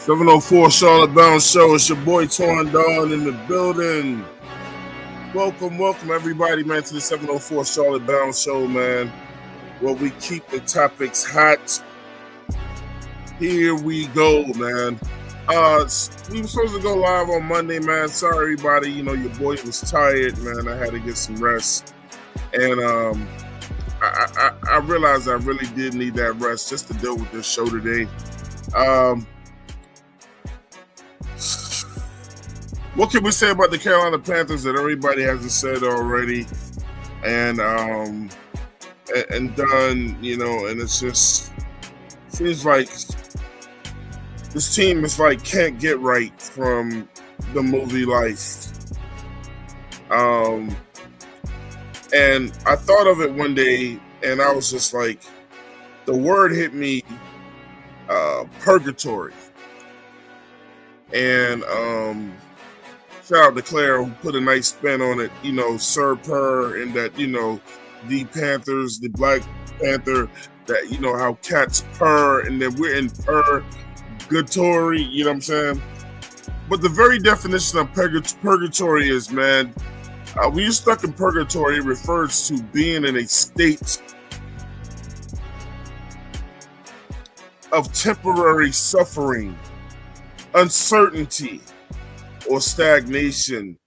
704 Charlotte Bound Show. It's your boy Torn Dawn in the building. Welcome everybody, man, to the 704 Charlotte Bound Show, man, where we keep the topics hot. Here we go, man. We were supposed to go live on Monday, man. Sorry, everybody. You know, your boy was tired, man. I had to get some rest. And I realized I really did need that rest just to deal with this show today. What can we say about the Carolina Panthers that everybody hasn't said already and done, you know, and it's just seems like this team is like can't get right from the movie Life. And I thought of it one day and I was just like, the word hit me, Purgatory. And shout out to Claire who put a nice spin on it, you know, Sir Purr, and that, you know, the Panthers, the Black Panther, that, you know, how cats purr, and then we're in Purgatory, you know what I'm saying? But the very definition of Purgatory is, man, when you're stuck in Purgatory, it refers to being in a state of temporary suffering, uncertainty, or stagnation,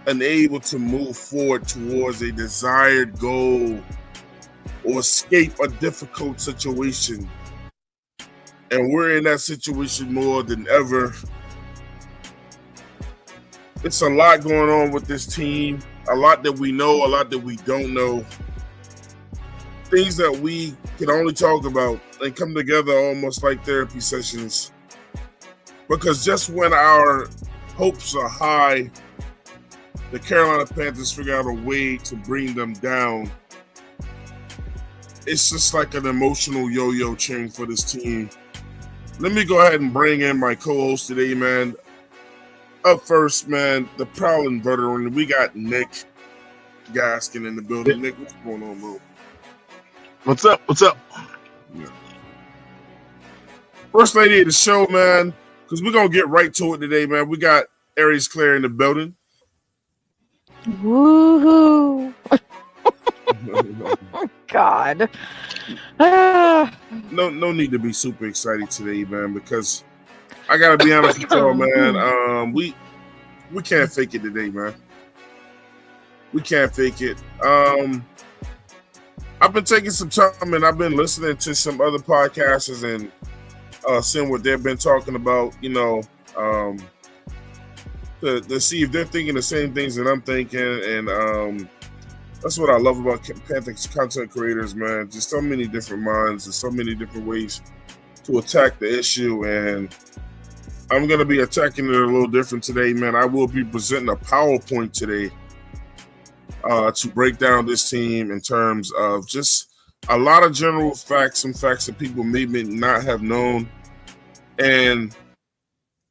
unable to move forward towards a desired goal or escape a difficult situation. And we're in that situation more than ever. It's a lot going on with this team, a lot that we know, a lot that we don't know. Things that we can only talk about and come together almost like therapy sessions. Because just when our hopes are high, the Carolina Panthers figure out a way to bring them down. It's just like an emotional yo-yo chain for this team. Let me go ahead and bring in my co-host today, man. Up first, man, the prowling veteran. We got Nick Gaskin in the building. Nick, what's going on, bro? What's up? Yeah. First lady of the show, man, because we're going to get right to it today, man. We got Aries Claire in the building. Woohoo! God. No need to be super excited today, man, because I gotta be honest with y'all, man. We can't fake it today, man. We can't fake it. I've been taking some time and I've been listening to some other podcasters and seeing what they've been talking about, you know, to see if they're thinking the same things that I'm thinking, and that's what I love about Panthers content creators, man. Just so many different minds and so many different ways to attack the issue, and I'm going to be attacking it a little different today, man. I will be presenting a PowerPoint today to break down this team in terms of just a lot of general facts, some facts that people may not have known. And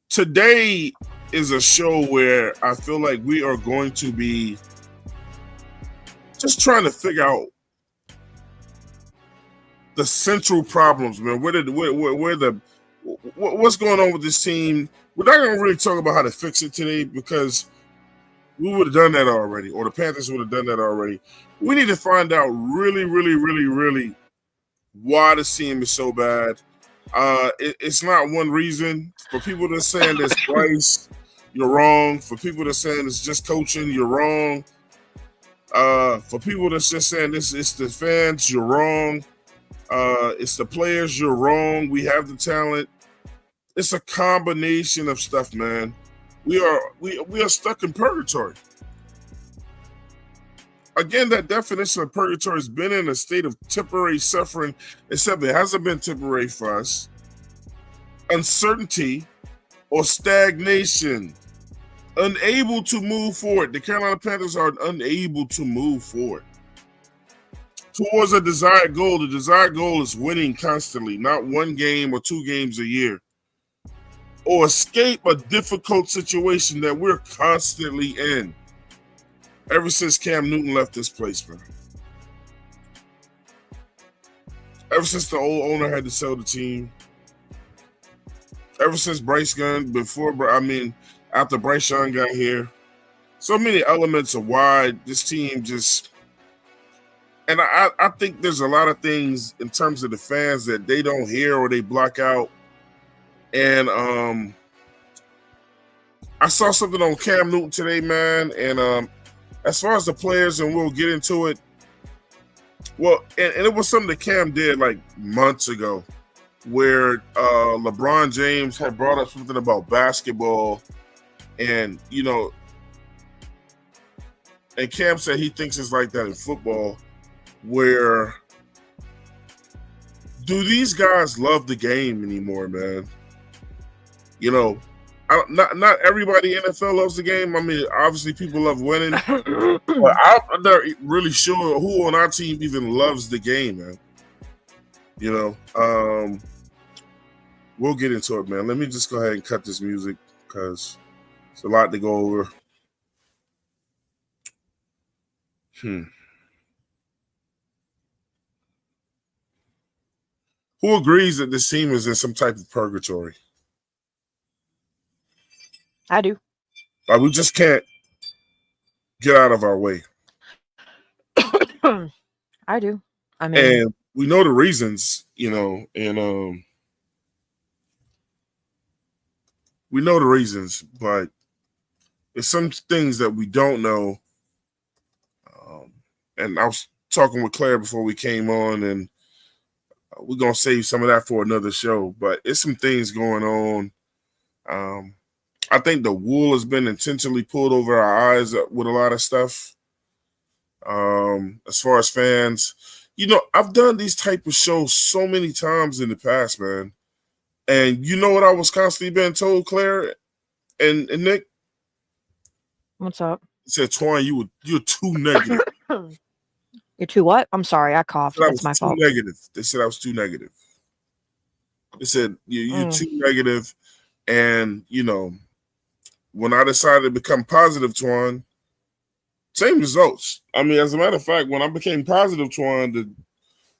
today is a show where I feel like we are going to be just trying to figure out the central problems, man. What's going on with this team? We're not going to really talk about how to fix it today because we would have done that already, or the Panthers would have done that already. We need to find out really why the team is so bad. It's not one reason. For people that are saying there's Bryce, you're wrong. For people that are saying it's just coaching, you're wrong. For people that's just saying it's the fans, you're wrong. It's the players, you're wrong. We have the talent. It's a combination of stuff, man. We are stuck in purgatory. Again, that definition of purgatory has been in a state of temporary suffering, except it hasn't been temporary for us. Uncertainty or stagnation. Unable to move forward. The Carolina Panthers are unable to move forward towards a desired goal. The desired goal is winning constantly, not one game or two games a year, or escape a difficult situation that we're constantly in. Ever since Cam Newton left this place, man. Ever since the old owner had to sell the team, Ever since Bryce Young, after Bryce Young got here, so many elements of why this team just. And I think there's a lot of things in terms of the fans that they don't hear or they block out. And I saw something on Cam Newton today, man. And as far as the players, and we'll get into it. Well, and it was something that Cam did like months ago, where LeBron James had brought up something about basketball, and and Cam said he thinks it's like that in football, where do these guys love the game anymore, man? Not everybody in NFL loves the game. I mean, obviously people love winning, but I'm not really sure who on our team even loves the game, man. We'll get into it, man. Let me just go ahead and cut this music because it's a lot to go over. Who agrees that this team is in some type of purgatory? I do. Like, we just can't get out of our way. I do. I mean, and we know the reasons, and we know the reasons, but there's some things that we don't know. And I was talking with Claire before we came on, and we're going to save some of that for another show, but it's some things going on. I think the wool has been intentionally pulled over our eyes with a lot of stuff. As far as fans, I've done these type of shows so many times in the past, man. And you know what I was constantly being told, Claire and Nick? What's up? He said, Twine, you're too negative. You're too what? I'm sorry, I coughed. That's my fault. Negative. They said I was too negative. They said you're too negative. And, when I decided to become positive, Twine, same results. I mean, as a matter of fact, when I became positive, Twine,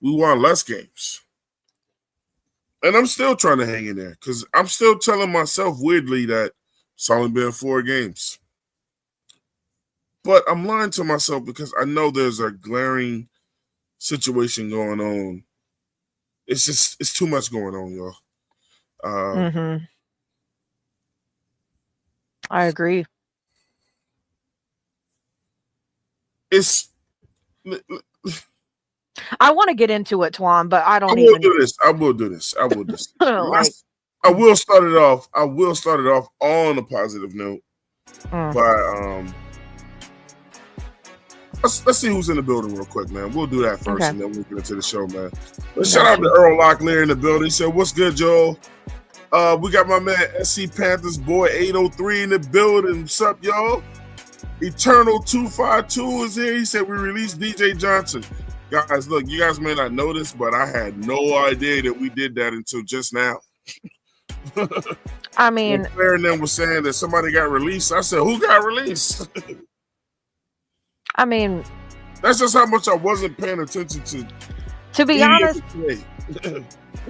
we won less games. And I'm still trying to hang in there because I'm still telling myself weirdly that it's only been 4 games. But I'm lying to myself because I know there's a glaring situation going on. It's too much going on, y'all. I agree. I want to get into it, Twan, but I will do this. I will do this. I will start it off. I will start it off on a positive note. But let's see who's in the building real quick, man. We'll do that first, and then we'll get into the show, man. Let's shout out to Earl Locklear in the building. He said, "What's good, Joel?" We got my man SC Panthers boy 803 in the building. What's up, y'all? Eternal 252 is here. He said we released DJ Johnson. Guys, look, you guys may not know this, but I had no idea that we did that until just now. I mean, when Claire and them was saying that somebody got released, I said, who got released? I mean, that's just how much I wasn't paying attention to. To be honest,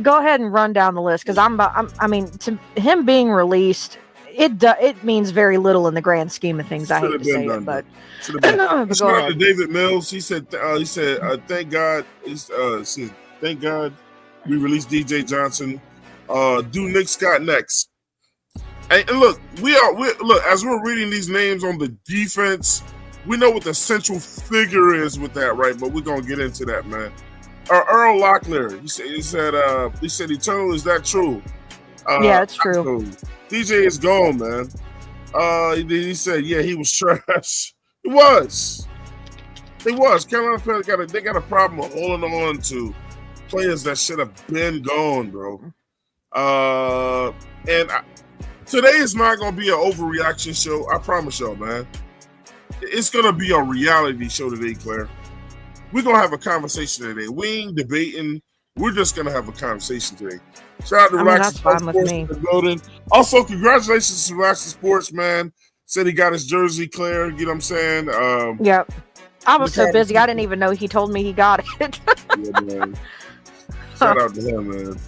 go ahead and run down the list because I mean, to him being released, it means very little in the grand scheme of things. I hate to say it, but go ahead. David Mills, he said, thank God. Said, thank God we released DJ Johnson. Do Nick Scott next. And look, look as we're reading these names on the defense, we know what the central figure is with that, right? But we're gonna get into that, man. Earl Locklear, he said, Eternal, is that true? Yeah, it's true. DJ is gone, man. He said, yeah, he was trash. He was. Carolina Panthers got a problem of holding on to players that should have been gone, bro. Today is not going to be an overreaction show. I promise y'all, man. It's going to be a reality show today, Claire. We're going to have a conversation today. We ain't debating. We're just going to have a conversation today. Shout out to Relax Sports in the building. Also, congratulations to Relax Sports, man. Said he got his jersey, Claire. You know what I'm saying? Yep. I was so busy. I didn't even know he told me he got it. Yeah, man. Shout out to him, man.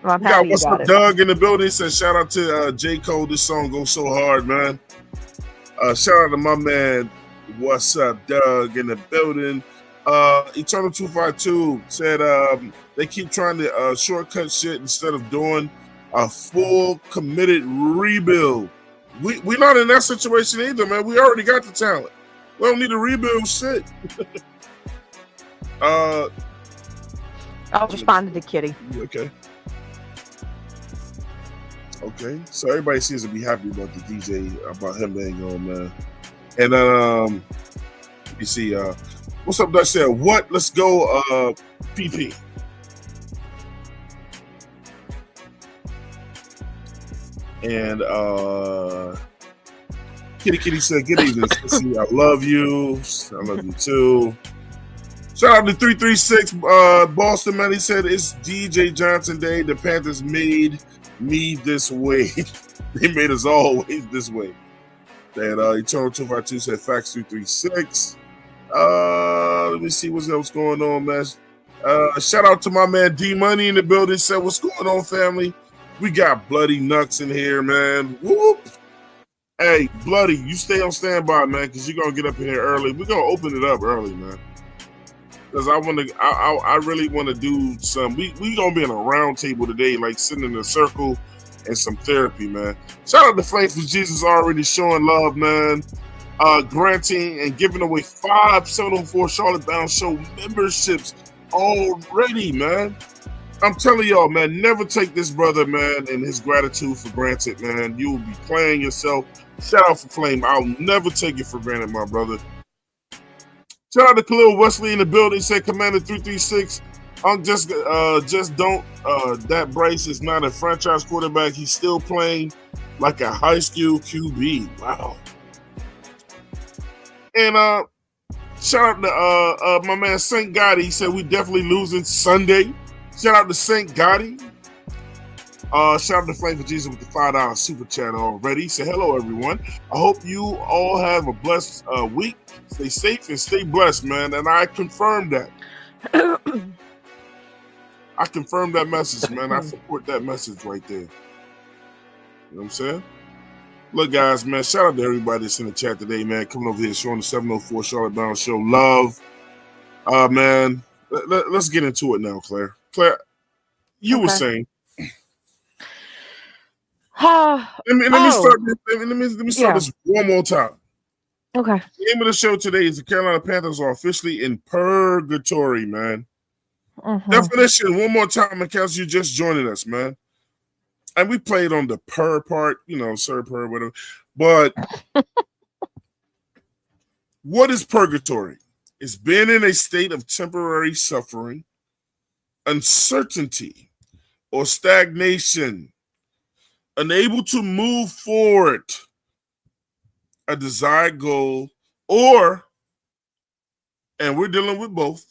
I'm We got happy you what's got up, it. Doug in the building. Says shout out to J. Cole. This song goes so hard, man. Shout out to my man. What's up, Doug in the building? Eternal 252 said they keep trying to shortcut shit instead of doing a full committed rebuild. We're not in that situation either, man. We already got the talent. We don't need to rebuild shit. I'll respond to Kitty. Okay. Okay. So everybody seems to be happy about the DJ, about him being on, man. And you see, what's up, Dutch said, what? Let's go, PP. And Kitty said, good evening. Sissy. I love you. I love you too. Shout out to 336 Boston, man. He said it's DJ Johnson Day. The Panthers made me this way. They made us always this way. And Eternal 252 said facts 336. Let me see what's else going on, man. Shout out to my man D Money in the building. Said, what's going on, family? We got Bloody Nuts in here, man. Whoop. Hey, Bloody, you stay on standby, man, because you're gonna get up in here early. We're gonna open it up early, man. Because I really want to do some. We gonna be in a round table today, like sitting in a circle and some therapy, man. Shout out to Flames for Jesus already showing love, man. Granting and giving away 5 704 Charlotte Bound Show memberships already, man. I'm telling y'all, man, never take this brother, man, and his gratitude for granted, man. You will be playing yourself. Shout out for Flame. I'll never take it for granted, my brother. Shout out to Khalil Wesley in the building. Said Commander 336. Just don't. That Bryce is not a franchise quarterback. He's still playing like a high school QB. Wow. And shout out to my man Saint Gotti. He said we definitely losing Sunday. Shout out to Saint Gotti. Shout out to Flame for Jesus with the $5 super chat already. Say hello, everyone. I hope you all have a blessed week. Stay safe and stay blessed, man. And I confirm that. I confirm that message, man. I support that message right there. You know what I'm saying? Look, guys, man, shout out to everybody that's in the chat today, man. Coming over here showing the 704 Charlotte Bound Show love. Man, let's get into it now, Claire. Claire, you were saying. Let me start this one more time. Okay. The name of the show today is the Carolina Panthers are officially in purgatory, man. Mm-hmm. Definition, one more time, in case you just joining us, man. And we played on the purr part, sir, purr, whatever. But what is purgatory? It's being in a state of temporary suffering, uncertainty, or stagnation, unable to move forward a desired goal, or, and we're dealing with both,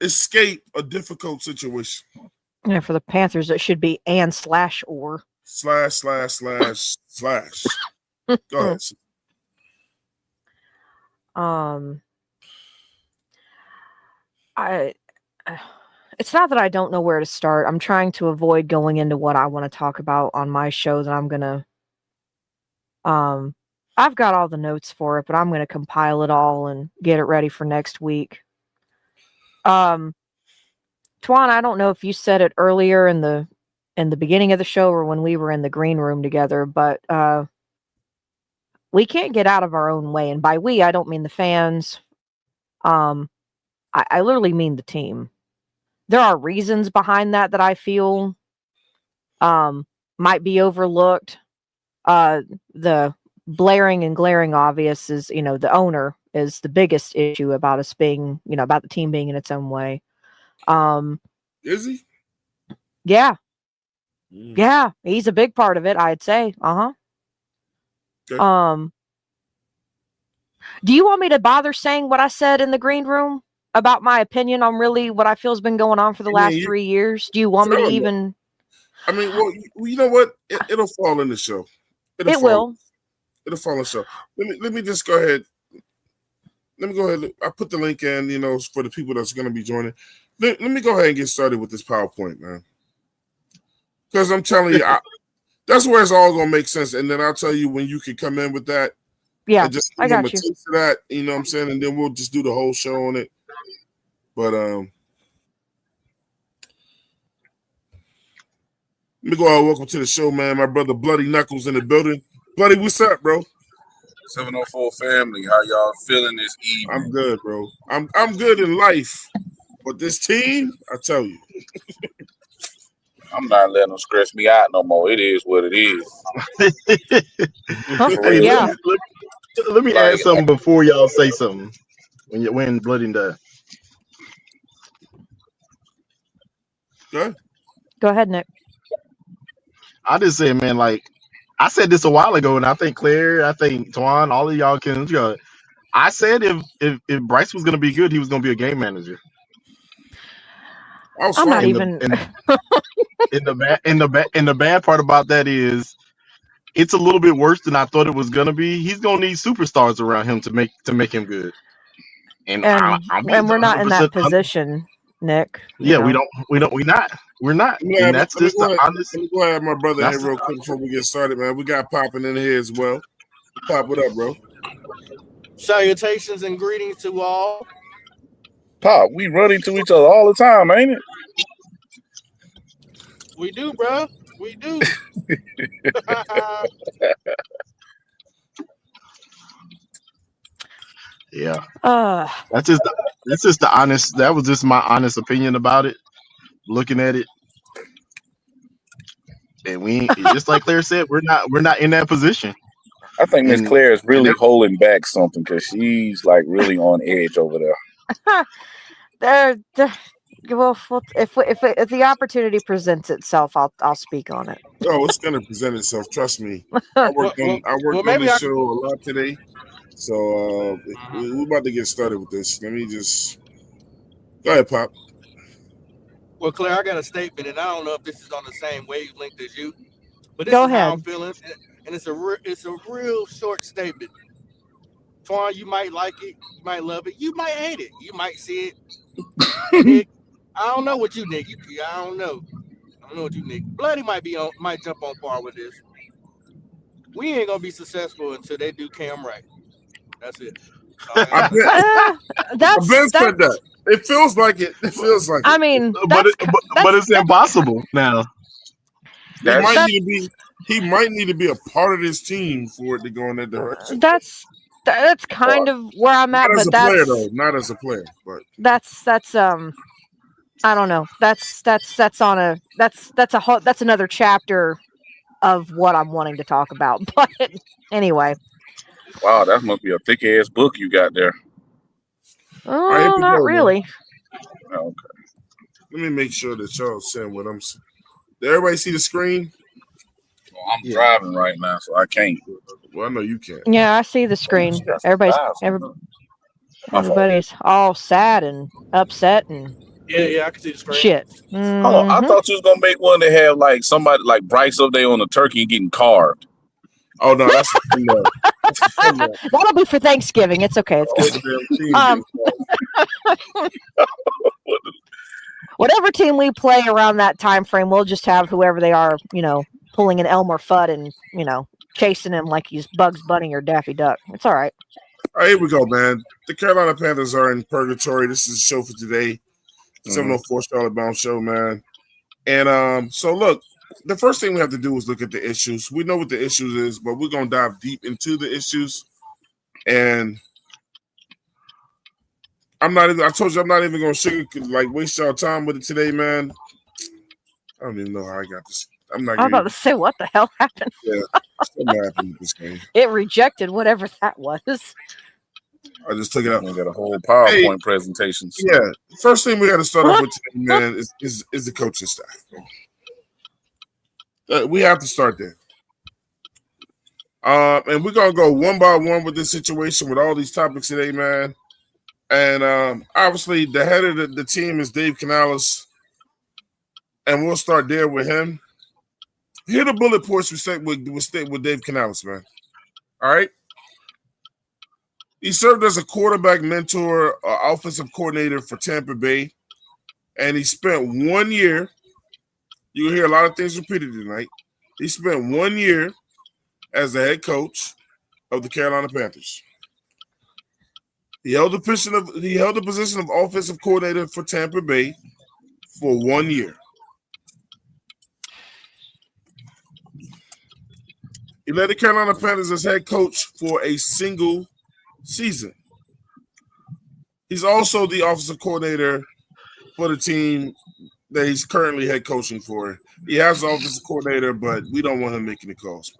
escape a difficult situation. Yeah, for the Panthers, it should be and/or. // Go ahead. It's not that I don't know where to start. I'm trying to avoid going into what I want to talk about on my show that I'm gonna I've got all the notes for it, but I'm gonna compile it all and get it ready for next week. Twan, I don't know if you said it earlier in the beginning of the show or when we were in the green room together, but we can't get out of our own way. And by we, I don't mean the fans. I literally mean the team. There are reasons behind that I feel might be overlooked. The blaring and glaring obvious is, the owner is the biggest issue about us being, about the team being in its own way. Is he? Yeah. Yeah, he's a big part of it, I'd say. Okay. Do you want me to bother saying what I said in the green room about my opinion on really what I feel has been going on for the last 3 years? Do you want me to even? I mean, well, you know what? It'll fall in the show. It will. It'll fall in the show. Let me just go ahead. Let me go ahead. I put the link in, for the people that's going to be joining. Let me go ahead and get started with this PowerPoint, man. Because I'm telling you, that's where it's all gonna make sense. And then I'll tell you when you can come in with that. Yeah, And just I give them got a you. taste of that, you know what I'm saying? And then we'll just do the whole show on it. But let me go ahead. Welcome to the show, man. My brother Bloody Knuckles in the building. Bloody, what's up, bro? 704 family, how y'all feeling this evening? I'm good, bro. I'm good in life. But this team, I tell you. I'm not letting them stress me out no more. It is what it is. Huh? For Hey, real. Yeah. let me Like, add something before y'all say something. When Bloody died, Good. Go ahead, Nick. I just said, man, like I said this a while ago, and I think Claire, I think Twan, all of y'all can. I said if Bryce was gonna be good, he was gonna be a game manager. I was I'm not fine. even. And the bad part about that is it's a little bit worse than I thought it was gonna be. He's gonna need superstars around him to make him good. And And I'm being we're not in 100%. that position, Nick. Yeah, You know. we're not, and that's Let me just the honest. let me go ahead, my brother, in That's here real quick before we get started, man. We got popping in here as well. Pop, what up, bro? Salutations and greetings to all. Pop, we run into each other all the time, ain't it? We do, bro. We do. yeah. Uh, That's just the honest. That was just my honest opinion about it. Looking at it, and we just like Claire said, we're not in that position. I think Miss And Claire is really that- holding back something because she's like really on edge over there. well, if the opportunity presents itself, I'll speak on it. Oh, it's gonna present itself. Trust me. I worked on maybe this I. show a lot today. So we're about to get started with this. Let me just go ahead, Pop. Well, Claire, I got a statement, and I don't know if this is on the same wavelength as you, but this Go is how I'm ahead. feeling, and it's a real short statement. Twan, you might like it, you might love it, you might hate it, you might see it. Nick, I don't know what you, Nick. I don't know. I don't know what you, Nick. Bloody might jump on par with this. We ain't gonna be successful until they do Cam right. That's it. That's all I I gotta say. bet Ben said that. It feels like it. It feels like I it. mean, but that's it's impossible now. He might That's- need to be. He might need to be a part of this team for it to go in that direction. that's kind of where I'm at, Not as but a player, though. Not as a player, but that's I don't know. That's another chapter of what I'm wanting to talk about. But anyway, Wow, that must be a thick ass book you got there. all right, here we not go, man. really. Okay. Let me make sure that y'all saying what I'm saying. Did everybody see the screen? Well, I'm Yeah. driving right now, so I can't. Well, I know you can't. Yeah, I see the screen. Everybody's all sad and upset and Yeah, I can see the screen. shit. Hold on, I Mhm. thought you was gonna make one that have like somebody like Bryce up there on the turkey and getting carved. Oh no, that's a female. That's a female. That'll be for Thanksgiving. It's okay. It's All good. the damn team Um, getting called. Whatever team we play around that time frame, we'll just have whoever they are, pulling an Elmer Fudd and, chasing him like he's Bugs Bunny or Daffy Duck. It's all right. All right, here we go, man. The Carolina Panthers are in purgatory. This is the show for today. 704 Charlotte Bound Show, man. And so look, the first thing we have to do is look at the issues. We know what the issues is, but we're gonna dive deep into the issues. And I told you I'm not even gonna waste y'all time with it today, man. I don't even know how I got this. I'm not I was about gonna to say, what the hell happened? something happened with this game. It rejected whatever that was. I just took it out. We got a whole PowerPoint presentation. Yeah. First thing we got to start off with today, man, is the coaching staff. We have to start there. And we're gonna go one by one with this situation with all these topics today, man. And obviously, the head of the team is Dave Canales, and we'll start there with him. Here are the bullet points we say with Dave Canales, man. All right. He served as a quarterback mentor, offensive coordinator for Tampa Bay, and he spent 1 year You hear a lot of things repeated tonight. He spent 1 year as the head coach of the Carolina Panthers. He held the position of offensive coordinator for Tampa Bay for 1 year. He led the Carolina Panthers as head coach for a single season. He's also the offensive coordinator for the team that he's currently head coaching for. He has an offensive coordinator, but we don't want him making the calls.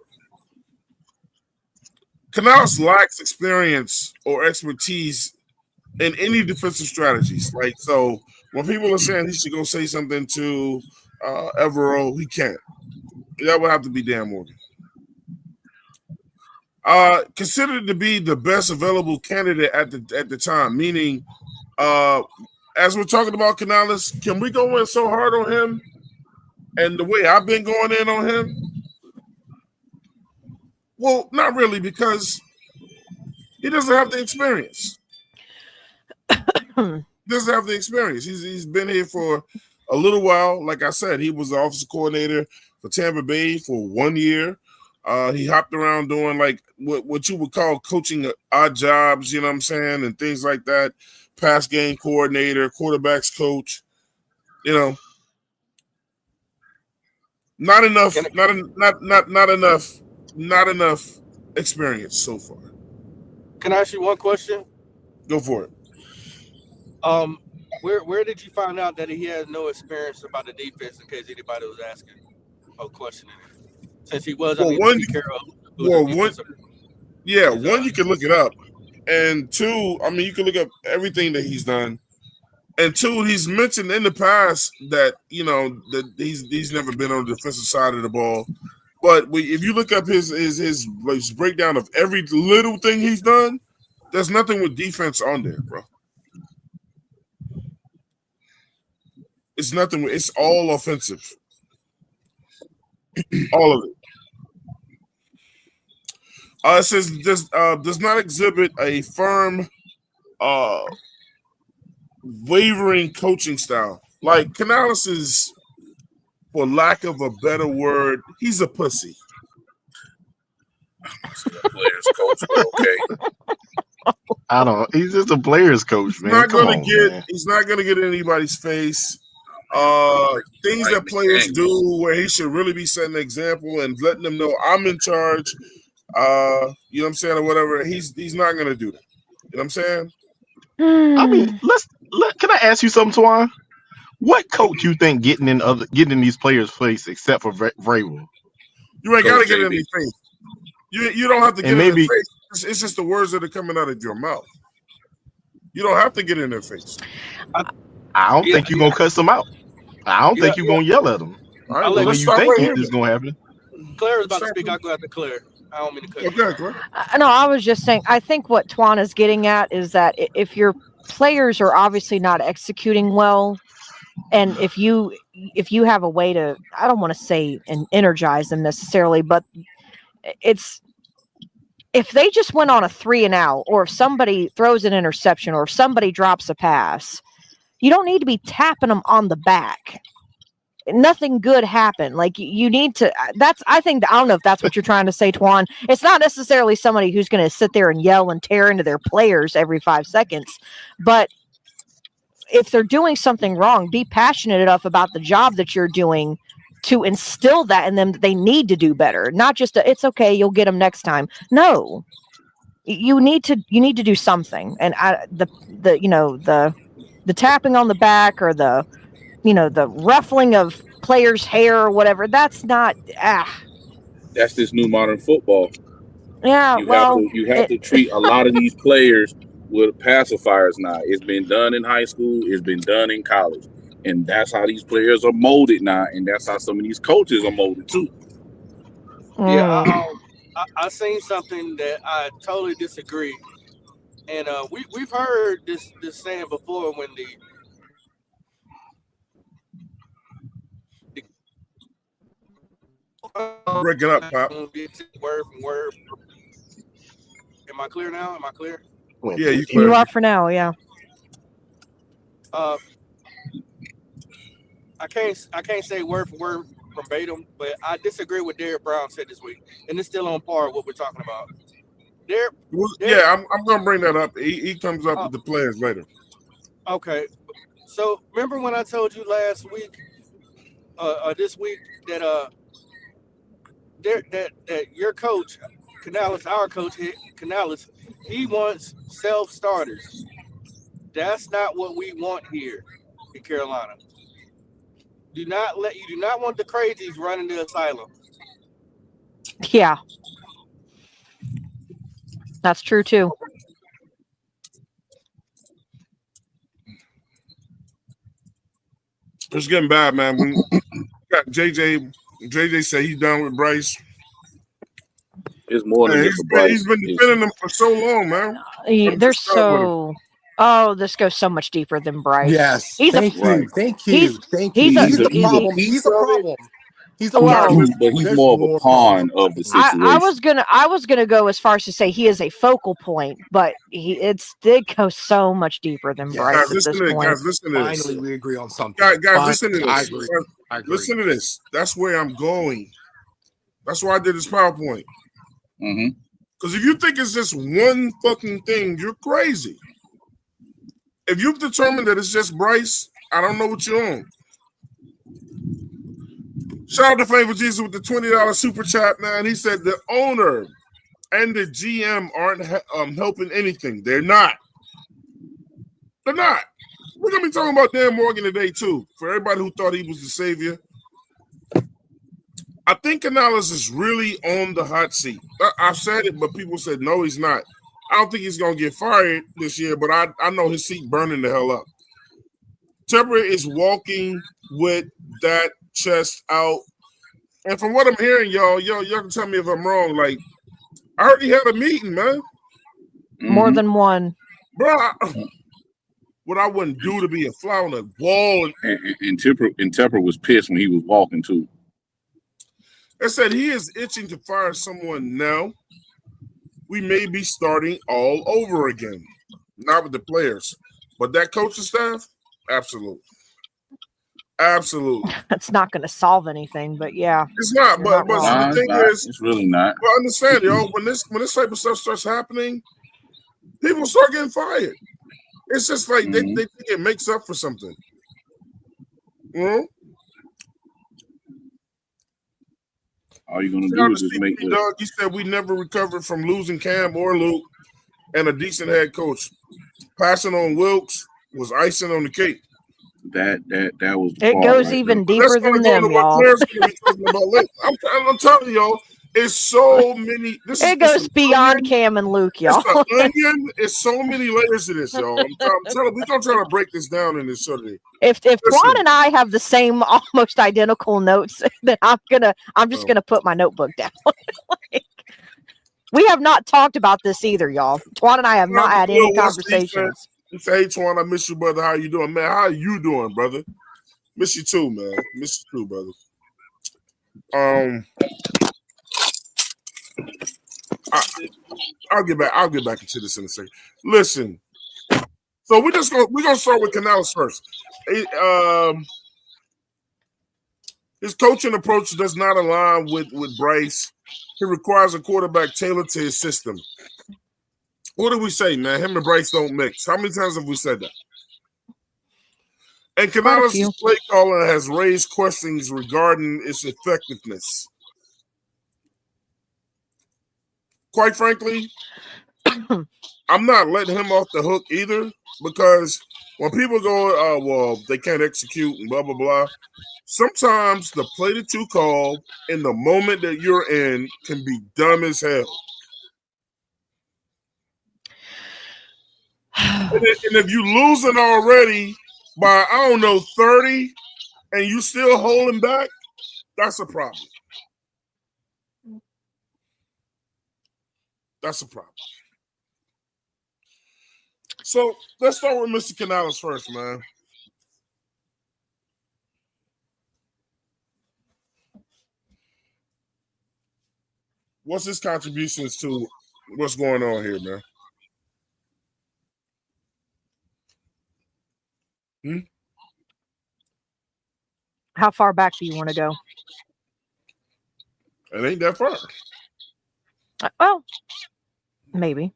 Canales lacks experience or expertise in any defensive strategies. Like, so when people are saying he should go say something to Evero, he can't. That would have to be Dan Morgan. Considered to be the best available candidate at the time, meaning as we're talking about Canales, can we go in so hard on him? And the way I've been going in on him? Well, not really, because he doesn't have the experience. Doesn't have the experience. He's been here for a little while. Like I said, he was the offensive coordinator for Tampa Bay for 1 year. He hopped around doing like what you would call coaching odd jobs, you know what I'm saying, and things like that. Pass game coordinator, quarterbacks coach, you know. Not enough experience so far. Can I ask you one question? Go for it. Where did you find out that he has no experience about the defense? In case anybody was asking or questioning it, since he was, Well, I mean, one, Pete Carroll. one, you can look it up, and two, I mean, you can look up everything that he's done, and two, he's mentioned in the past that that he's never been on the defensive side of the ball. But if you look up his breakdown of every little thing he's done, there's nothing with defense on there, bro. It's nothing. It's all offensive. All of it. It says does not exhibit a firm, wavering coaching style. Like Canales is, for lack of a better word, he's a pussy. Players coach, but okay. I don't. He's just a players coach, man. He's not gonna get in anybody's face. Things that players do where he should really be setting an example and letting them know I'm in charge. You know what I'm saying, or whatever. He's not gonna do that. You know what I'm saying? I mean, can I ask you something, Twan? What coach you think getting in these players' face except for Vrabel? You ain't gotta get in their face. You don't have to get in their face. It's just the words that are coming out of your mouth. You don't have to get in their face. I don't think you're gonna cuss them out. I don't think you're gonna yell at them. All right, the way you think it's gonna happen. Claire is about to speak. I'll go after Claire. I don't mean to cut you. Okay, Claire. No, I was just saying, I think what Twan is getting at is that if your players are obviously not executing well, and if you have a way to, I don't want to say energize them necessarily, but it's, if they just went on a 3-and-out, or if somebody throws an interception, or if somebody drops a pass, you don't need to be tapping them on the back. Nothing good happened. Like, you need to, I don't know if that's what you're trying to say, Twan. It's not necessarily somebody who's going to sit there and yell and tear into their players every 5 seconds, but if they're doing something wrong, be passionate enough about the job that you're doing to instill that in them, that they need to do better. Not just it's okay, you'll get them next time. No, you need to do something. And the tapping on the back, or the ruffling of players' hair or whatever, that's not. That's this new modern football. Yeah, you have to treat a lot of these players with pacifiers now. It's been done in high school. It's been done in college. And that's how these players are molded now. And that's how some of these coaches are molded too. Yeah, I seen something that I totally disagree. And we've heard this saying before, when the breaking up, Pop. Word from word. Am I clear now? Am I clear? Yeah, you are for now. Yeah. I can't say word for word verbatim, but I disagree with Derek Brown said this week, and it's still on par with what we're talking about. Derek, Well, Derek, yeah, I'm gonna bring that up. He comes up uh, with the players later. okay. So remember when I told you last week, this week that that your coach, Canales, our coach Canales, he wants self starters. That's not what we want here in Carolina. You do not want the crazies running the asylum. Yeah, that's true too. It's getting bad, man. We got JJ. JJ said he's done with Bryce. It's more than Man, just a he's Bryce. been defending them for so long, man. I'm They're just done with him. so. Oh, this goes so much deeper than Bryce. Yes. He's a Thank Right. you. Thank he's you. Thank you. he's a He's He's a the he's a problem. he. piece He's a of it, problem. He's a Not Well, problem. this. but he's There's more of a more pawn problems. of the I situation. was gonna go as far as to say he is a focal point, but it did go so much deeper than Yes. Bryce at this point. Guys, listen to this. Finally, we agree on something. Guys, Fine. listen to I this. agree. Guys, I agree. listen to this. That's where I'm going. That's why I did this PowerPoint. hmm Because if you think it's just one fucking thing, you're crazy. If you've determined that it's just Bryce, I don't know what you're on. Shout out to Favor Jesus with the $20 super chat, man. He said the owner and the GM aren't helping anything. They're not. They're not. We're going to be talking about Dan Morgan today, too. For everybody who thought he was the savior, I think Canales is really on the hot seat. I've said it, but people said, no, he's not. I don't think he's going to get fired this year, but I know his seat burning the hell up. Tepper is walking with that chest out. And from what I'm hearing, y'all can tell me if I'm wrong. Like, I heard he had a meeting, man. More than one. Bro, what I wouldn't do to be a fly on the wall. And Tepper was pissed when he was walking too. They said he is itching to fire someone now. We may be starting all over again. Not with the players, but that coaching staff, absolutely. Absolutely. That's not going to solve anything, but yeah. It's not, You're but not see, wrong. the thing is, it's really not. well, understand, y'all, when this type of stuff starts happening, people start getting fired. It's just like they think it makes up for something. You know? All you're gonna do is just make the Doug, he said we never recovered from losing Cam or Luke and a decent head coach. Passing on Wilkes was icing on the cake. that was the It part goes right even there. Let's deeper go than to them, what y'all. Claire's going to be talking about later. I'm telling y'all, it's so many. It goes beyond Cam and Luke, y'all. It's an onion. It's so many layers to this, y'all. I'm telling. We're gonna try to break this down in this show today. If Twan and I have the same almost identical notes, then I'm just gonna put my notebook down. Like, we have not talked about this either, y'all. Twan and I have not had any conversations. He said, "Hey, Twan, I miss you, brother. How you doing, man? How you doing, brother? Miss you too, man. Miss you too, brother." I'll get back into this in a second. Listen, so we're gonna start with Canales first. His coaching approach does not align with Bryce. He requires a quarterback tailored to his system. What do we say, man? Him and Bryce don't mix. How many times have we said that? And Canales' play caller has raised questions regarding its effectiveness. Quite frankly, I'm not letting him off the hook either, because when people go, well, they can't execute and blah, blah, blah, sometimes the play that you call in the moment that you're in can be dumb as hell. And if you losing already by, I don't know, 30 and you still holding back, that's a problem. That's a problem. So let's start with Mr. Canales first, man. What's his contributions to what's going on here, man? How far back do you want to go? It ain't that far. Well, maybe.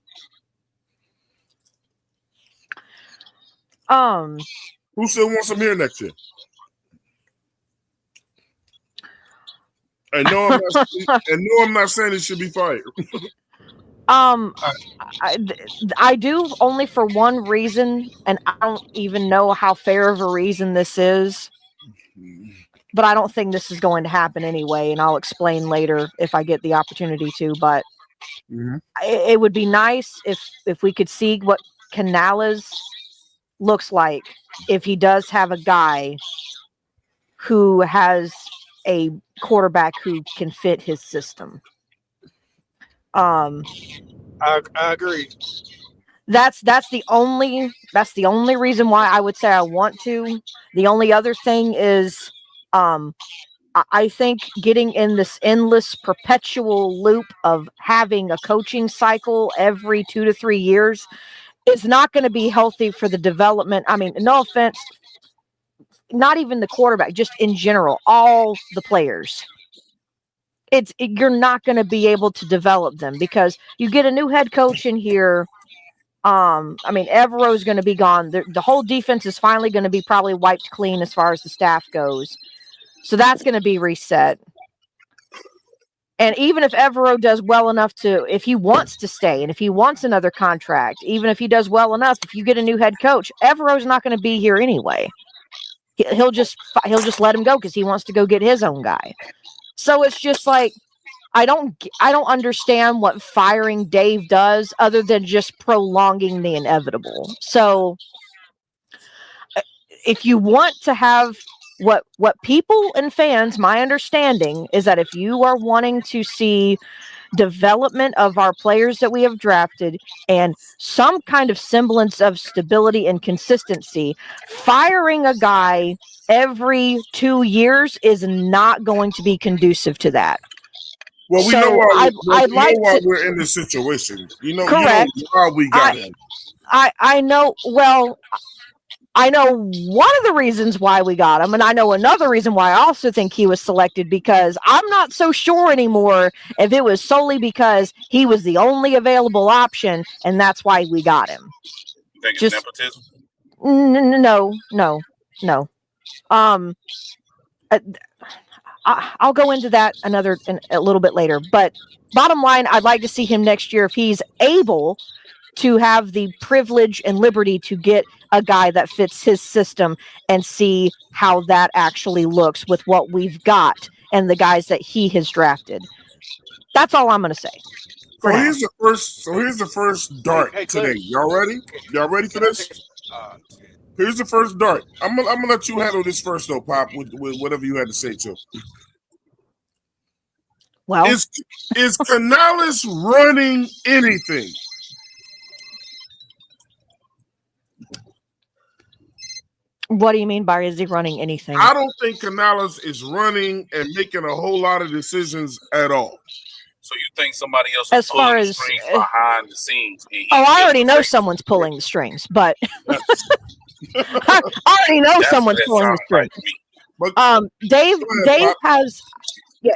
Who still wants him here next year? And no, I'm not saying it should be fired. I do only for one reason, and I don't even know how fair of a reason this is. But I don't think this is going to happen anyway, and I'll explain later if I get the opportunity to. But it would be nice if we could see what Canales looks like if he does have a guy who has a quarterback who can fit his system. I agree. That's the only reason why I would say I want to. The only other thing is I think getting in this endless perpetual loop of having a coaching cycle every 2 to 3 years is not going to be healthy for the development. I mean, no offense, not even the quarterback, just in general, all the players. You're not going to be able to develop them because you get a new head coach in here. I mean, Evero's going to be gone. The whole defense is finally going to be probably wiped clean as far as the staff goes. So that's going to be reset. And even if Evero does well enough if he wants to stay and if he wants another contract, even if he does well enough, if you get a new head coach, Evero's not going to be here anyway. He'll just let him go because he wants to go get his own guy. So it's just like, I don't understand what firing Dave does other than just prolonging the inevitable. So if you want to have what people and fans, my understanding is that if you are wanting to see development of our players that we have drafted and some kind of semblance of stability and consistency, firing a guy every 2 years is not going to be conducive to that. Well, we So know why, I'd like to, we're in this situation. Correct. You know why we got him. I know. Well, I know one of the reasons why we got him, and I know another reason why I also think he was selected, because I'm not so sure anymore if it was solely because he was the only available option, and that's why we got him. You think it's nepotism? No. I'll go into that a little bit later. But bottom line, I'd like to see him next year if he's able to have the privilege and liberty to get a guy that fits his system and see how that actually looks with what we've got and the guys that he has drafted. That's all I'm going to say. So here's the first dart today. Y'all ready? Y'all ready for this? Here's the first dart. I'm gonna let you handle this first, though, Pop, with whatever you had to say to. Well, is Canales running anything? What do you mean by is he running anything? I don't think Canales is running and making a whole lot of decisions at all. So you think somebody else is pulling the strings behind the scenes? I already know someone's pulling the strings, but I already know someone's pulling the strings. Dave has. Yeah,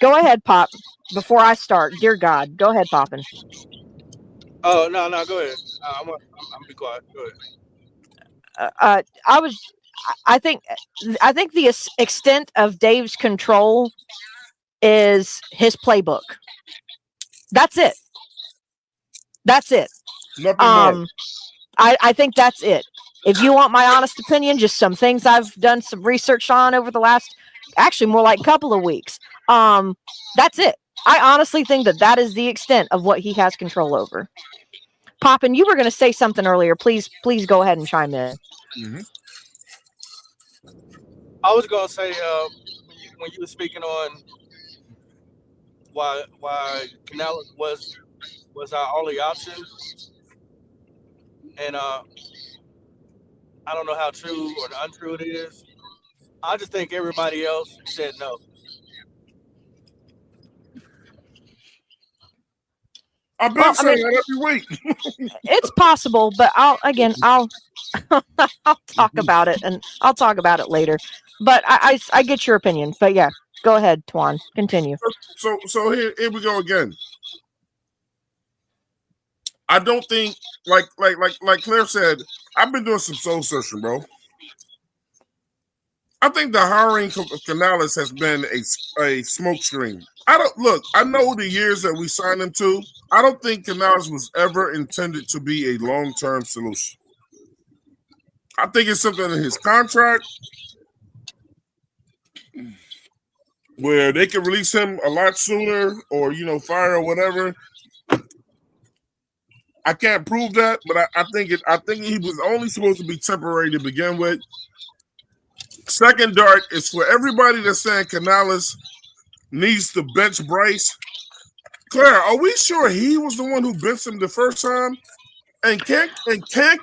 go ahead, Pop. Before I start, dear God, go ahead, Poppin'. Oh no, go ahead. I'm be quiet. Go ahead. I think the extent of Dave's control is his playbook. That's it. Nothing more. I think that's it. If you want my honest opinion, just some things I've done some research on over the last, actually more like couple of weeks. That's it. I honestly think that is the extent of what he has control over. Poppin', you were going to say something earlier. Please go ahead and chime in. Mm-hmm. I was going to say when you were speaking on why Canales was our only option, and I don't know how true or untrue it is. I just think everybody else said no. I've been saying that every week. It's possible, but I'll talk about it, and I'll talk about it later. But I get your opinion. But yeah, go ahead, Twan. Continue. So here we go again. I don't think like Claire said, I've been doing some soul searching, bro. I think the hiring of Canales has been a smoke screen. I know the years that we signed him to. I don't think Canales was ever intended to be a long-term solution. I think it's something in his contract where they can release him a lot sooner or, fire or whatever. I can't prove that, but I think he was only supposed to be temporary to begin with. Second dart is for everybody that's saying Canales needs to bench Bryce. Claire, are we sure he was the one who benched him the first time? And can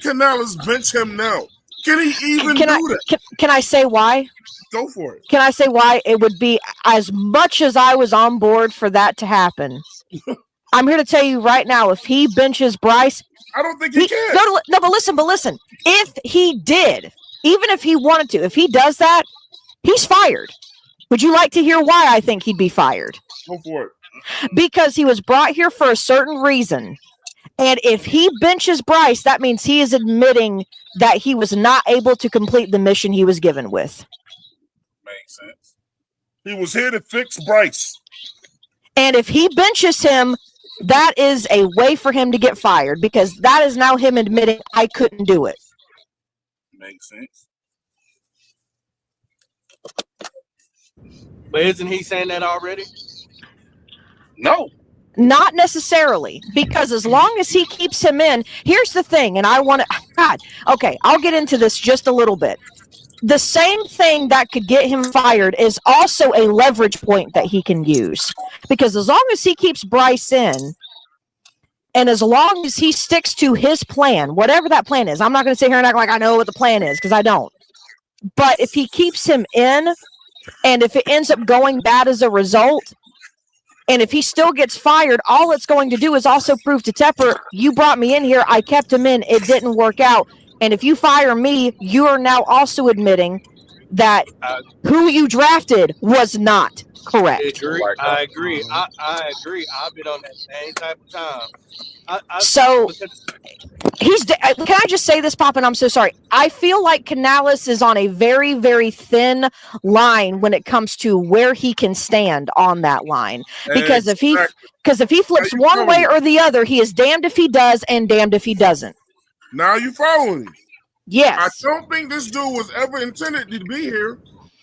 Canales bench him now? Can he even do that? Can I say why? Go for it. Can I say why it would be, as much as I was on board for that to happen? I'm here to tell you right now, if he benches Bryce, I don't think he can. No, but listen. If he did, even if he wanted to, if he does that, he's fired. Would you like to hear why I think he'd be fired? Go for it. Because he was brought here for a certain reason. And if he benches Bryce, that means he is admitting that he was not able to complete the mission he was given with. Makes sense. He was here to fix Bryce. And if he benches him, that is a way for him to get fired, because that is now him admitting I couldn't do it. Makes sense. But isn't he saying that already? No. Not necessarily, because as long as he keeps him in, here's the thing, and I want to, God, okay, I'll get into this just a little bit. The same thing that could get him fired is also a leverage point that he can use, because as long as he keeps Bryce in, and as long as he sticks to his plan, whatever that plan is, I'm not going to sit here and act like I know what the plan is, because I don't. But if he keeps him in, and if it ends up going bad as a result, and if he still gets fired, all it's going to do is also prove to Tepper, you brought me in here, I kept him in, it didn't work out. And if you fire me, you are now also admitting that who you drafted was not correct. I agree. I agree. I've been on that same type of time. Can I just say this, Pop, and I'm so sorry. I feel like Canales is on a very, very thin line when it comes to where he can stand on that line. Because if he flips one way or the other, he is damned if he does and damned if he doesn't. Now you following me? Yes. I don't think this dude was ever intended to be here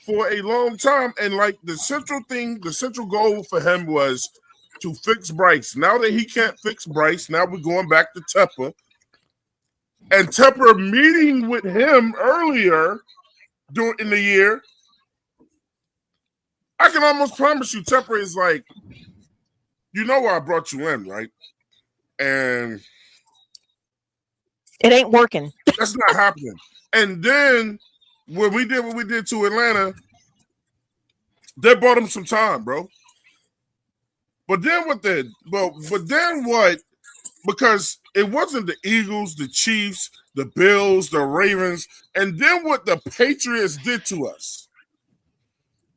for a long time. And like the central goal for him was to fix Bryce. Now that he can't fix Bryce, now we're going back to Tepper. And Tepper meeting with him earlier in the year, I can almost promise you Tepper is like, you know why I brought you in, right? And it ain't working. That's not happening. And then when we did what we did to Atlanta, they bought him some time, bro. But then what? Because it wasn't the Eagles, the Chiefs, the Bills, the Ravens, and then what the Patriots did to us,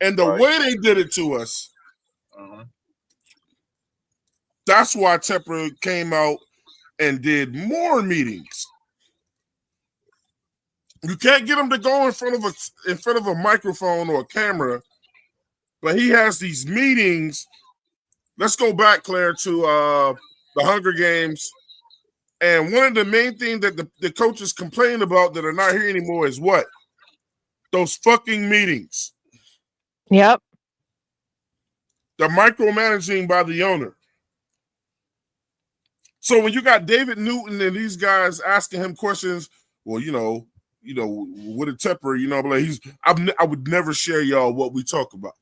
and the way they did it to us. That's why Tepper came out and did more meetings. You can't get him to go in front of a microphone or a camera, but he has these meetings. Let's go back, Claire, to the Hunger Games. And one of the main things that the coaches complain about that are not here anymore is what? Those fucking meetings. Yep. The micromanaging by the owner. So when you got David Newton and these guys asking him questions, well, with a Tepper, like I would never share y'all what we talk about.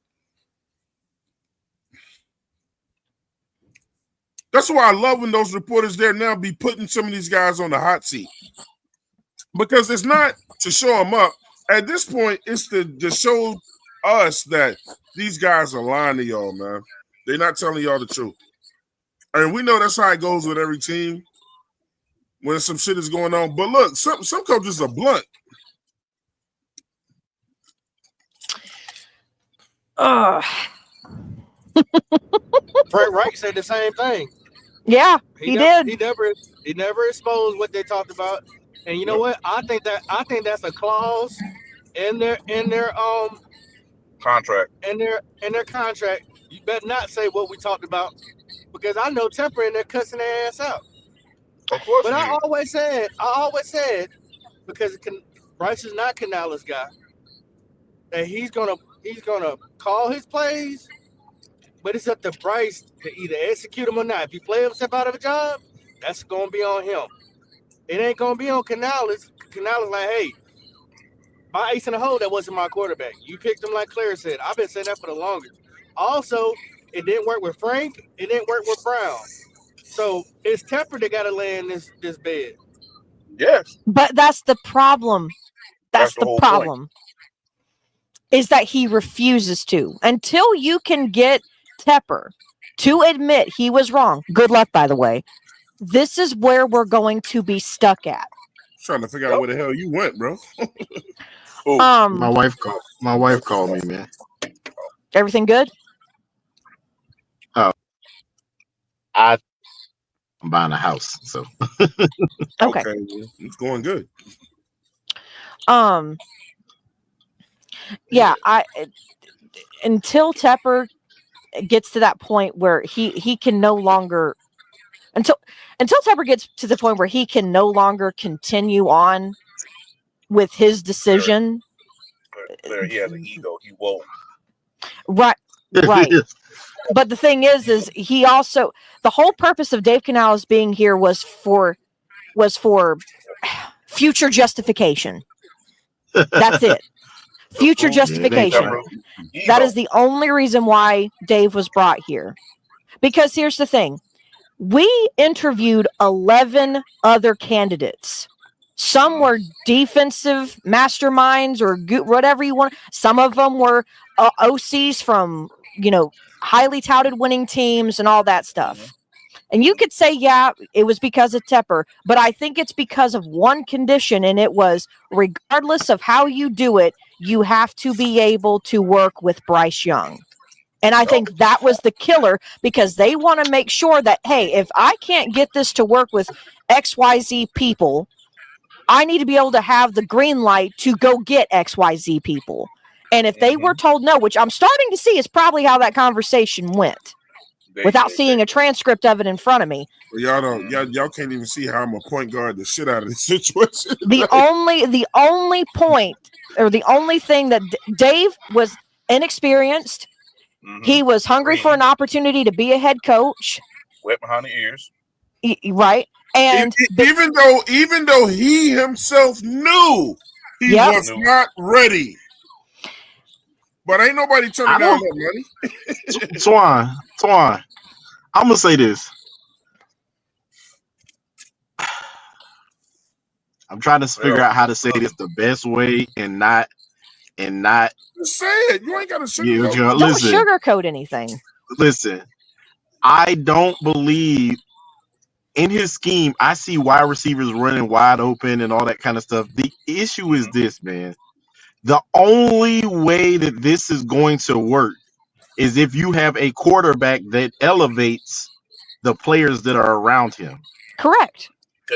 That's why I love when those reporters there now be putting some of these guys on the hot seat. Because it's not to show them up. At this point, it's to show us that these guys are lying to y'all, man. They're not telling y'all the truth. And we know that's how it goes with every team when some shit is going on. But look, some coaches are blunt. Frank Reich said the same thing. Yeah, he did. He never exposed what they talked about. And you know what? I think that's a clause in their Contract. in their contract. You better not say what we talked about, because I know Temper in there cussing their ass out. Of course. But I always said, because Bryce is not Canales' guy, that he's gonna call his plays, but it's up to Bryce to either execute them or not. If he play himself out of a job, that's gonna be on him. It ain't gonna be on Canales. Canales like, hey, my ace in the hole, that wasn't my quarterback. You picked him like Claire said. I've been saying that for the longest. Also, it didn't work with Frank. It didn't work with Brown. So it's Tepper that got to lay in this bed. Yes. But that's the problem. That's the the whole problem. Is that he refuses to. Until you can get Tepper to admit he was wrong. Good luck, by the way. This is where we're going to be stuck at. Trying to figure out where the hell you went, bro. My wife called me, man. Everything good? I'm buying a house, so Okay. It's going good. Yeah, until Tepper gets to that point where he can no longer until Tepper gets to the point where he can no longer continue on with his decision. Claire, he has an ego. He won't. Right. But the thing is he also, the whole purpose of Dave Canales being here was for future justification. That's it. Future justification. That is the only reason why Dave was brought here. Because here's the thing. We interviewed 11 other candidates. Some were defensive masterminds or whatever you want. Some of them were OCs from, highly touted winning teams and all that stuff. And you could say, yeah, it was because of Tepper, but I think it's because of one condition, and it was, regardless of how you do it, you have to be able to work with Bryce Young. And I think that was the killer, because they want to make sure that, hey, if I can't get this to work with XYZ people, I need to be able to have the green light to go get XYZ people. And if they were told no, which I'm starting to see is probably how that conversation went, without seeing a transcript of it in front of me. Y'all can't even see how I'm a point guard the shit out of this situation. The only point, or the only thing that Dave was inexperienced. He was hungry for an opportunity to be a head coach. Wet behind the ears. Right. And even though he himself knew he was not ready. But ain't nobody turning down that money. Twan, I'm gonna say this. I'm trying to figure out how to say this the best way and not. Just say it. You ain't got to sugarcoat. Don't sugarcoat anything. Listen, I don't believe in his scheme. I see wide receivers running wide open and all that kind of stuff. The issue is this, man. The only way that this is going to work is if you have a quarterback that elevates the players that are around him. Correct.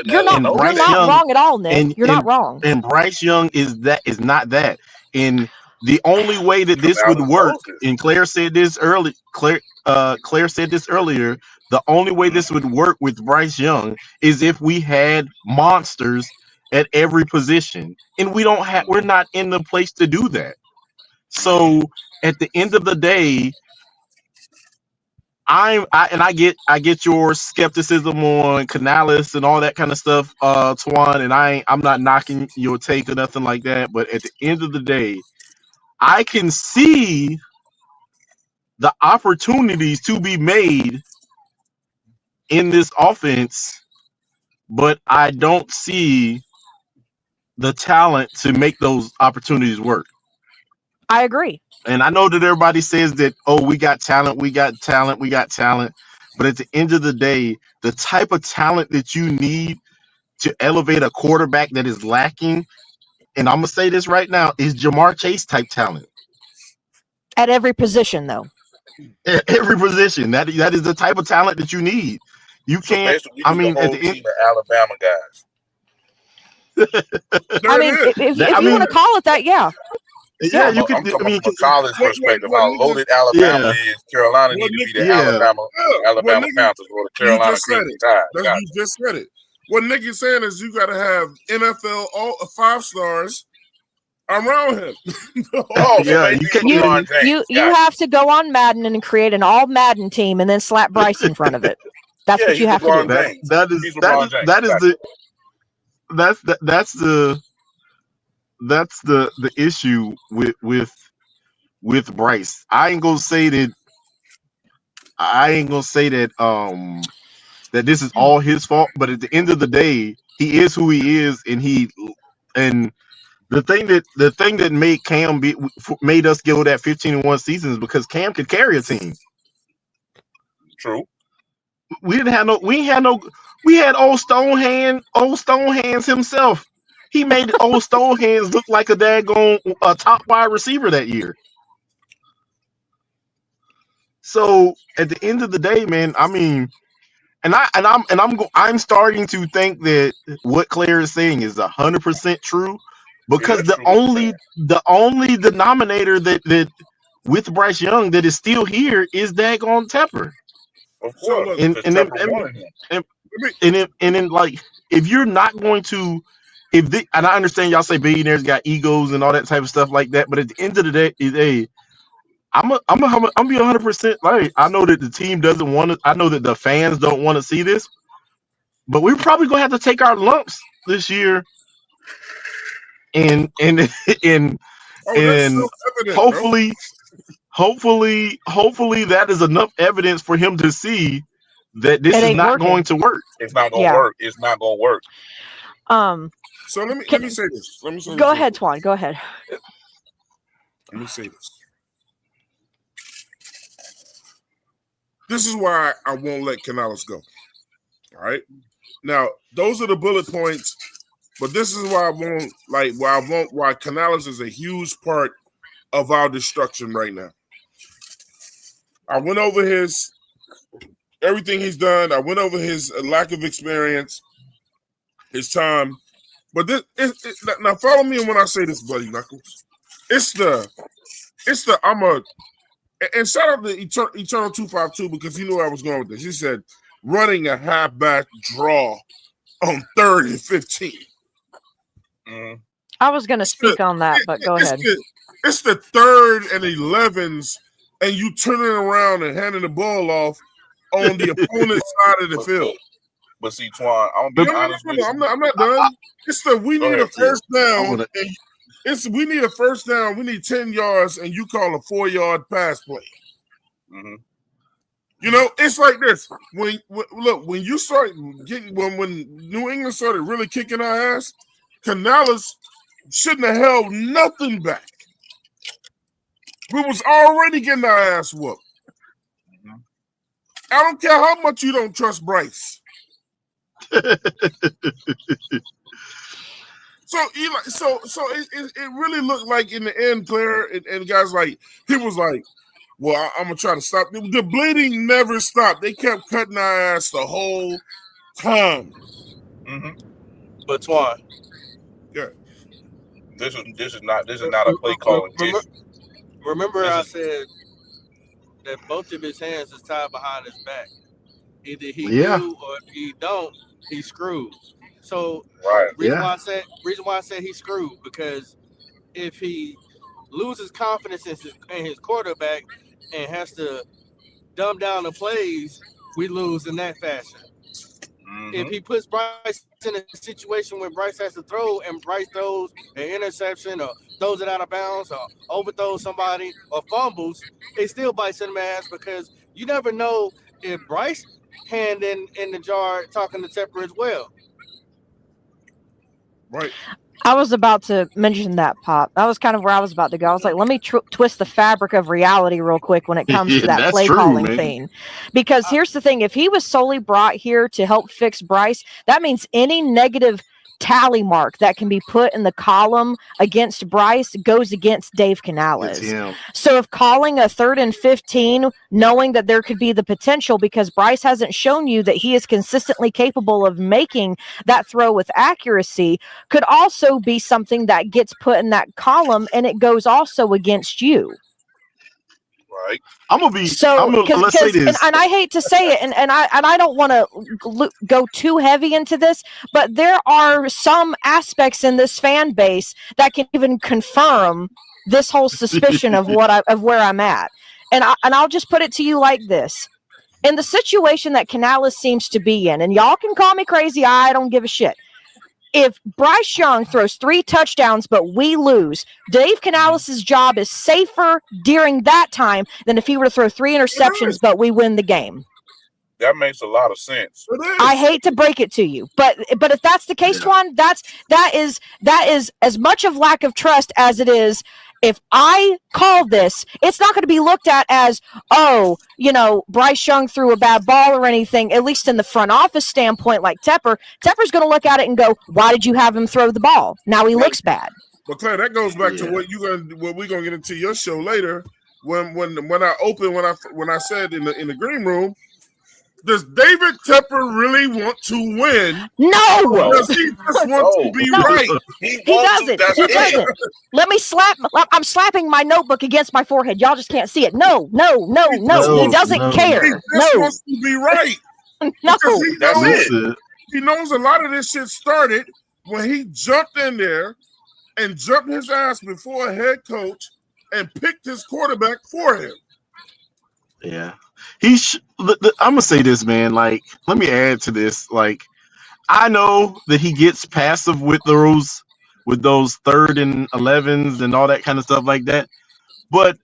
You're not wrong at all, Nick. You're not wrong. And Bryce Young is not that. And the only way that this would work, and Claire said this earlier. Claire said this earlier. The only way this would work with Bryce Young is if we had monsters at every position, and we're not in the place to do that. So at the end of the day, I get your skepticism on Canales and all that kind of stuff, Twan, and I'm not knocking your take or nothing like that. But at the end of the day, I can see the opportunities to be made in this offense, but I don't see the talent to make those opportunities work. I agree. And I know that everybody says that, oh, we got talent. But at the end of the day, the type of talent that you need to elevate a quarterback that is lacking, and I'm gonna say this right now, is Jamar Chase type talent At every position, though. at every position. That is the type of talent that you need. You So can't. basically, we I need a mean, at whole the end, team of Alabama guys. I mean, if you want to call it that, yeah. yeah, you I'm could. talking I mean, from a college perspective, what how niggas- loaded Alabama yeah, is. Carolina need to be the Alabama niggas- Panthers or the You Carolina just said Crimson it. Tide. You just said it. What Nick is saying is you got to have NFL all 5 stars around him. Oh, so yeah. basically You can't. LeBron James. You have to go on Madden and create an all Madden team and then slap Bryce in front of it. That's what you have to do. LeBron James. He's LeBron James. That's the issue with Bryce. I ain't gonna say that that this is all his fault, but at the end of the day, he is who he is, and the thing that made Cam made us go that 15-1 season is because Cam could carry a team. True. We had old Stonehands himself. He made old Stonehands look like a daggone top wide receiver that year. So at the end of the day, man, I mean, I'm starting to think that what Claire is saying is 100% true, because the only denominator that with Bryce Young that is still here is daggone Tepper. Of course, and then like, if you're not going to, and I understand y'all say billionaires got egos and all that type of stuff like that, but at the end of the day, hey, I'm be 100%. Like, I know that the team doesn't want to. I know that the fans don't want to see this, but we're probably gonna have to take our lumps this year, and hopefully that is enough evidence for him to see that this is not going to work. It's not going to work. It's not going to work. So let me say this. Go ahead, Twan. Go ahead. Let me say this. This is why I won't let Canales go. All right. Now, those are the bullet points, but this is why why Canales is a huge part of our destruction right now. I went over everything he's done. I went over his lack of experience, his time. But now follow me when I say this, buddy Knuckles. And shout out to Eternal 252 because he knew I was going with this. He said running a halfback draw on 3rd and 15. I was going to speak on that, but go ahead. It's the 3rd and 11s, and you turning around and handing the ball off on the opponent's side of the field. But see, Twan, I'm gonna be honest with you. I'm not done. We need a first down. We need a first down. We need 10 yards, and you call a 4-yard pass play. Mm-hmm. You know, it's like this. When you start getting when New England started really kicking our ass, Canales shouldn't have held nothing back. We was already getting our ass whooped. Mm-hmm. I don't care how much you don't trust Bryce. So it really looked like in the end, Claire, and guys like he was like, well, I'm gonna try to stop. The bleeding never stopped. They kept cutting our ass the whole time. Mm-hmm. But Twan, yeah, this is not a play calling issue. Remember, I said that both of his hands is tied behind his back. Either he do or if he don't, he's screwed. So reason why I said he's screwed, because if he loses confidence in his quarterback and has to dumb down the plays, we lose in that fashion. Mm-hmm. If he puts Bryce in a situation where Bryce has to throw and Bryce throws an interception or throws it out of bounds or overthrows somebody or fumbles, it still bites in the ass, because you never know if Bryce hand in the jar talking to Tepper as well. Right. I was about to mention that, Pop. That was kind of where I was about to go. I was like, let me twist the fabric of reality real quick when it comes to that That's play true, calling man. thing. Because here's the thing. If he was solely brought here to help fix Bryce, that means any negative tally mark that can be put in the column against Bryce goes against Dave It's Canales. him. So if calling a 3rd and 15, knowing that there could be the potential because Bryce hasn't shown you that he is consistently capable of making that throw with accuracy, could also be something that gets put in that column and it goes also against you. Right. Let's say this. And I hate to say it, and I don't want to go too heavy into this, but there are some aspects in this fan base that can even confirm this whole suspicion of where I'm at. And I'll just put it to you like this. In the situation that Canales seems to be in, and y'all can call me crazy, I don't give a shit. If Bryce Young throws 3 touchdowns but we lose, Dave Canales' job is safer during that time than if he were to throw 3 interceptions but we win the game. That makes a lot of sense. I hate to break it to you, but if that's the case, Juan, that is as much of lack of trust as it is. If I call this, it's not going to be looked at as, oh, Bryce Young threw a bad ball or anything, at least in the front office standpoint, like Tepper. Tepper's going to look at it and go, why did you have him throw the ball? Now he looks bad. But Claire, that goes back to what we're gonna get into your show later. When I said in the green room, does David Tepper really want to win? No. Does he just want to be right? He doesn't. He doesn't. I'm slapping my notebook against my forehead. Y'all just can't see it. No. He doesn't care. He just wants to be right. No. He knows a lot of this shit started when he jumped in there and jumped his ass before a head coach and picked his quarterback for him. Yeah. I'm gonna say this, man. Like, let me add to this. Like, I know that he gets passive with those 3rd and 11s and all that kind of stuff like that. But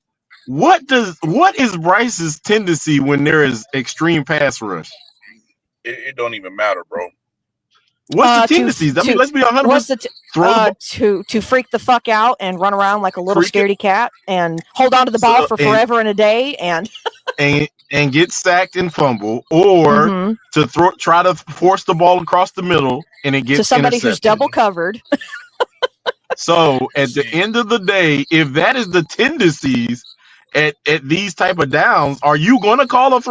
what is Bryce's tendency when there is extreme pass rush? It don't even matter, bro. What's the tendencies? Let's be 100%. To freak the fuck out and run around like a little scaredy cat and hold on to the ball for forever and a day and get sacked and fumble, or to try to force the ball across the middle and it gets to somebody who's double covered. So at the end of the day, if that is the tendencies at these type of downs, are you going to call a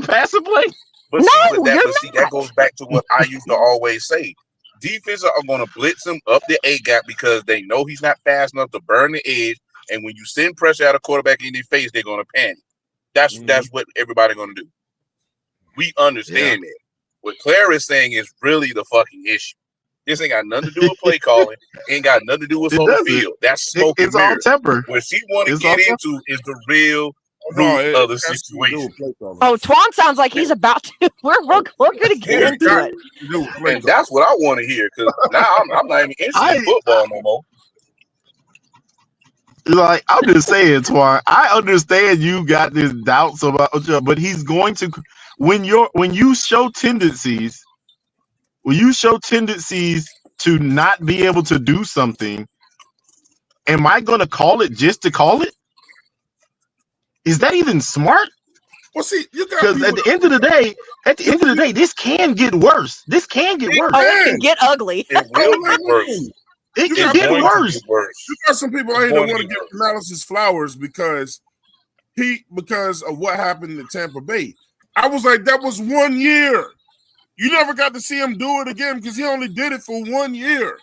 passing play? But that goes back to what I used to always say. Defenses are going to blitz him up the A gap because they know he's not fast enough to burn the edge. And when you send pressure at a quarterback in their face, they're going to panic. That's what everybody's going to do. We understand that. What Claire is saying is really the fucking issue. This ain't got nothing to do with play calling. Ain't got nothing to do with on the field. That's smoke and mirrors. All temper. What she want to get into is the real root of the situation. Oh, Twan sounds like he's about to. We're going to get into it. And that's what I want to hear, because now I'm not even interested in football no more. Like, I'm just saying, Twan, I understand you got these doubts about, but he's going to when you show tendencies to not be able to do something. Am I going to call it just to call it? Is that even smart? Well, see, because at the end of the day, this can get worse. Oh, it can get ugly. It will get worse. It can get worse. You got some people out here that want to give Canales flowers because of what happened in Tampa Bay. I was like, that was 1 year. You never got to see him do it again because he only did it for 1 year.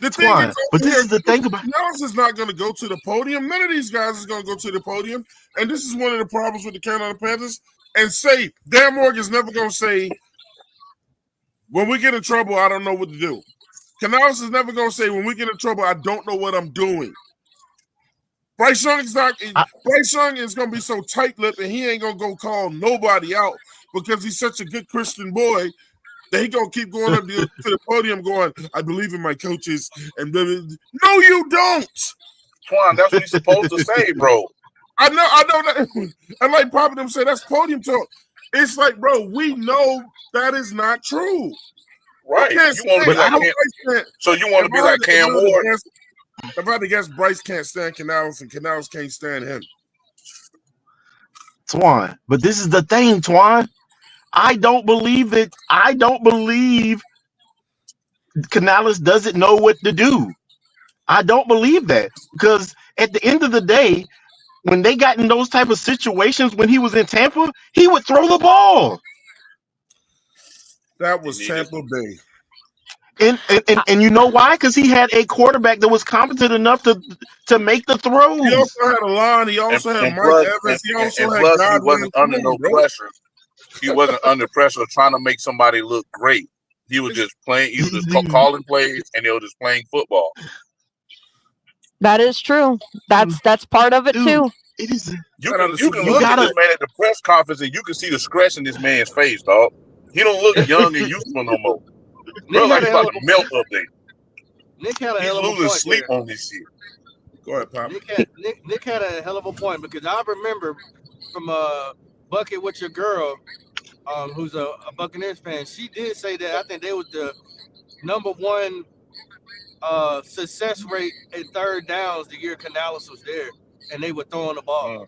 The thing is, but this is the thing about Canales is not going to go to the podium. None of these guys is going to go to the podium. And this is one of the problems with the Carolina Panthers. And Dan Morgan's never going to say, when we get in trouble, I don't know what to do. Canales is never going to say, when we get in trouble, I don't know what I'm doing. Bryce Young is going to be so tight-lipped and he ain't going to go call nobody out because he's such a good Christian boy that he going to keep going up to the podium going, I believe in my coaches. And no, you don't. Twan, that's what you're supposed to say, bro. I know that. And like Papa them say, that's podium talk. It's like, bro, we know that is not true. Right. You want to be like Cam. So you want to be like Cam Ward? If I had to guess, Bryce can't stand Canales, and Canales can't stand him. Twan, but this is the thing, Twan. I don't believe Canales doesn't know what to do. I don't believe that, because at the end of the day, when they got in those type of situations when he was in Tampa, he would throw the ball. That was Tampa Bay. And you know why? Because he had a quarterback that was competent enough to make the throws. He also had a line. He also had Mike Evans. He also had plus Godwin. He wasn't under no pressure. He wasn't under pressure trying to make somebody look great. He was just playing. He was just calling plays, and they were just playing football. That is true. That's part of it too. It is. You can look at this man at the press conference, and you can see the stress in this man's face, dog. He don't look young and youthful no more. Bro, like he's about to melt up there. Nick had a He's hell of a losing point sleep there. on this shit. Go ahead, Pop. Nick had a hell of a point, because I remember from Bucket with your girl, who's a Buccaneers fan. She did say that I think they was the #1 success rate in third downs the year Canales was there, and they were throwing the ball.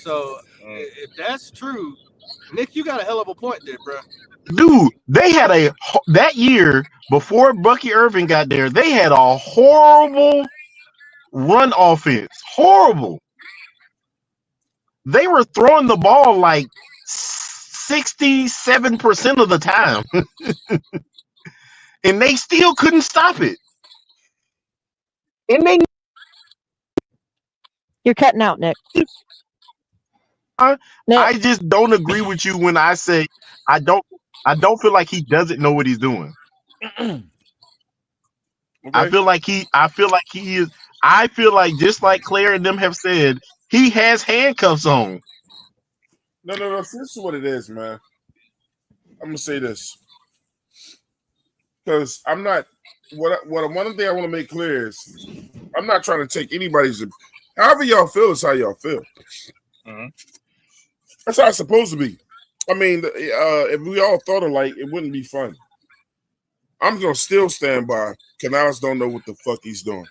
So if that's true, Nick, you got a hell of a point there, bro. Dude, they had that year before Bucky Irving got there, they had a horrible run offense. Horrible. They were throwing the ball like 67% of the time. And they still couldn't stop it. And You're cutting out, Nick. I just don't agree with you when I say I don't feel like he doesn't know what he's doing. Okay. I feel like he is. I feel like, just like Claire and them have said, he has handcuffs on. No. This is what it is, man. I'm gonna say this because I'm not. One thing I want to make clear is I'm not trying to take anybody's. However y'all feel is how y'all feel. Mm-hmm. That's how it's supposed to be. I mean, if we all thought alike, it wouldn't be fun. I'm gonna still stand by. Canales don't know what the fuck he's doing.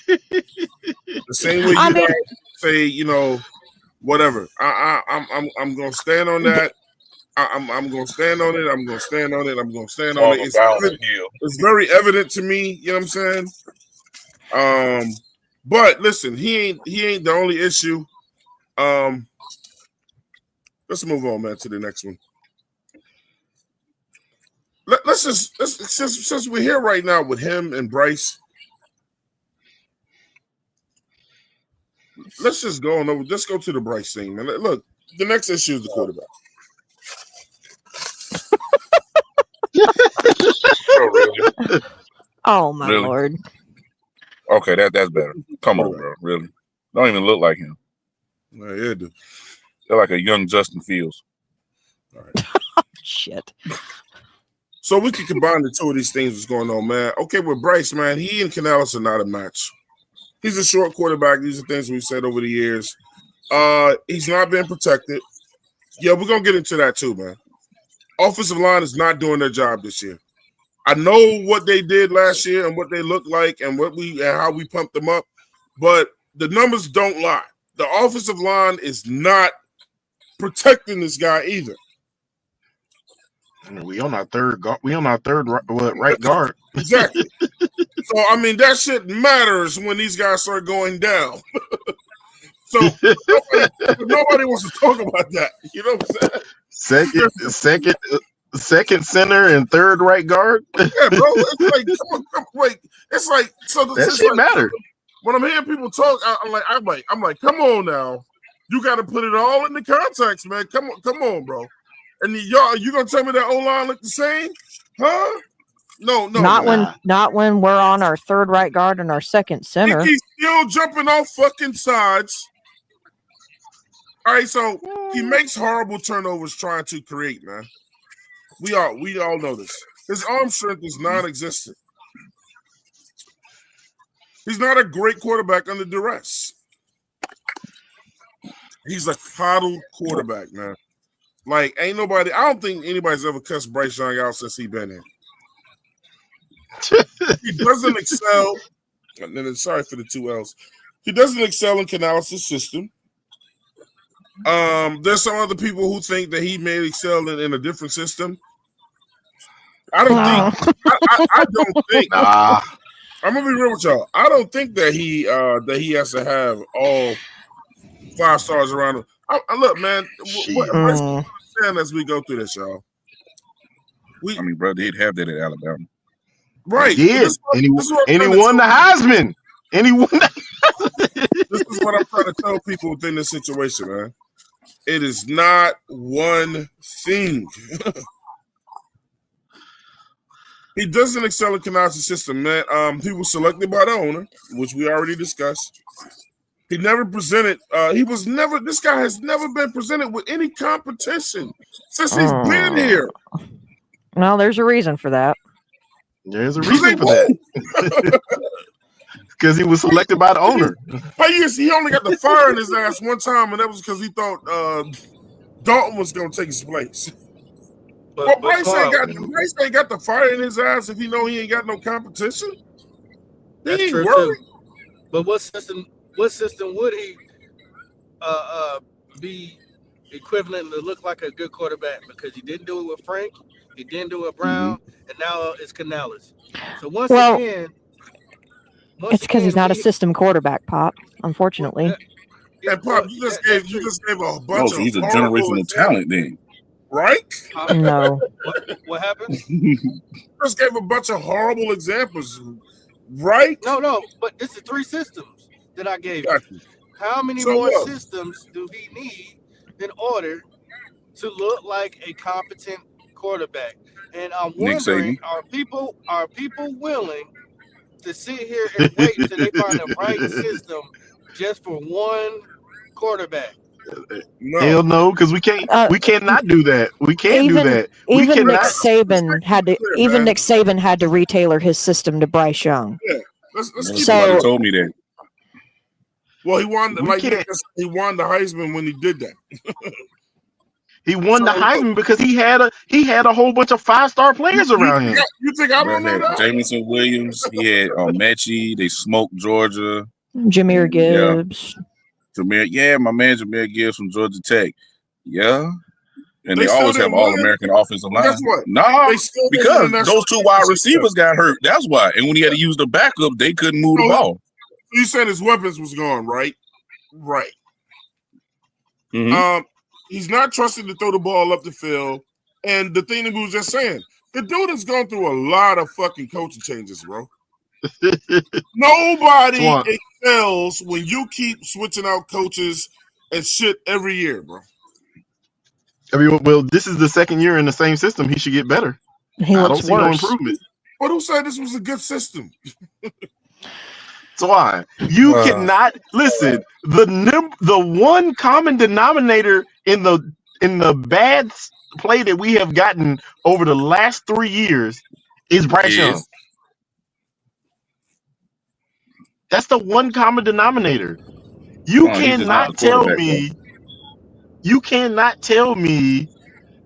The same way you guys say, whatever. I'm gonna stand on that. I'm gonna stand on it. I'm gonna stand on it. I'm gonna stand on it. It's very evident to me. You know what I'm saying? But listen, he ain't the only issue. Let's move on, man, to the next one. Let's since we're here right now with him and Bryce, let's just go on over. Let's go to the Bryce thing, man. Look, the next issue is the quarterback. Oh, really? Oh my Lord. Okay, that's better. Come on, bro. Really? Don't even look like him. No, yeah, dude. They're like a young Justin Fields. All right. Shit. So we can combine the two of these things that's going on, man. Okay, with Bryce, man, he and Canales are not a match. He's a short quarterback. These are things we've said over the years. He's not being protected. Yeah, we're going to get into that too, man. Offensive line is not doing their job this year. I know what they did last year and what they look like and how we pumped them up, but the numbers don't lie. The offensive line is not protecting this guy either. We on our third right guard. Exactly. So I mean that shit matters when these guys start going down. So nobody wants to talk about that. You know what I'm saying? Second center and third right guard. Yeah, bro. It's like so. That shit matter. When I'm hearing people talk, I'm like, come on now. You got to put it all in the context, man. Come on, bro. And you gonna tell me that O-line look the same? Huh? No. Not when we're on our third right guard and our second center. He's still jumping off fucking sides. All right, so he makes horrible turnovers trying to create, man. We all know this. His arm strength is non-existent. He's not a great quarterback under duress. He's a coddled quarterback, man. Like, ain't nobody. I don't think anybody's ever cussed Bryce Young out since he been here. He doesn't excel. And then sorry for the 2 L's. He doesn't excel in Canales' system. There's some other people who think that he may excel in a different system. I don't think. I don't think. I'm gonna be real with y'all. I don't think that he has to have all 5 stars around him. Look, man. Understand as we go through this, y'all. I mean, bro, they'd have that at Alabama. Right. Yeah. And he won the Heisman. And he won This is what I'm trying to tell people within this situation, man. It is not one thing. He doesn't excel in Canales' system, man. He was selected by the owner, which we already discussed. He never presented. This guy has never been presented with any competition since he's been here. Well, there's a reason for that. There's a reason for that. Because he was selected by the owner. He only got the fire in his ass one time, and that was because he thought Dalton was going to take his place. But Bryce ain't got the fire in his ass if he know he ain't got no competition. He ain't worried. But what system would he be equivalent to look like a good quarterback? Because he didn't do it with Frank, he didn't do it with Brown, and now it's Canales. So once again, it's because he's not a system quarterback, Pop. Unfortunately. And Pop, you just gave a bunch of. He's a generational talent, then. Right? No. What happened? Just gave a bunch of horrible examples. Right? No. But this is 3 systems that I gave you. How many more systems do he need in order to look like a competent quarterback? And I'm wondering, are people willing to sit here and wait till they find the right system just for one quarterback? No. Hell no, because we cannot do that. We can't do that. Even Nick Saban had to retailor his system to Bryce Young. Yeah, let's keep somebody told me that. Well, he won the Heisman when he did that. He won the Heisman because he had a whole bunch of 5-star players around him. You think I don't know that? Jamison Williams, he had Mechie, they smoked Georgia. Jahmyr Gibbs. Yeah, my man Jahmyr Gibbs from Georgia Tech. Yeah. And they always have All-American offensive line. Guess what? No, because those 2 wide receivers got hurt. That's why. And when he had to use the backup, they couldn't move the ball. You said his weapons was gone, right? Right. Mm-hmm. He's not trusted to throw the ball up the field. And the thing that we were just saying, the dude has gone through a lot of fucking coaching changes, bro. Nobody excels when you keep switching out coaches and shit every year, bro. I mean, well, this is the second year in the same system. He should get better. I don't see no improvement. But who said this was a good system? So why? You cannot listen. The one common denominator in the bad play that we have gotten over the last 3 years is Bryce Young. That's the one common denominator. You cannot tell me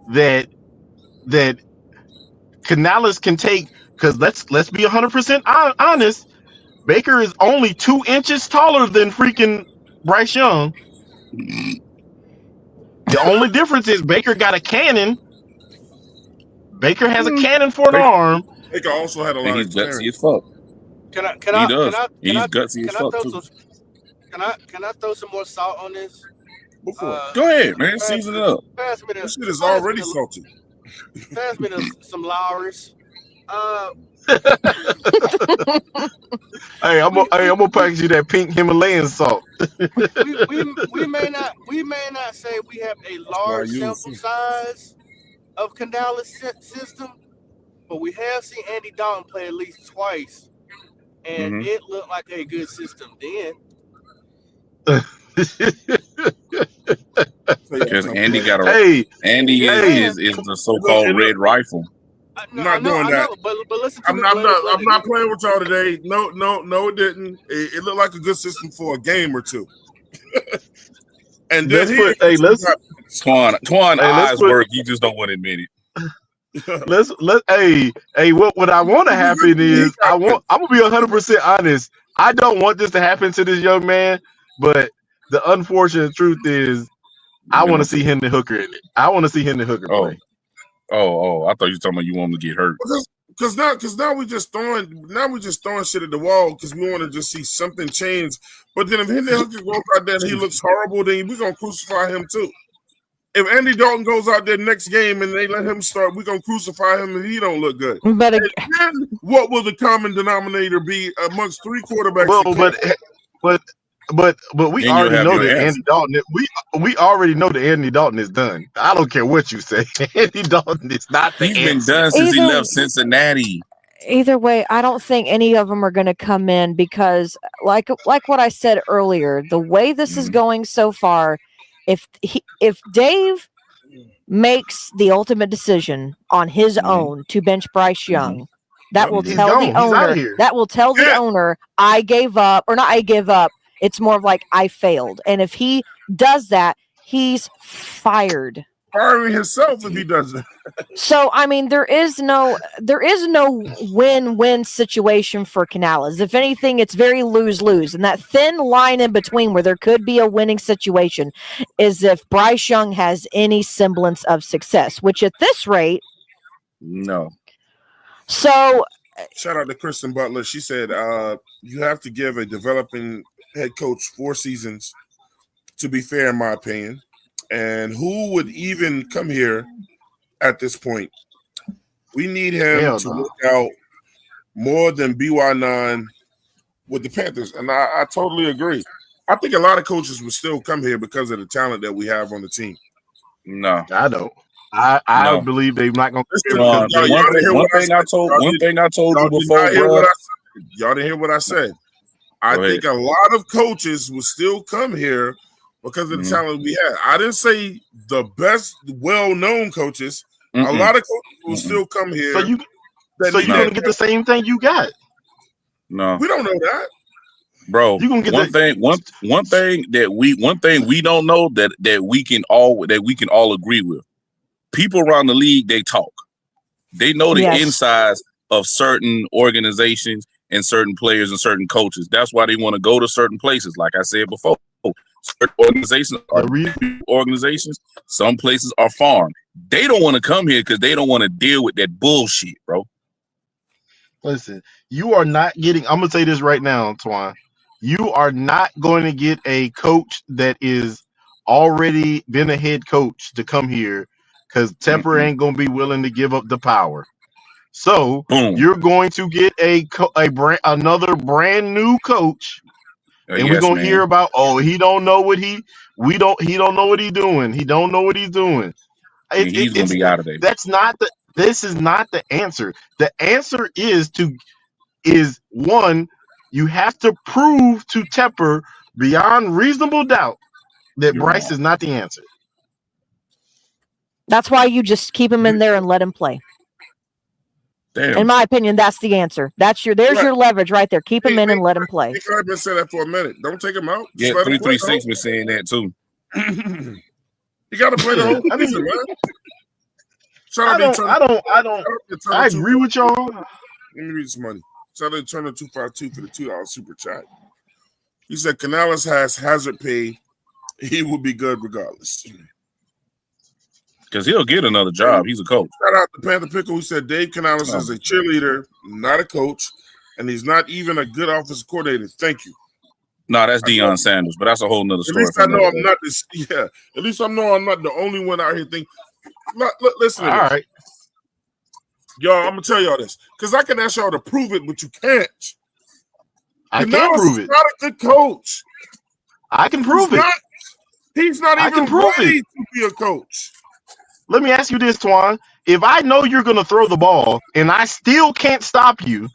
that Canales can take, because let's be 100% honest. Baker is only 2 inches taller than freaking Bryce Young. The only difference is Baker got a cannon. Baker has a cannon for an arm. Baker also had a lot of gutsy as fuck. He's gutsy as fuck too. Can I throw some more salt on this? Go ahead, man. Season it up. This shit is already salty. Pass me some Lowry's. Hey, I'm gonna package you that pink Himalayan salt. we may not say we have a large sample size of Canales system, but we have seen Andy Dalton play at least twice, and it looked like a good system then. Because Andy got Andy is the so-called red rifle. I'm not doing that. But listen to I'm not playing with y'all today. No, it didn't. It looked like a good system for a game or two. And then Twan Hey, let's eyes put work. You just don't want to admit it. what I want to happen is I'm gonna be 100% honest. I don't want this to happen to this young man, but the unfortunate truth is I want to see Hendon Hooker in it. I want to see Hendon Hooker play. Oh, I thought you were talking about you want him to get hurt. Because now we just throwing shit at the wall because we want to just see something change. But then if Hendon Hooker goes out there and he looks horrible, then we're gonna crucify him too. If Andy Dalton goes out there next game and they let him start, we're gonna crucify him if he don't look good. But then what will the common denominator be amongst three quarterbacks? But we already know that Andy Dalton. We already know that Andy Dalton is done. I don't care what you say. Andy Dalton is not the answer. He's been done since he left Cincinnati. Either way, I don't think any of them are going to come in because, like what I said earlier, the way this is going so far, if Dave makes the ultimate decision on his own to bench Bryce Young, that will tell the owner. That will tell the owner, I gave up, or not I give up. It's more of like I failed. And if he does that, he's fired. Firing himself if he does it. So I mean, there is no win-win situation for Canales. If anything, it's very lose-lose. And that thin line in between where there could be a winning situation is if Bryce Young has any semblance of success, which at this rate, no. So shout out to Kristen Butler. She said you have to give a developing head coach 4 seasons to be fair, in my opinion. And who would even come here at this point? We need him to look out more than BY9 with the Panthers. And I totally agree. I think a lot of coaches would still come here because of the talent that we have on the team. No, I don't. I believe they're not going to. One thing I told you before, bro. Y'all didn't hear what I said. I think a lot of coaches will still come here because of the talent we have. I didn't say the best, well-known coaches. A lot of coaches will still come here. So you're going to get the same thing you got. No, we don't know that, bro. You gonna get one thing we don't know that we can all agree with. People around the league, they talk. They know the insides of certain organizations and certain players and certain coaches. That's why they want to go to certain places. Like I said before, certain organizations are organizations. Some places are farm. They don't want to come here because they don't want to deal with that bullshit, bro. Listen, you are not getting. I'm gonna say this right now, Twan. You are not going to get a coach that is already been a head coach to come here because Tepper ain't gonna be willing to give up the power. So you're going to get another brand new coach, and we're gonna hear about he don't know what he don't know what he's doing. He don't know what he's doing. He's gonna be out of there. This is not the answer. The answer is one, you have to prove to Tepper beyond reasonable doubt that Bryce is not the answer. That's why you just keep him in there and let him play. Damn. In my opinion, that's the ansser. There's your leverage right there. Keep him in and let him play. I've been saying that for a minute. Don't take him out. Yeah, 336 was saying that too. You got to play the whole season, man. I agree with y'all. Let me read this money. Shout out to Turner 252 for the $2 super chat. He said Canales has hazard pay. He will be good regardless. Because he'll get another job. He's a coach. Shout out to Panther Pickle who said Dave Canales is a cheerleader, not a coach, and he's not even a good offensive coordinator. Thank you. No, that's Deion Sanders, but that's a whole nother story. At least I know I'm not this. Yeah. At least I know I'm not the only one out here thinking. Listen to this. All right. Y'all, I'm gonna tell y'all this because I can ask y'all to prove it, but you can't. I can't prove it. Not a good coach. I can prove it. He's not even ready to be a coach. Let me ask you this, Twan. If I know you're gonna throw the ball and I still can't stop you,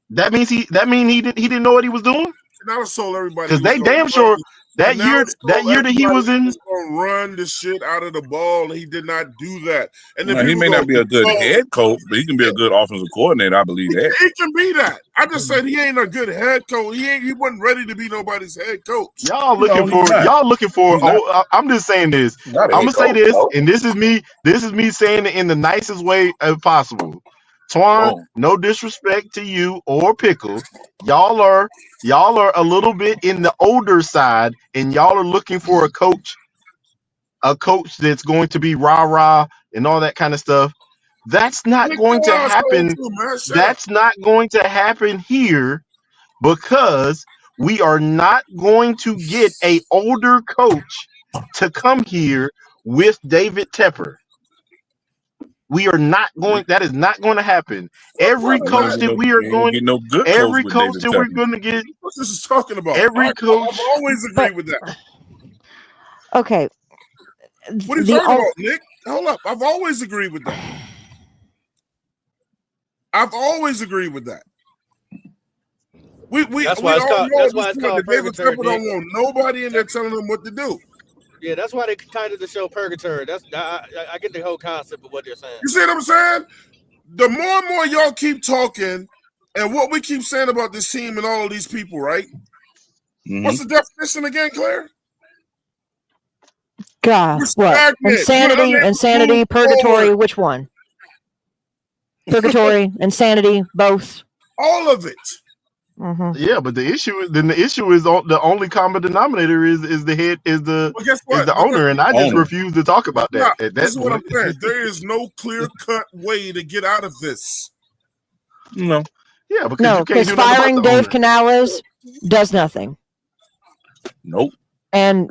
that means he didn't know what he was doing. And I sold everybody because they damn sure That year Canales that told year that he everybody was he in. was going to run the shit out of the ball, and he did not do that. And then Now, he people may go, not be a good "Oh, head coach, but he can be a good offensive coordinator. I believe that. he can be that." I just said he ain't a good head coach. He wasn't ready to be nobody's head coach. Y'all No, looking he's for not. He's not. I'm just saying this. He's not a I'm head gonna say coach. this, No. and this is me saying it in the nicest way possible. Twan, Boom. no disrespect to you or Pickle. Y'all are a little bit in the older side, and y'all are looking for a coach that's going to be rah-rah and all that kind of stuff. That's not Nick going to Carlisle's old happen. too, man. Shut up. That's not going to happen here because we are not going to get a older coach to come here with David Tepper. We are not going. That is not going to happen. What part Every of You ain't coach that? get that no. we are You ain't gonna going, get no good coach every with coach David that we're Tepper. going to get, What this is talking about? every I've coach. always agreed with that. Okay. What are you The talking o- about, Nick? Hold up. I've always agreed with that. I've always agreed with that. We That's all why it's called. know at That's this why it's point called that David Purgatory, Temple don't Nick. want nobody in there telling him what to do. Yeah, that's why they titled the show Purgatory. I get the whole concept of what they're saying. You see what I'm saying? The more and more y'all keep talking, and what we keep saying about this team and all of these people, right? Mm-hmm. What's the definition again, Claire? God, You're what? stagnant. You're Insanity, unable to insanity, move purgatory. forward. Which one? Purgatory, insanity, both. All of it. Mm-hmm. Yeah, but the issue is the only common denominator is the head But guess is what? the owner, and I just Owner. refuse to talk about that Nah, at this that is what I'm point. saying. There is no clear-cut way to get out of this. No. Yeah, because No, you can't because do nothing about firing the Dave owner. Canales does nothing. Nope. And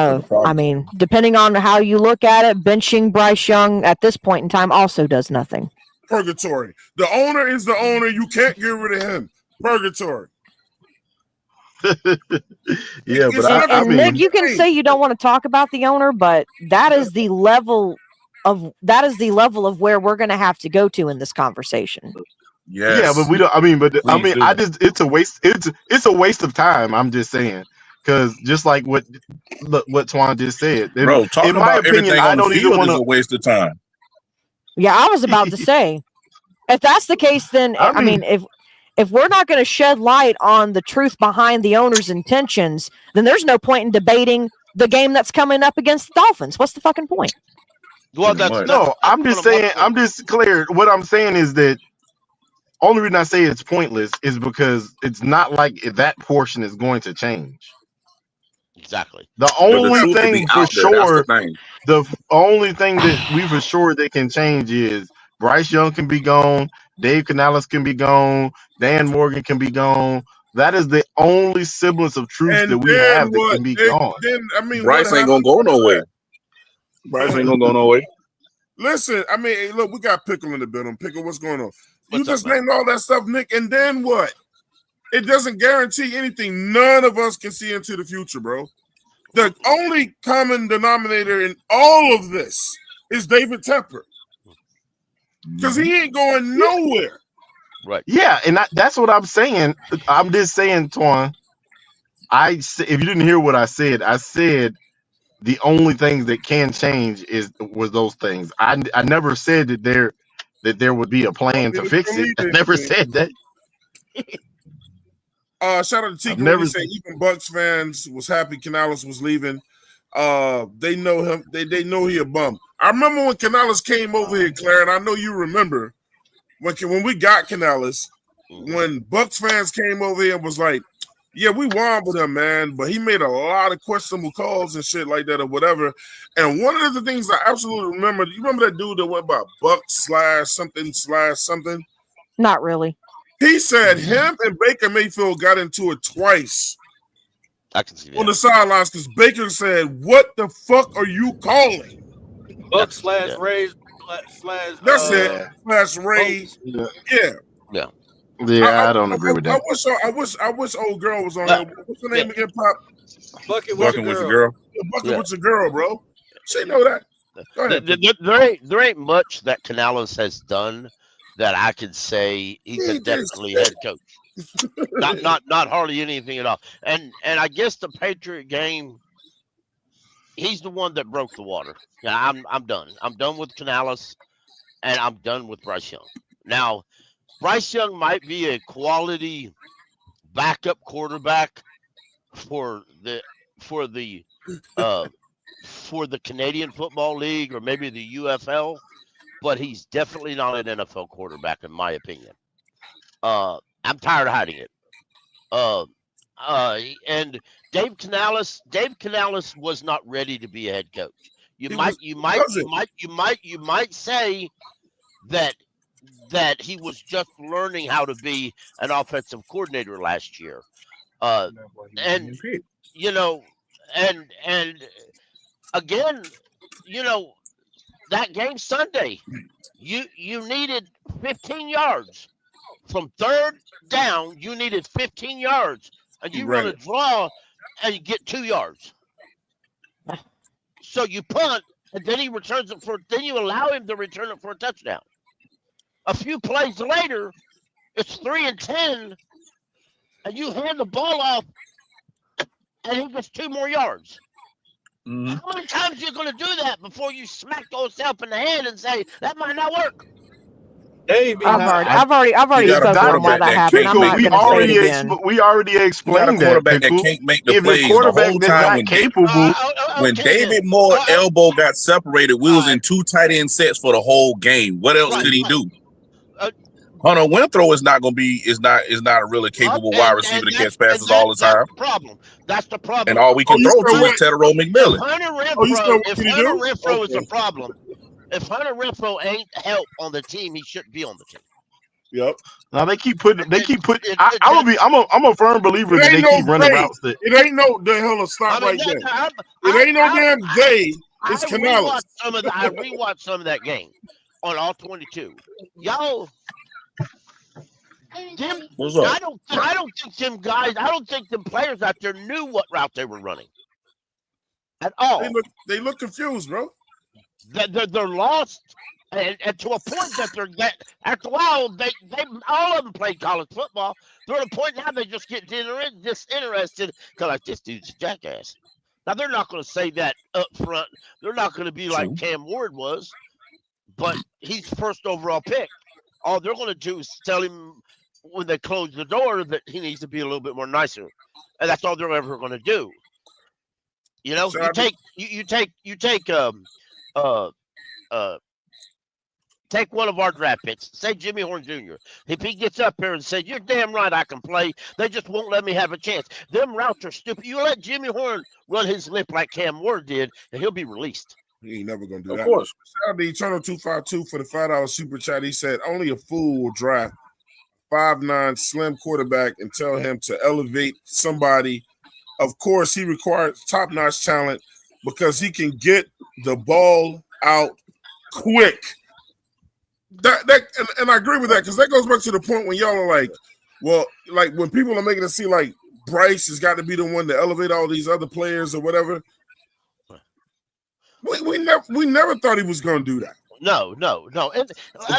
That's the problem. I mean, depending on how you look at it, benching Bryce Young at this point in time also does nothing. Purgatory. The owner is the owner. You can't get rid of him. Purgatory. Yeah, but It's And, I never and Nick, mean, you can say you don't want to talk about the owner, but that is the level of where we're going to have to go to in this conversation. yeah, but Yes. we don't. Please do. I just it's a waste. It's a waste of time. I'm just saying because just like what Twan just said, Bro, in talking my about opinion, everything I on the don't even field want is to. a waste of time. Yeah, I was about to say, if that's the case, then I I mean, if we're not going to shed light on the truth behind the owner's intentions, then there's no point in debating the game that's coming up against the Dolphins. What's the fucking point? Well, Pretty much. No, I'm one just of my saying. I'm points. just clear. What I'm saying is that only reason I say it's pointless is because it's not like that portion is going to change. Exactly. The But the only truth will be thing for out there. That's the sure, thing. the only thing that we for sure that can change is Bryce Young can be gone, Dave Canales can be gone, Dan Morgan can be gone. That is the only semblance of truth that And we then have that what? can be gone. What Bryce ain't gonna happened? go nowhere. Bryce ain't gonna go nowhere. Listen, I mean, hey, look, we got Pickle in the building. Pickle, what's going on? You What's up, just man? named all that stuff, Nick, and then what? It doesn't guarantee anything. None of us can see into the future, bro. The only common denominator in all of this is David Tepper. Because he ain't going nowhere. Right. Yeah, and that's what I'm saying. I'm just saying, Twan. If you didn't hear what I said the only things that can change was those things. I never said that there would be a Don't plan get to it fix from it. me, I then, never King. said that. Shout out to I've Tika when he never. said even Bucks fans was happy Canales was leaving. They know him. They know he a bum. I remember when Canales came over here, Claire, and I know you remember when we got Canales. When Bucks fans came over here and was like, "Yeah, we won with him, man," but he made a lot of questionable calls and shit like that or whatever. And one of the things I absolutely remember, you remember that dude that went by Bucks /something? Not really. He said him and Baker Mayfield got into it twice I can see that. on the sidelines because Baker said, "What the fuck are you calling?" Buck see slash that. Rays slash That's it. Yeah. Slash Ray. Bolts. Yeah. Yeah. Yeah, I don't agree with that. I wish old girl was on Uh, here. What's her name again, Pop? Bucket with your Bucking with your girl. girl. Bucket Yeah. with your girl, bro. She know that. Go ahead. There ain't much that Canales has done that I could say he's a He did definitely shit. head coach. Not hardly anything at all. And I guess the Patriot game, he's the one that broke the water. Yeah, I'm done. I'm done with Canales, and I'm done with Bryce Young. Now, Bryce Young might be a quality backup quarterback for the for the uh for the Canadian Football League or maybe the UFL, but he's definitely not an NFL quarterback in my opinion. I'm tired of hiding it. Uh, and Dave Canales was not ready to be a head coach. You might say that he was just learning how to be an offensive coordinator last year. And you know, and again, that game Sunday, you needed 15 yards from third down. You needed 15 yards, and you run a draw, and you get 2 yards. So you punt, and then he returns it for. Then you allow him to return it for a touchdown. A few plays later, it's 3 and 10, and you hand the ball off, and he gets 2 more yards. Mm-hmm. How many times are you going to do that before you smack yourself in the head and say that might not work? I've already spoken on why that happened. I'm not going to say it again. We already explained that. Quarterback that can't make the plays the whole time. When David Moore elbow got separated, we was in 2 tight end sets for the whole game. What else could he do? Hunter Winthrow is not going to be is not a really capable wide receiver to catch passes all the time. That's the problem. And all we can throw to is Tedero McMillan. If Hunter Renfrow is a problem, if Hunter Renfrow ain't help on the team, he shouldn't be on the team. Yep. Now they keep putting. I'm a firm believer that they keep running routes. It ain't no the hell to stop right there. It ain't no damn day. It's Canales. I rewatched some of that game on all 22. Y'all. I don't think them guys. I don't think them players out there knew what route they were running at all. They look confused, bro. They're lost, and to a point that after a while they all of them played college football. They're at a point now they just get disinterested because like this dude's a jackass. Now they're not going to say that up front. They're not going to be like Cam Ward was, but he's first overall pick. All they're going to do is tell him when they close the door that he needs to be a little bit more nicer, and that's all they're ever going to do. Take one of our draft picks, say Jimmy Horn Jr. If he gets up here and says, "You're damn right, I can play," they just won't let me have a chance. Them routes are stupid. You let Jimmy Horn run his lip like Cam Ward did, and he'll be released. He ain't never gonna do that. Of course. Shout out to Eternal 252 for the $5 super chat. He said only a fool will draft 5'9" slim quarterback and tell him to elevate somebody. Of course, he requires top-notch talent because he can get the ball out quick. And I agree with that because that goes back to the point when y'all are like, well, like when people are making it seem like Bryce has got to be the one to elevate all these other players or whatever. We never thought he was going to do that. No. And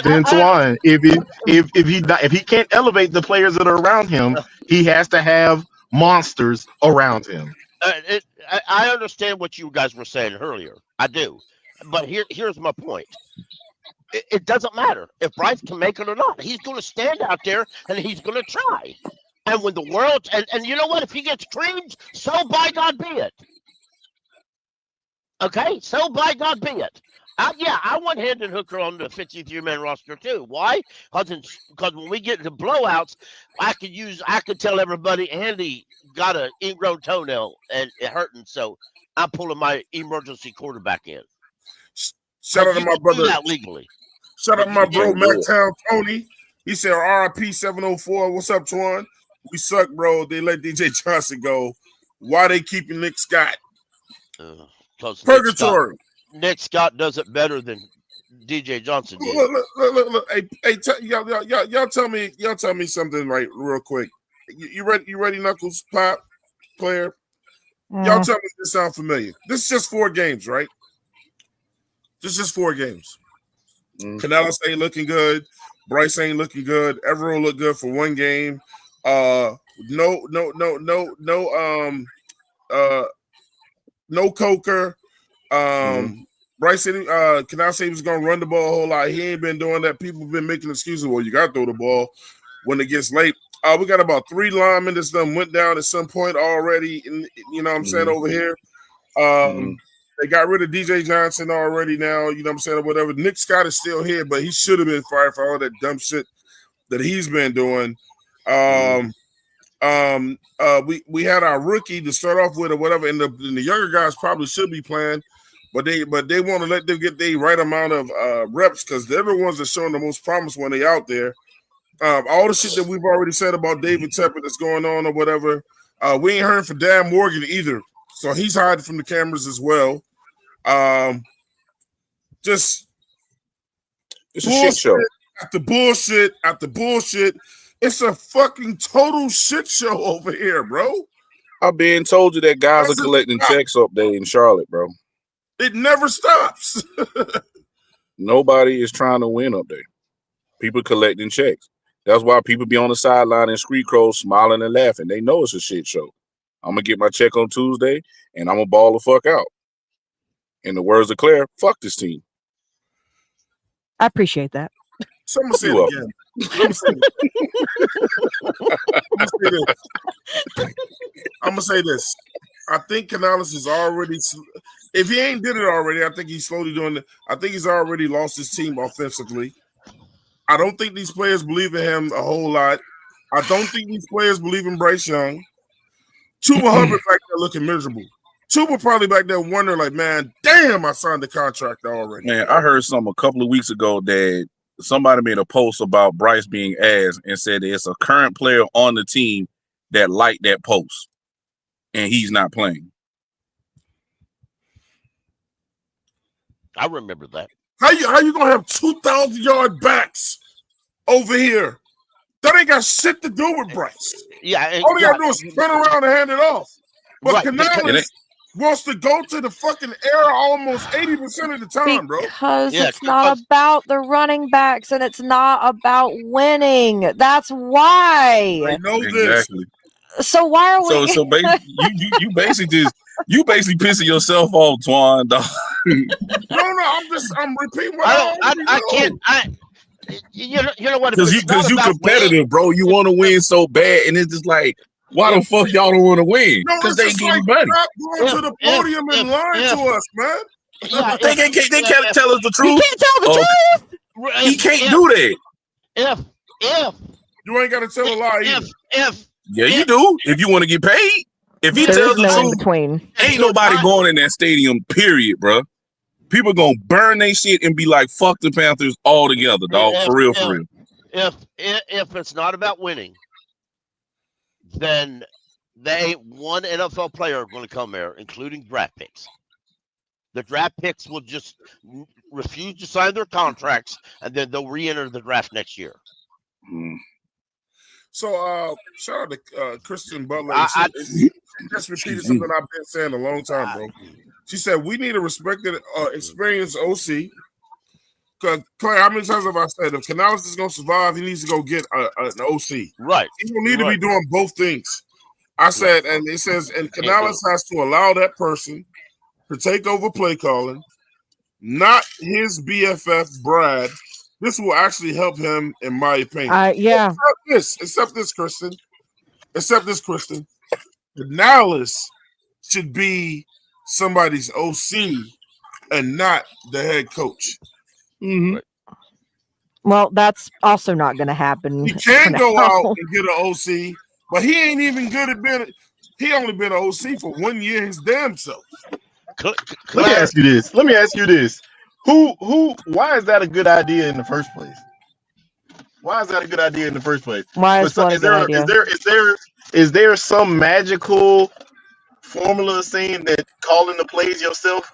then Twan, if he can't elevate the players that are around him, he has to have monsters around him. I understand what you guys were saying earlier. I do, but here's my point. It doesn't matter if Bryce can make it or not. He's going to stand out there and he's going to try. And when the world and you know what? If he gets creamed, so by God be it. Okay, so by God be it. I want Hendon Hooker on the 53-man roster too. Why? Because when we get into blowouts, I could tell everybody Andy got an ingrown toenail and it hurting, so I'm pulling my emergency quarterback in. Shout out to my brother. Legally. Shout out to my bro Mactown Tony. He said RIP 704. What's up, Twan? We suck, bro. They let DJ Johnson go. Why they keeping Nick Scott? Purgatory. Nick Scott does it better than DJ Johnson did. Look. Hey, y'all tell me something right real quick. You ready, Knuckles Pop player? Y'all tell me if this sound familiar. This is just 4 games, right? This is just 4 games. Canales ain't looking good. Bryce ain't looking good. Everett looked good for 1 game. No Coker. Bryce said, can I say he was going to run the ball a whole lot? He ain't been doing that. People have been making excuses. Well, you got to throw the ball when it gets late. We got about 3 linemen that went down at some point already. You know what I'm saying, over here. They got rid of DJ Johnson already now, you know what I'm saying, or whatever. Nick Scott is still here, but he should have been fired for all that dumb shit that he's been doing. We had our rookie to start off with or whatever, and the younger guys probably should be playing, but they want to let them get the right amount of reps because they're the ones that showing the most promise when they out there. All the shit that we've already said about David Tepper that's going on or whatever, we ain't hearing from Dan Morgan either, so he's hiding from the cameras as well. Just it's a shit show. After bullshit. It's a fucking total shit show over here, bro. I've been told you that guys are collecting checks up there in Charlotte, bro. It never stops. Nobody is trying to win up there. People collecting checks. That's why people be on the sideline in street clothes smiling and laughing. They know it's a shit show. I'm going to get my check on Tuesday, and I'm going to ball the fuck out. In the words of Claire, fuck this team. I appreciate that. Someone say it again. I'm gonna say this. I think Canales is already. If he ain't did it already, I think he's slowly doing it. I think he's already lost his team offensively. I don't think these players believe in him a whole lot. I don't think these players believe in Bryce Young. Chuba Hubbard back there looking miserable. Chuba probably back there wondering, like, man, damn, I signed the contract already. Man, I heard something a couple of weeks ago that somebody made a post about Bryce being ass and said that it's a current player on the team that liked that post, and he's not playing. I remember that. How you gonna have 2,000-yard backs over here? That ain't got shit to do with Bryce. Yeah, all they gotta do is turn around and hand it off. But right, Canales wants to go to the fucking air almost 80% of the time, bro. Because it's not about the running backs and it's not about winning. That's why. I know this. So why are we? So basically, you basically pissing yourself off, Twan. Dog. No, I'm repeating what I can't. You know what? Because you competitive, winning, bro. You want to win so bad, and it's just like, why the fuck y'all don't want to win? Because they getting money. Stop going to the podium and lying to us, man. Yeah, they can't tell us the truth. He can't tell the truth. He can't do that. If you ain't got to tell a lie. Yeah, you do. If you want to get paid. If he tells the truth, ain't nobody going in that stadium, period, bro. People gonna burn their shit and be like, fuck the Panthers all together, dog. For real. If it's not about winning, then they ain't one NFL player going to come there, including draft picks. The draft picks will just refuse to sign their contracts, and then they'll re-enter the draft next year. So, shout out to Kristen Butler. She just repeated something I've been saying a long time, bro. She said, we need a respected, experienced OC. Because, Claire, how many times have I said, if Canales is going to survive, he needs to go get an OC. Right. He will need to be doing both things. I said, and it says, and Canales has to allow that person to take over play calling, not his BFF, Brad. This will actually help him, in my opinion. Yeah. Except this, Kristen. Canales should be somebody's OC and not the head coach. Mm-hmm. Well, that's also not going to happen. He can go out and get an OC, but he ain't even good at being. He only been an OC for 1 year his damn self. Let me ask you this. Why is that a good idea in the first place? Why is that a good idea? Is there some magical formula saying that calling the plays yourself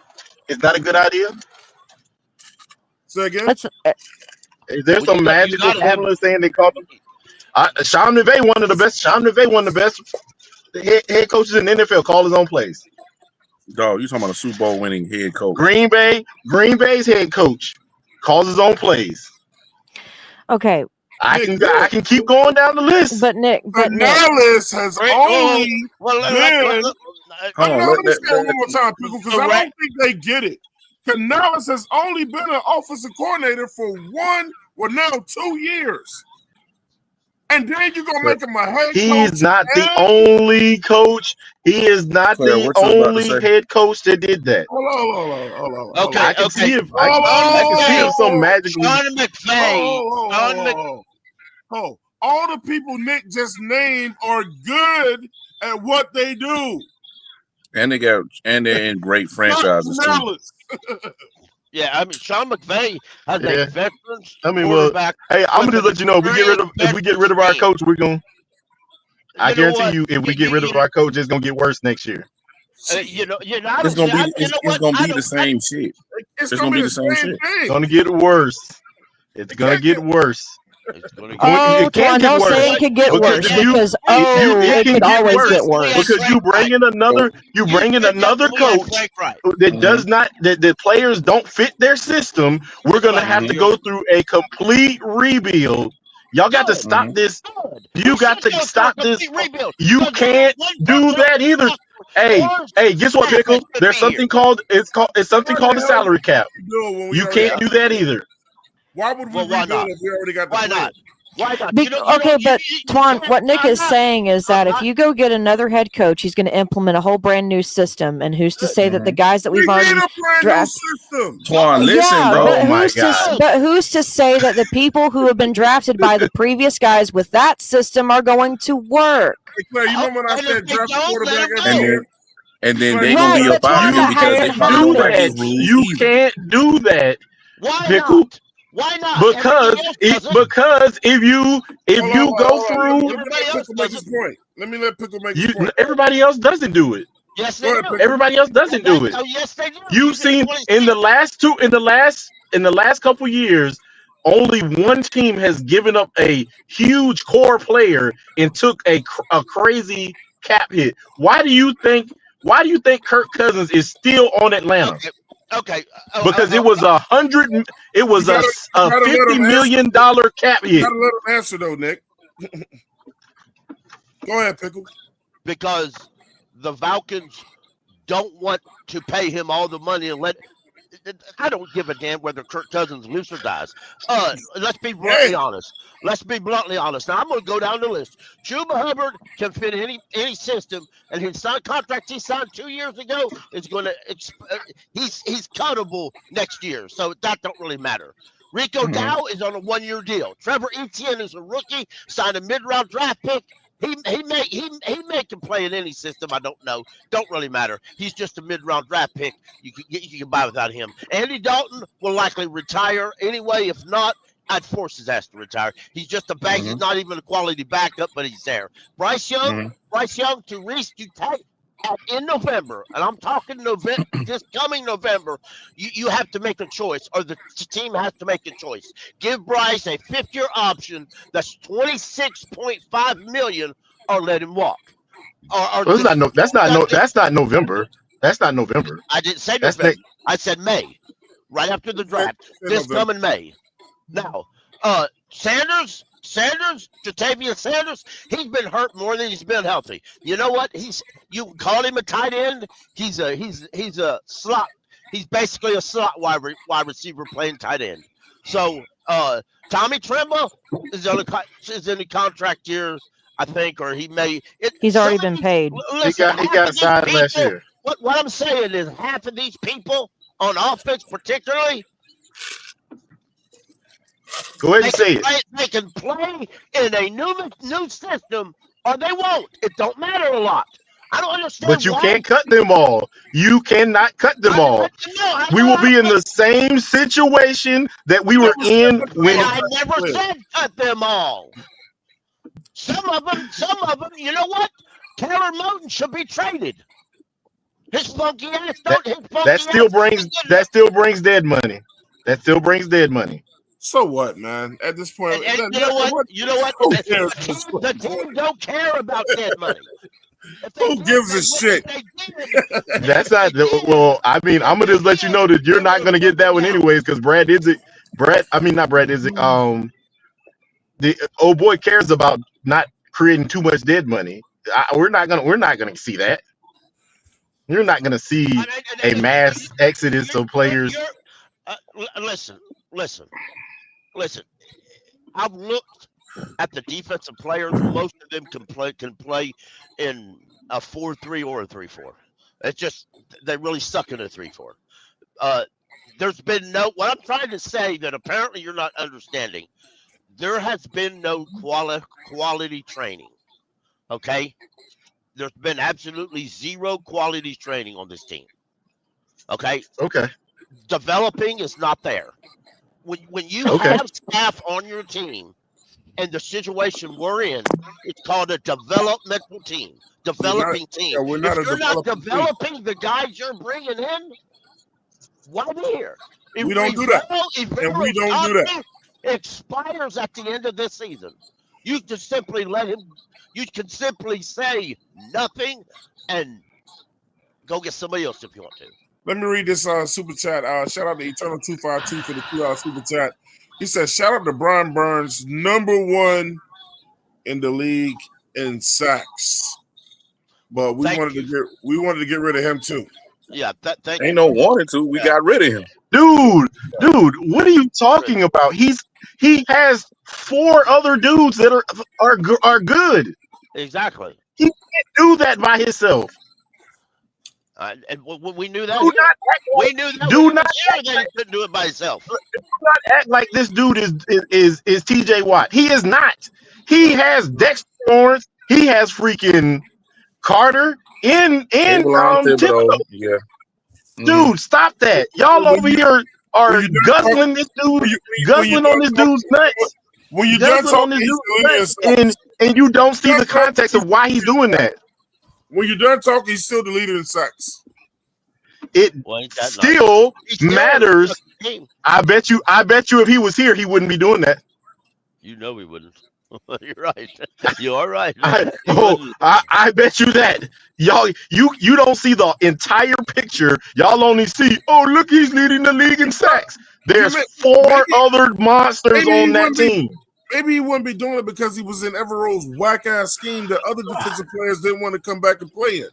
is not a good idea? Say again? Is there some magical formula saying they call them? Sean McVay, one of the best head coaches in the NFL, call his own plays. Dog, you talking about a Super Bowl winning head coach? Green Bay's head coach calls his own plays. Okay. I can keep going down the list. But Nick, Canales has only been. Hold on, Let me say it one more time, people, because I don't think they get it. Canales has only been an offensive coordinator for 2 years. And then you're going to make him a head coach. He's not the only coach. He is not the only head coach that did that. Hold on. Okay, I can see if I can see if some magical. Sean McVay. All the people Nick just named are good at what they do. And they're in great franchises too. Yeah, I mean Sean McVay has a veterans. Quarterback. Hey, I'm gonna just let you know if we get rid of our coach, we're gonna. I guarantee you, if we get rid of our coach, it's gonna get worse next year. It's gonna be the same shit. It's gonna be the same shit. It's gonna get worse. It's gonna get worse. Don't say it could get worse because it could always get worse. Because you bring in another coach that does not that the players don't fit their system. We're gonna have to go through a complete rebuild. Y'all got to stop this. You got to stop this. You can't do that either. Hey, guess what, Pickle? There's something called it's the salary cap. You can't do that either. Why would we rebuild if we already got the Why not? Why not? But Twan, what Nick is saying is that if you go get another head coach, he's going to implement a whole brand new system. And who's to say that the guys that we've already drafted? Twan, listen, bro. Oh my God. But who's to say that the people who have been drafted by the previous guys with that system are going to work? Hey, Claire, you remember when I said draft a quarterback every year? And then they gonna be about him because they follow his rules. You can't do that. Why Pickle. not? Why not? Because if you go through, let me let Pickle make his point. Everybody else doesn't do it. Yes, they do. Everybody else doesn't do it. Oh, yes, they do. You've seen in the last couple years, only one team has given up a huge core player and took a crazy cap hit. Why do you think Kirk Cousins is still on Atlanta? Okay. Because it was a $50 million cap hit. You gotta let him answer though, Nick. Go ahead, Pickle. Because the Falcons don't want to pay him all the money and I don't give a damn whether Kirk Cousins lives or dies. Let's be bluntly honest. Now I'm going to go down the list. Chuba Hubbard can fit any system, and his contract he signed 2 years ago is going to he's cuttable next year, so that don't really matter. Rico Dow is on a 1-year deal. Trevor Etienne is a rookie, signed a mid-round draft pick. He may can play in any system. I don't know. Don't really matter. He's just a mid-round draft pick. You can buy without him. Andy Dalton will likely retire anyway. If not, I'd force his ass to retire. He's just a bag. He's not even a quality backup, but he's there. Bryce Young to Reese in November, and I'm talking November, this coming November, you have to make a choice, or the team has to make a choice. Give Bryce a 5th-year option that's $26.5 million, or let him walk. That's not November. That's not November. I didn't say November. I said May, right after the draft. This coming May. Now, Jatavius Sanders, he's been hurt more than he's been healthy. You know what? You can call him a tight end. He's a slot. He's basically a slot wide receiver playing tight end. So Tommy Tremble is in the contract year, I think, or he may. He's already been paid. Listen, he got signed last year. What I'm saying is half of these people on offense, particularly. Go ahead and say it. They can play in a new system, or they won't. It don't matter a lot. I don't understand. But you can't cut them all. You cannot cut them all. We will be in the same situation that we were in when. I never said cut them all. Some of them. You know what? Taylor Moton should be traded. His funky ass. That still brings dead money. That still brings dead money. So what, man? At this point, you know what? The team don't care about dead money. Who gives a shit? That's not. Well, I mean, I'm gonna just let you know that you're not gonna get that one anyways, because Brad Idzik. the old boy cares about not creating too much dead money. We're not gonna see that. You're not gonna see a mass exodus of players. Listen, listen, listen. I've looked at the defensive players. Most of them can play in a 4-3 or a 3-4. It's just they really suck in a 3-4. There's been no. What I'm trying to say that apparently you're not understanding. There has been no quality training. Okay, there's been absolutely zero quality training on this team. Okay, Okay. developing is not there. When you Okay. have staff on your team and the situation we're in, it's called a developmental team, developing team. We're not If a you're not developing team. developing the guys you're bringing in, why be here? We don't do that. And we don't do that. Contract expires at the end of this season. You just simply let him. You can simply say nothing and go get somebody else if you want to. Let me read this super chat. Shout out to Eternal252 for the $2 super chat. He says, shout out to Brian Burns, #1 in the league in sacks. But we wanted to get rid of him too. Yeah, thank Ain't you. no wanted to. We got rid of him. Dude, what are you talking about? He has 4 other dudes that are good. Exactly. He can't do that by himself. And we knew that. Do not act like, we knew that. do not that he couldn't do it by himself. do not act like this dude is TJ Watt. He is not. He has Dexter Lawrence. He has freaking Carter and Thibodeau. Yeah. Dude, stop that. Y'all over here are guzzling this dude, guzzling on this dude's nuts. When you're done talking, and you don't see the context of why he's doing that. When you're done talking, he's still the leader in sacks. It still matters. I bet you if he was here, he wouldn't be doing that. You know he wouldn't. You're right. You are right. I bet you that. Y'all, you don't see the entire picture. Y'all only see, oh, look, he's leading the league in sacks. There's 4 other monsters on that team. Maybe he wouldn't be doing it because he was in Evero's whack-ass scheme that other defensive players didn't want to come back and play in.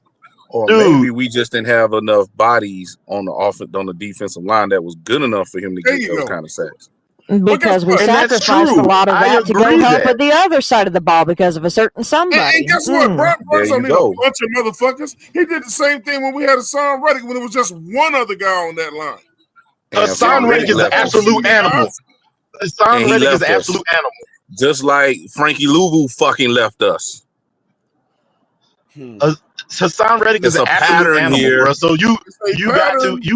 Or maybe we just didn't have enough bodies on the defensive line that was good enough for him to get those kind of sacks. Because we sacrificed a lot of that to go help at the other side of the ball because of a certain somebody. And guess what? Brad Burns don't need a bunch of motherfuckers. He did the same thing when we had Hassan Reddick when it was just one other guy on that line. Hassan Reddick is an absolute animal. Hassan Reddick is an absolute animal. Just like Frankie Louvu fucking left us. Hassan Reddick is an absolute animal, bro. So you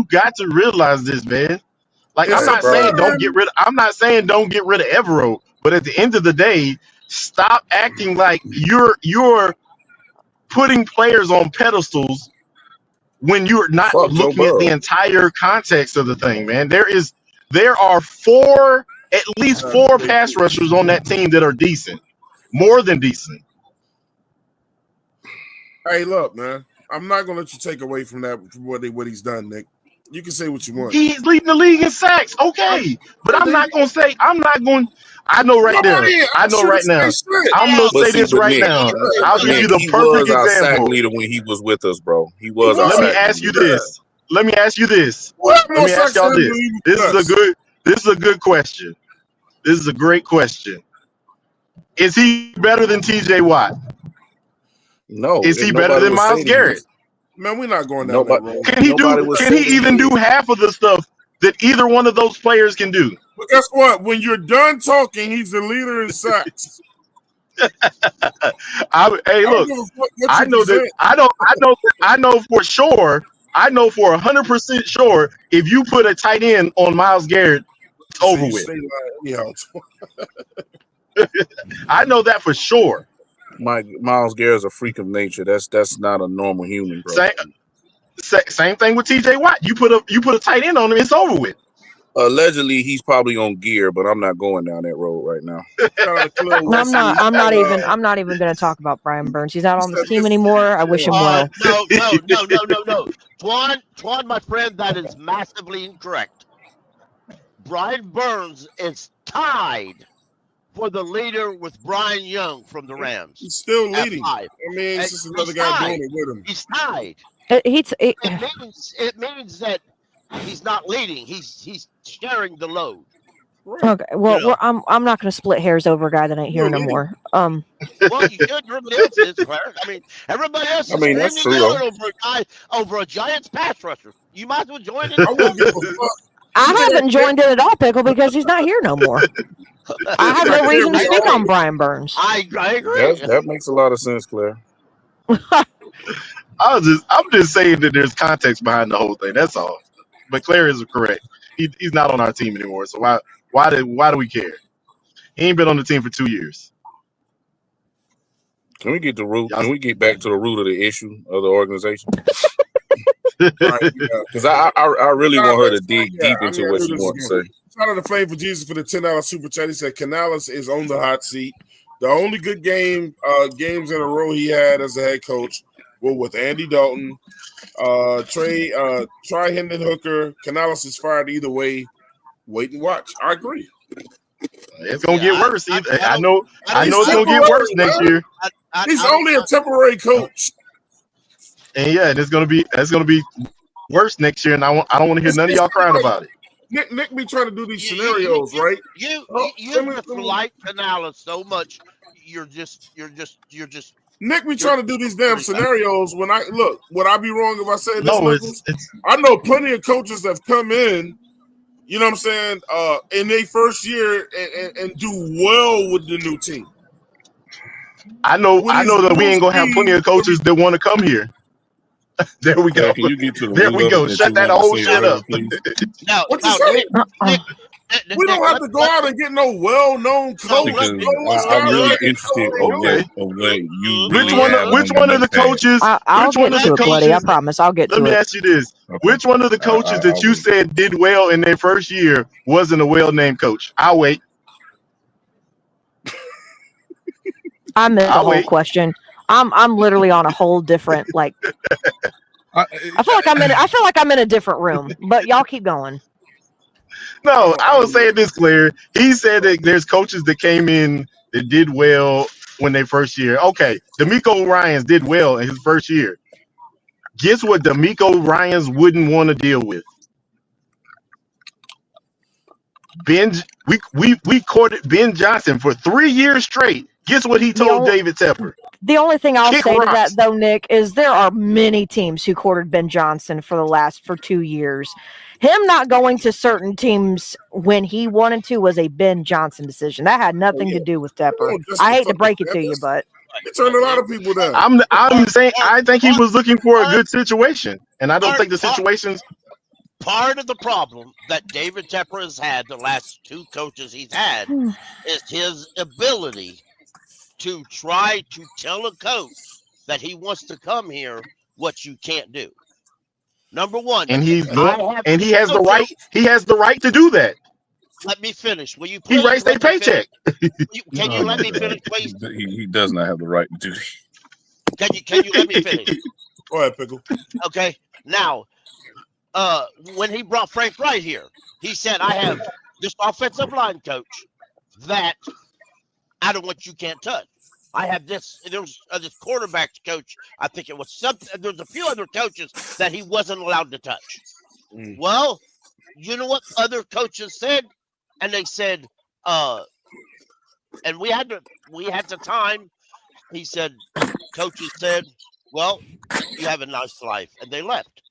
got to realize this, man. Like I'm not saying don't get rid of Evero, but at the end of the day, stop acting like you're putting players on pedestals when you're not looking at the entire context of the thing, man. There are at least 4 pass rushers on that team that are decent, more than decent. Hey, look, man, I'm not gonna let you take away from what he's done, Nick. You can say what you want. He's leading the league in sacks, okay, but I'm not going. I know right now. I'm going to say this right now. I'll give you the perfect example. Sack leader when he was with us, bro. He was. Let me ask you this. Let me ask y'all this. This is a good question. This is a great question. Is he better than TJ Watt? No. Is he better than Myles Garrett? Man, we're not going down that road. Can he even do half of the stuff that either one of those players can do? But guess what? When you're done talking, he's the leader in sacks. Hey, look, I know for sure. I know for 100% sure. If you put a tight end on Myles Garrett, it's over with. I know that for sure. Myles Garrett's a freak of nature. That's not a normal human, bro. Same thing with TJ Watt. You put a tight end on him, it's over with. Allegedly, he's probably on gear, but I'm not going down that road right now. I'm not even going to talk about Brian Burns. He's not on the team anymore. I wish him well. No. Twan, my friend, that is massively incorrect. Brian Burns is tied for the leader with Brian Young from the Rams. He's still at leading. 5. I mean, it's just another He's guy tied. doing it with him. He's tied. It It means that he's not leading. He's sharing the load. Right. Okay, well, You know. I'm not going to split hairs over a guy that ain't here no more. Well, you should. Everybody else is, Claire. I mean, everybody else is screaming that's and true, yelling over a Giants pass rusher. You might as well join in. I wouldn't give a fuck. I haven't joined in at all, Pickle, because he's not here no more. I have no reason to speak on Brian Burns. I agree. That makes a lot of sense, Claire. I'm just saying that there's context behind the whole thing. That's all. But Claire is correct. He's not on our team anymore. So why do we care? He ain't been on the team for 2 years. Can we get Can we get back to the root of the issue of the organization? Because I really want her to dig deep into what she wants to say. Shout out to Flame for Jesus for the $10 super chat. He said Canales is on the hot seat. The only good games in a row he had as a head coach were with Andy Dalton, Try Hendon Hooker. Canales is fired either way. Wait and watch. I agree. It's gonna get worse. I know it's gonna get worse next year. He's only a temporary coach. And yeah, that's gonna be worse next year. And I don't want to hear none of y'all crying about it. Nick be trying to do these scenarios, right? You like Canales so much. You're just. Nick be trying to do these damn scenarios. Would I be wrong if I say this? No, I know plenty of coaches that have come in, you know what I'm saying, in their first year and do well with the new team. I know that we ain't gonna have plenty of coaches that want to come here. There we go. Can you get to the there we go. Shut that whole shit up. Now, we don't have to go out and get no well-known coach. I'm really interested in what you. Which one of the coaches? I'll get to it, buddy. I promise. I'll get to it. Let me ask you this: which one of the coaches that you said did well in their first year wasn't a well-named coach? I'll wait. I missed the whole question. I'm literally on a whole different I feel like I'm in a different room, but y'all keep going. No, I was saying this, Claire. He said that there's coaches that came in that did well when they first year. Okay, D'Amico Ryans did well in his first year. Guess what D'Amico Ryans wouldn't want to deal with? We courted Ben Johnson for 3 years straight. Guess what he told David Tepper? The only thing I'll say to that, though, Nick, is there are many teams who courted Ben Johnson for 2 years. Him not going to certain teams when he wanted to was a Ben Johnson decision. That had nothing to do with Tepper. I hate to break it to you, but it turned a lot of people down. I'm saying I think he was looking for a good situation, and I don't think the situation's. Part of the problem that David Tepper has had the last 2 coaches he's had is his ability to try to tell a coach that he wants to come here what you can't do. Number one, and he has the right. He has the right to do that. Let me finish. Will you please? He raised their paycheck. Can you let me finish, please? He does not have the right to do that. Can you let me finish? Go ahead, Pickle. Okay. Now, when he brought Frank Wright here, he said, "I have this offensive line coach that I don't want you can't touch. I have this. There's this quarterback coach. I think it was something. There's a few other coaches that he wasn't allowed to touch. Well, you know what other coaches said, and they said, and we had the time. He said, coaches said, well, you have a nice life, and they left.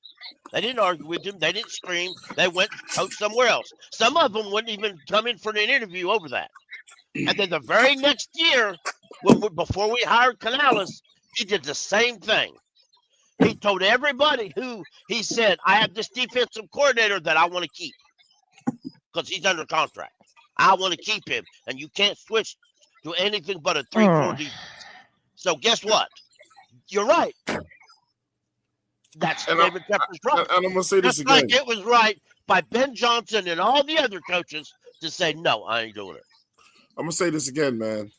They didn't argue with him. They didn't scream. They went coach somewhere else. Some of them wouldn't even come in for an interview over that. And then the very next year, before we hired Canales, he did the same thing. He told everybody he said, I have this defensive coordinator that I want to keep because he's under contract. I want to keep him, and you can't switch to anything but a 3-4 defense. So guess what? You're right. That's David Tepper's right. And I'm going to say this again. Like it was right by Ben Johnson and all the other coaches to say, no, I ain't doing it. I'm going to say this again, man.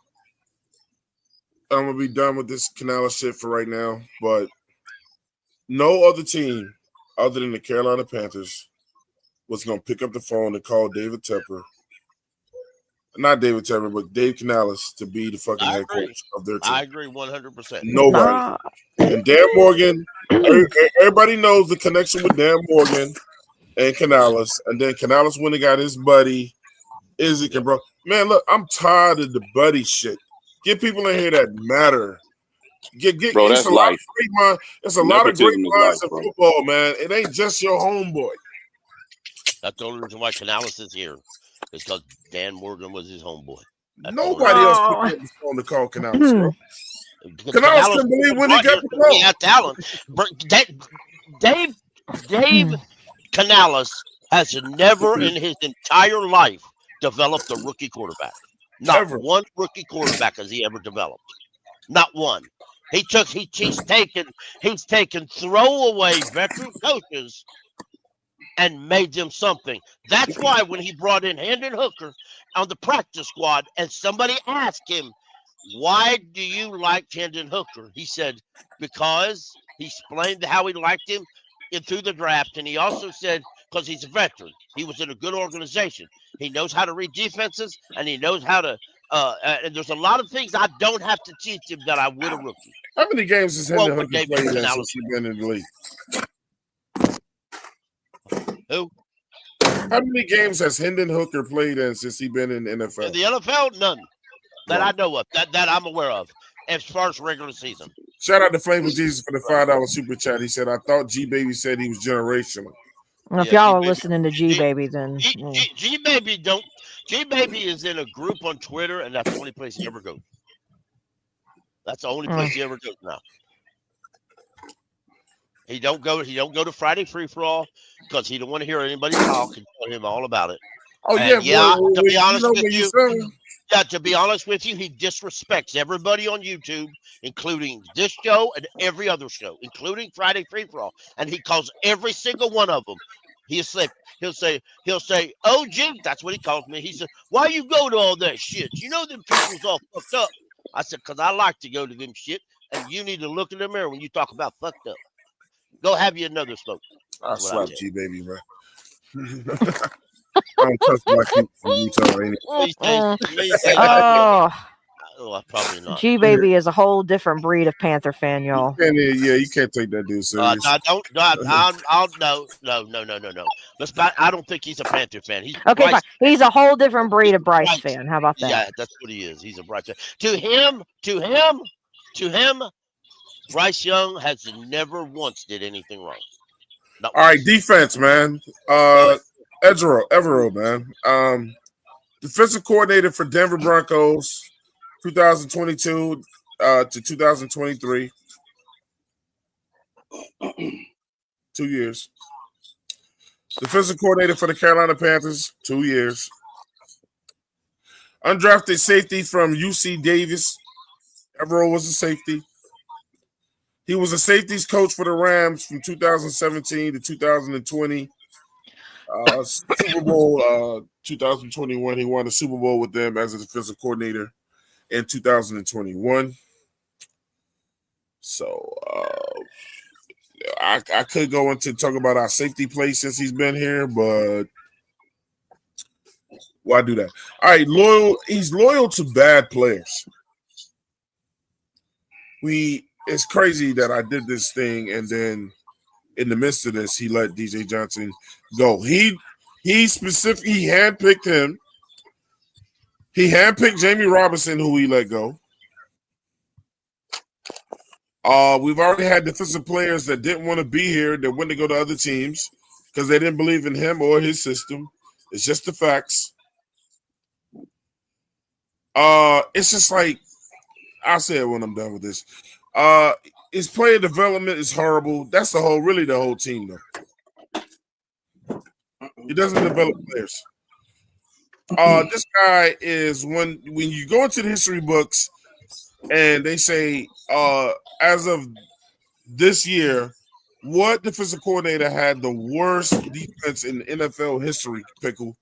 I'm going to be done with this Canales shit for right now, but no other team other than the Carolina Panthers was going to pick up the phone and call David Tepper not David Tyree, but Dave Canales to be the fucking I head agree. coach of their I team. agree 100%. Nobody. And Dan Morgan, everybody knows the connection with Dan Morgan and Canales. And then Canales went and got his buddy, Izzy and bro. Man, look, I'm tired of the buddy shit. Get people in here that matter. Bro, that's life. It's a lot of great Nepotism is minds life, in bro. football, man. It ain't just your homeboy. That's the only reason why Canales is here. Is because Dan Morgan was his homeboy. That's Nobody else picked up the phone to call Canales, bro. Canales couldn't believe when he got the call. He had talent. Dave Canales has never in his entire life developed a rookie quarterback. Not one rookie quarterback has he ever developed. Not one. He's taken throwaway veteran coaches and made them something. That's why when he brought in Hendon Hooker on the practice squad and somebody asked him, why do you like Hendon Hooker? He said, because he explained how he liked him through the draft. And he also said, because he's a veteran. He was in a good organization. He knows how to read defenses and he knows how to and there's a lot of things I don't have to teach him that I would a rookie. How many games has Hendon Hooker played since he's been in the league? Who? How many games has Hendon Hooker played in since he's been in the NFL? In the NFL, none that I know of, that I'm aware of, as far as regular season. Shout out to Flame of Jesus for the $5 super chat. He said, I thought G Baby said he was generational. Well, if y'all are listening to G Baby, then G Baby is in a group on Twitter, and that's the only place he ever goes. That's the only place he ever goes now. He don't go to Friday Free for All because he don't want to hear anybody talk and tell him all about it. Oh, and to be honest with you, to be honest with you, he disrespects everybody on YouTube, including this show and every other show, including Friday Free for All, and he calls every single one of them. He'll say, oh, Jim, that's what he calls me. He said, why you go to all that shit? You know them people's all fucked up. I said, because I like to go to them shit, and you need to look in the mirror when you talk about fucked up. Go have you another smoke. I slap G Baby, bro. I don't trust black people from Utah. Probably not. G Baby is a whole different breed of Panther fan, y'all. You can't take that dude serious. No. I don't think he's a Panther fan. Okay, fine. He's a whole different breed of Bryce fan. How about that? Yeah, that's what he is. He's a Bryce fan. To him, Bryce Young has never once did anything wrong. All right, defense, man. Evero, man. Defensive coordinator for Denver Broncos, 2022 to 2023. 2 years. Defensive coordinator for the Carolina Panthers, 2 years. Undrafted safety from UC Davis. Evero was a safety. He was a safeties coach for the Rams from 2017 to 2020. Super Bowl 2021. He won the Super Bowl with them as a defensive coordinator in 2021. So I could go into talk about our safety play since he's been here, but why do that? All right, he's loyal to bad players. It's crazy that I did this thing and then in the midst of this, he let DJ Johnson go. He handpicked him. He handpicked Jamie Robinson, who he let go. We've already had defensive players that didn't want to be here, that went to go to other teams because they didn't believe in him or his system. It's just the facts. It's just like I'll say it when I'm done with this. His player development is horrible. That's the whole team, though. He doesn't develop players. This guy is when you go into the history books and they say, as of this year, what defensive coordinator had the worst defense in NFL history, Pickle?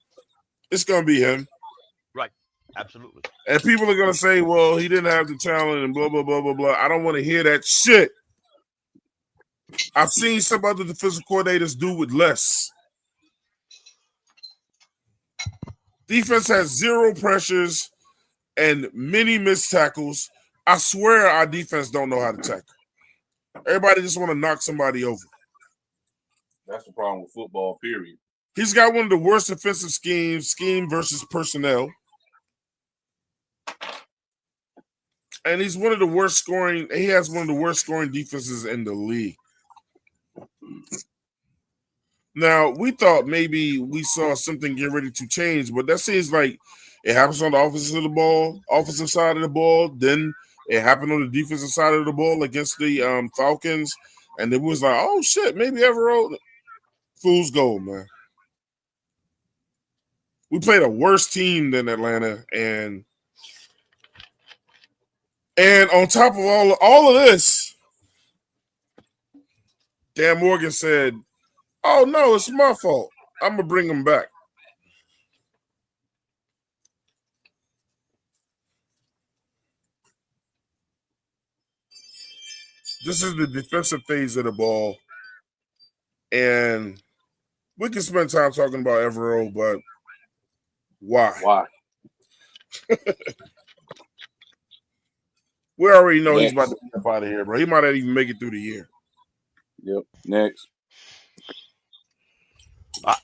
It's going to be him. Right. Absolutely. And people are going to say, well, he didn't have the talent and blah, blah, blah, blah, blah. I don't want to hear that shit. I've seen some other defensive coordinators do with less. Defense has 0 pressures and many missed tackles. I swear our defense don't know how to tackle. Everybody just want to knock somebody over. That's the problem with football, period. He's got one of the worst offensive schemes, scheme versus personnel. And he's one of the worst scoring. He has one of the worst scoring defenses in the league. Now, we thought maybe we saw something get ready to change, but that seems like it happens on the offensive side of the ball. Then it happened on the defensive side of the ball against the Falcons. And it was like, oh, shit, maybe Everett. Fool's gold, man. We played a worse team than Atlanta, and on top of all of this, Dan Morgan said, "Oh no, it's my fault. I'm gonna bring him back." This is the defensive phase of the ball, and we can spend time talking about Evero, but why? Why? We already know he's Next. about to be up out of here, bro. He might not even make it through the year. Yep. Next.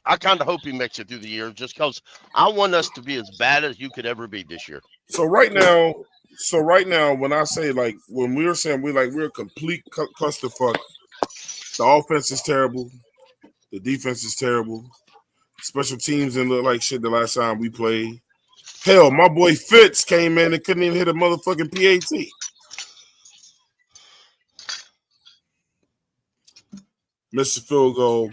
I kind of hope he makes it through the year, just because I want us to be as bad as you could ever be this year. So right now, when I say when we were saying we're a complete clusterfuck, the offense is terrible, the defense is terrible, special teams didn't look like shit the last time we played. Hell, my boy Fitz came in and couldn't even hit a motherfucking PAT. Missed the field goal.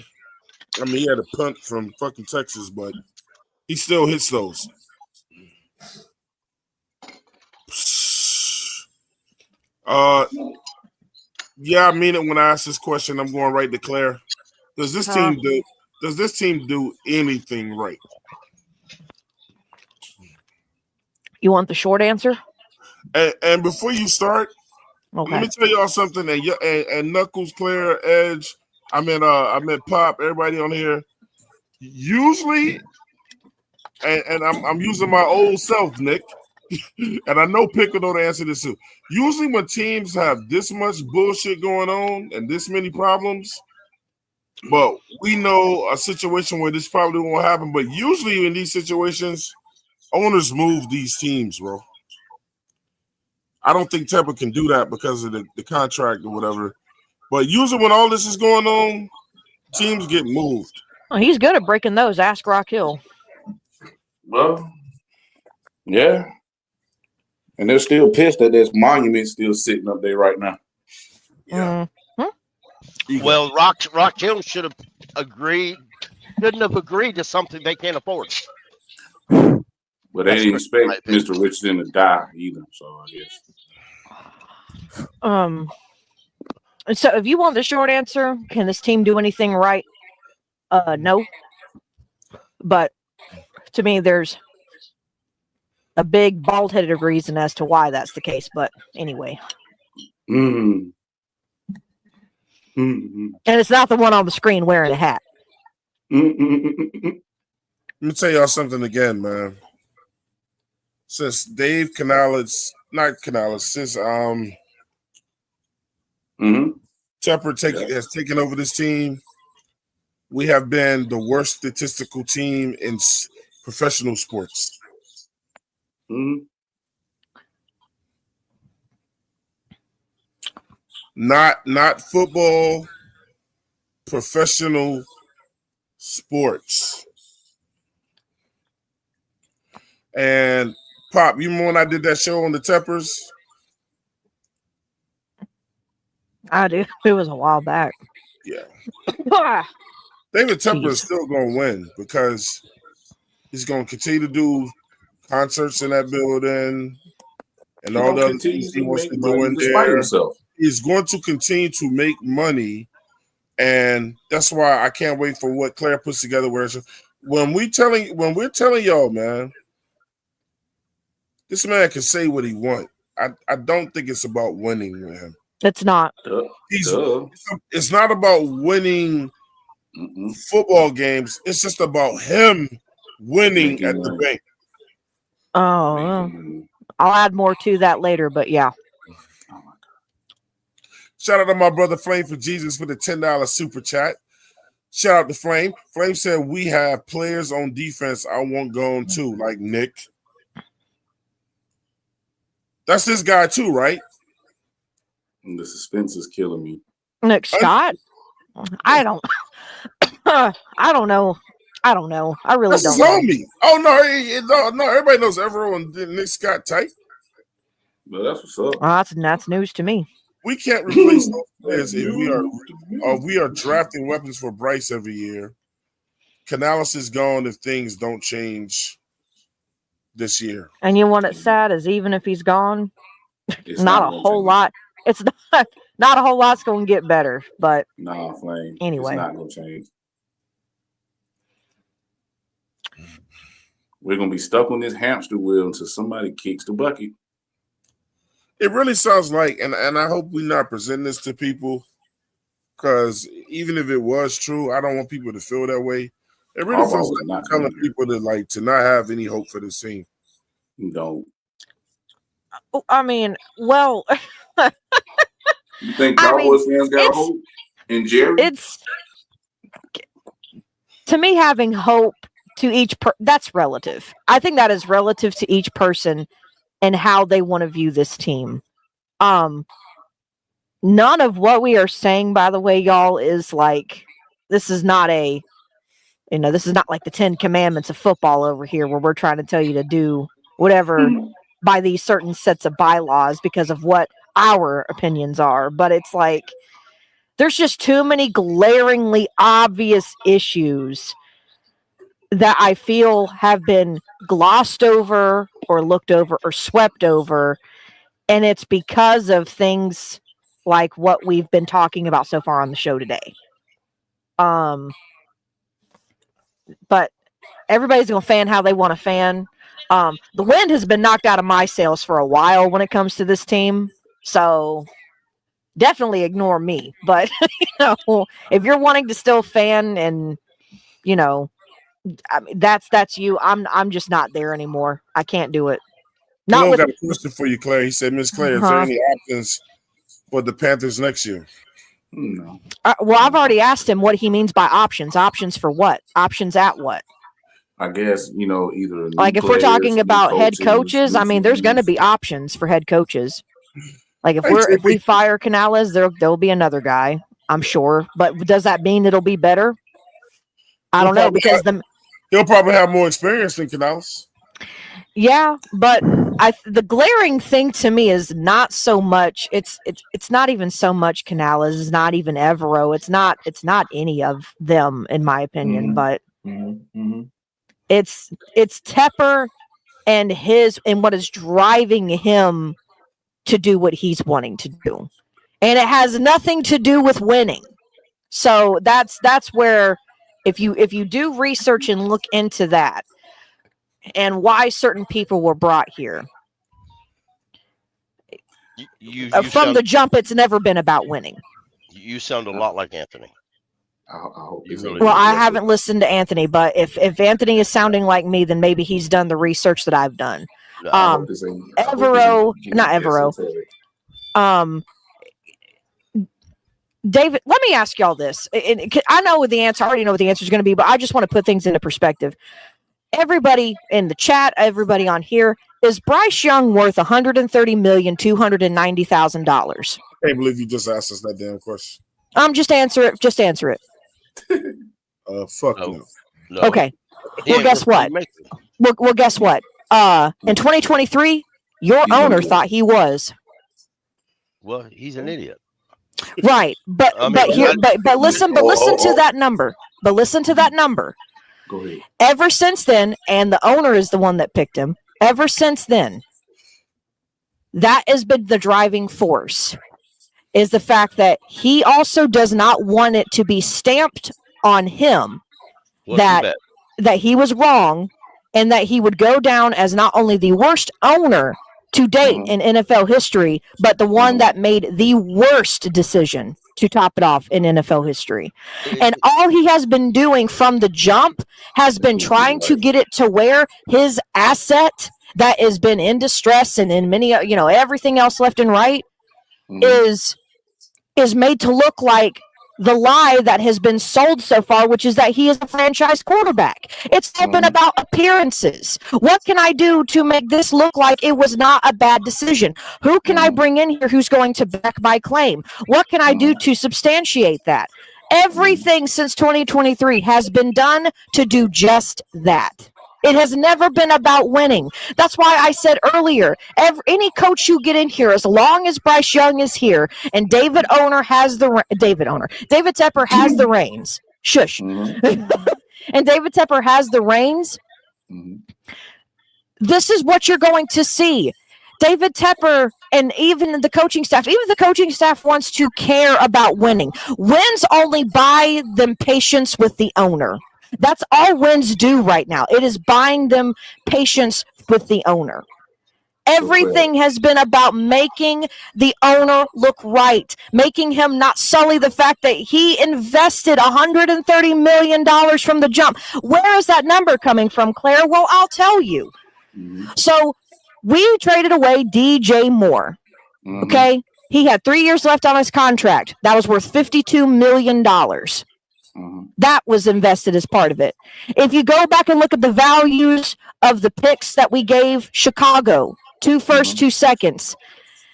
I mean, he had a punt from fucking Texas, but he still hits those. Yeah, I mean it when I ask this question. I'm going right to Claire. Does this team do anything right? You want the short answer? And before you start, Okay. let me tell y'all something. And Knuckles, Claire, Edge, I meant Pop, everybody on here. Usually, and I'm using my old self, Nick, and I know Pick will know the answer to this too. Usually, when teams have this much bullshit going on and this many problems, but we know a situation where this probably won't happen. But usually, in these situations, owners move these teams, bro. I don't think Tepper can do that because of the contract or whatever. But usually when all this is going on, teams get moved. Oh, he's good at breaking those. Ask Rock Hill. Well, yeah. And they're still pissed that this monument still sitting up there right now. Yeah. Well, Rock Hill should have agreed. Couldn't have agreed to something they can't afford. But they didn't expect Mr. Richardson to die either, so I guess. So if you want the short answer, can this team do anything right? No. But to me, there's a big bald-headed reason as to why that's the case. But anyway. Mm-hmm. And it's not the one on the screen wearing a hat. Let me tell y'all something again, man. Since Dave Canales, since Tepper has taken over this team, we have been the worst statistical team in professional sports. Not football, professional sports. And Pop, you remember when I did that show on the Teppers? I do. It was a while back. Yeah. David Tepper is still going to win because he's going to continue to do concerts in that building and all the other things he wants to do in there. He's going to continue to make money, and that's why I can't wait for what Claire puts together. When we're telling y'all, man, this man can say what he wants. I don't think it's about winning with him. It's not. It's not about winning football games. It's just about him winning at the bank. Oh, I'll add more to that later, but yeah. Oh my God. Shout out to my brother Flame for Jesus for the $10 super chat. Shout out to Flame. Flame said we have players on defense I want gone too, like Nick. That's this guy too, right? And the suspense is killing me. Nick Scott? I don't know. I really That's don't his know. homie. Oh no, everybody knows everyone Nick Scott tight. But that's what's up. Well, that's news to me. We can't replace those players if we are drafting weapons for Bryce every year. Canales is gone if things don't change this year. And you know what it's sad is even if he's gone, It's not a gonna whole change. lot. It's not a whole lot's going to get better. But Nah, Flame. Anyway. It's not gonna change. We're gonna be stuck on this hamster wheel until somebody kicks the bucket. It really sounds like, and I hope we're not presenting this to people, because even if it was true, I don't want people to feel that way. It really Harbaugh feels was like not telling gonna do people to not have any hope for this team. You don't. I mean, well, You think I Cowboys mean, fans got it's- hope in Jerry? it's to me having hope to each that's relative. I think that is relative to each person and how they want to view this team. None of what we are saying, by the way, y'all, is like this is not like the 10 commandments of football over here where we're trying to tell you to do whatever by these certain sets of bylaws because of what our opinions are. But it's like there's just too many glaringly obvious issues that I feel have been glossed over or looked over or swept over. And it's because of things like what we've been talking about so far on the show today. But everybody's going to fan how they want to fan. The wind has been knocked out of my sails for a while when it comes to this team. So definitely ignore me. But, if you're wanting to still fan and, I mean, that's you. I'm just not there anymore. I can't do it. Not Clone with got a question for you, Claire. He said, Miss Claire, is there any options for the Panthers next year? No. well, I've already asked him what he means by options. Options for what? Options at what? I guess, either Like if we're talking about head coaches, I mean, there's going to be options for head coaches. Like if we fire Canales, there'll be another guy, I'm sure. But does that mean it'll be better? I don't know because he'll probably have more experience than Canales. Yeah, but the glaring thing to me is not so much. It's not even so much Canales. It's not even Evero. It's not any of them, in my opinion. But it's Tepper and what is driving him to do what he's wanting to do, and it has nothing to do with winning. So that's where if you do research and look into that. And why certain people were brought here. From the jump, it's never been about winning. You sound a lot like Anthony. I hope I haven't listened to Anthony, but if Anthony is sounding like me, then maybe he's done the research that I've done. Evero. David, let me ask y'all this. I know the answer. I already know what the answer is going to be, but I just want to put things into perspective. Everybody in the chat, everybody on here, is Bryce Young worth $130,290,000? I can't believe you just asked us that damn question. Just answer it. Just answer it. Fuck no. Okay. Well, guess what? Well, guess what? In 2023, your owner thought he was. Well, he's an idiot. Right, but listen to that number. But listen to that number. Go ahead. Ever since then, and the owner is the one that picked him. Ever since then, that has been the driving force. Is the fact that he also does not want it to be stamped on him that he was wrong, and that he would go down as not only the worst owner to date in NFL history, but the one that made the worst decision to top it off in NFL history. And all he has been doing from the jump has been trying to get it to where his asset that has been in distress and in many, everything else left and right is made to look like the lie that has been sold so far, which is that he is a franchise quarterback. It's all been about appearances. What can I do to make this look like it was not a bad decision? Who can I bring in here who's going to back my claim? What can I do to substantiate that? Everything since 2023 has been done to do just that. It has never been about winning. That's why I said earlier, any coach you get in here, as long as Bryce Young is here and David Tepper has the reins. Shush. And David Tepper has the reins. This is what you're going to see. David Tepper and even the coaching staff wants to care about winning. Wins only buy them patience with the owner. That's all wins do right now. It is buying them patience with the owner. Everything has been about making the owner look right, making him not sully the fact that he invested $130 million from the jump. Where is that number coming from, Claire? Well, I'll tell you. So we traded away DJ Moore. Okay? He had 3 years left on his contract. That was worth $52 million. That was invested as part of it. If you go back and look at the values of the picks that we gave Chicago, 2 firsts, 2 seconds.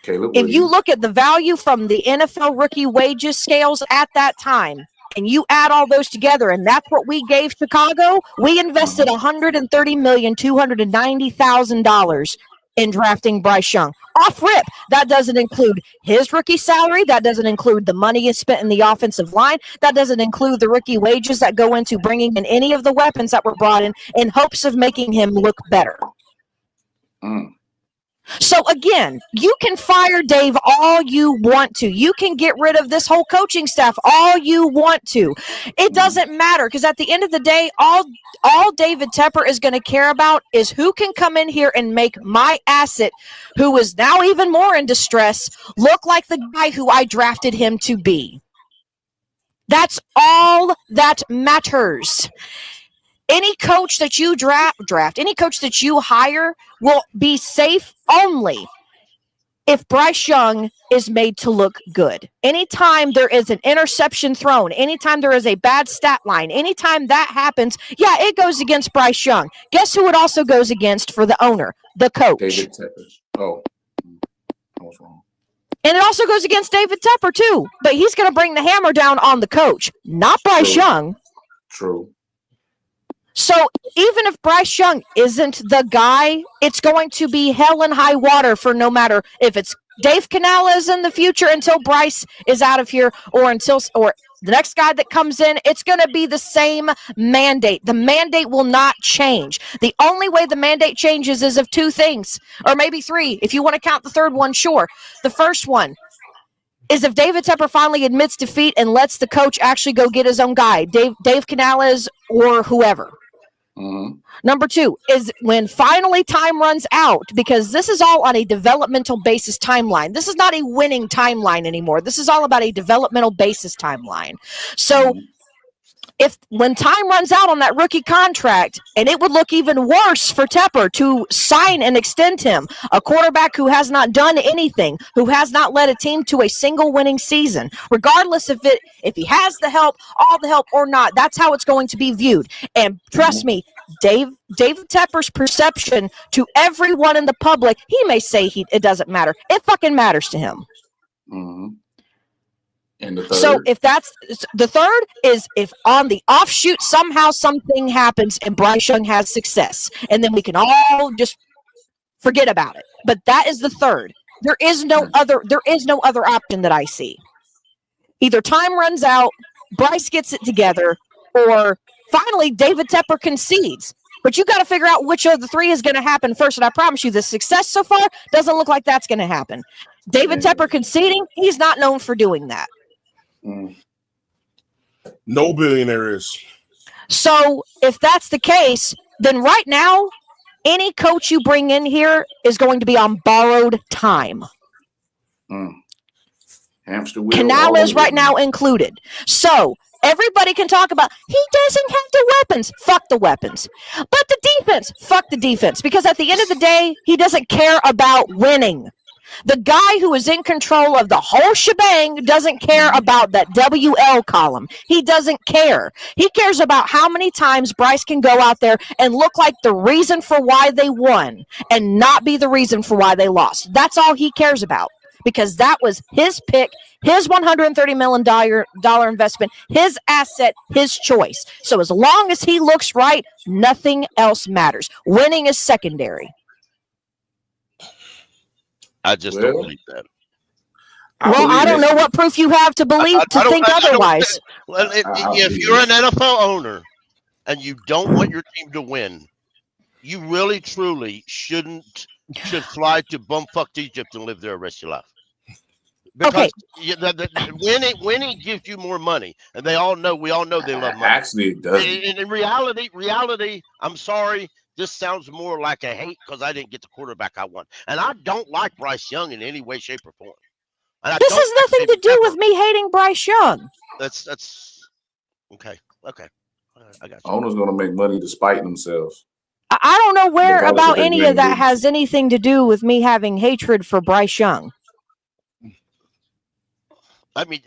If you look at the value from the NFL rookie wages scales at that time, and you add all those together, and that's what we gave Chicago, we invested $130,290,000 in drafting Bryce Young. Off rip. That doesn't include his rookie salary. That doesn't include the money he spent in the offensive line. That doesn't include the rookie wages that go into bringing in any of the weapons that were brought in hopes of making him look better. So again, you can fire Dave all you want to. You can get rid of this whole coaching staff all you want to. It doesn't matter, because at the end of the day, all David Tepper is going to care about is who can come in here and make my asset, who is now even more in distress, look like the guy who I drafted him to be. That's all that matters. Any coach that you draft, any coach that you hire will be safe only if Bryce Young is made to look good. Anytime there is an interception thrown, anytime there is a bad stat line, anytime that happens, yeah, it goes against Bryce Young. Guess who it also goes against for the owner? The coach. David Tepper. Oh, I was wrong. And it also goes against David Tepper, too. But he's going to bring the hammer down on the coach, not Bryce Young. True. So even if Bryce Young isn't the guy, it's going to be hell and high water for no matter if it's Dave Canales in the future until Bryce is out of here, or the next guy that comes in. It's going to be the same mandate. The mandate will not change. The only way the mandate changes is of 2 things, or maybe 3. If you want to count the third one, sure. The first one is if David Tepper finally admits defeat and lets the coach actually go get his own guy, Dave Canales or whoever. Number 2 is when finally time runs out, because this is all on a developmental basis timeline. This is not a winning timeline anymore. This is all about a developmental basis timeline. So when time runs out on that rookie contract, and it would look even worse for Tepper to sign and extend him, a quarterback who has not done anything, who has not led a team to a single winning season, regardless if he has the help, all the help or not, that's how it's going to be viewed. And trust me, David Tepper's perception to everyone in the public, he may say it doesn't matter. It fucking matters to him. And the third? So if that's the third is if on the offshoot somehow something happens and Bryce Young has success, and then we can all just forget about it. But that is the third. There is no other option that I see. Either time runs out, Bryce gets it together, or finally David Tepper concedes. But you got to figure out which of the 3 is going to happen first. And I promise you, the success so far doesn't look like that's going to happen. David Tepper conceding, he's not known for doing that. No billionaire is. So if that's the case, then right now, Any coach you bring in here is going to be on borrowed time. Hamster wheel. Canales right now included. So everybody can talk about he doesn't have the weapons. Fuck the weapons. But the defense, fuck the defense. Because at the end of the day, he doesn't care about winning. The guy who is in control of the whole shebang doesn't care about that WL column. He doesn't care. He cares about how many times Bryce can go out there and look like the reason for why they won and not be the reason for why they lost. That's all he cares about. Because that was his pick, his $130 million investment, his asset, his choice. So as long as he looks right, nothing else matters. Winning is secondary. I just don't believe that. I don't know what proof you have to believe to think otherwise. If you're an NFL owner and you don't want your team to win, you really, truly should fly to bumfuck Egypt and live there the rest of your life. Because winning gives you more money, and we all know they love money. Actually, it does. In reality, I'm sorry, this sounds more like a hate because I didn't get the quarterback I want, and I don't like Bryce Young in any way, shape, or form. This has nothing to do with me hating Bryce Young. That's okay. I got you. Owners gonna make money despite themselves. I don't know where about any of that has anything to do with me having hatred for Bryce Young. I mean,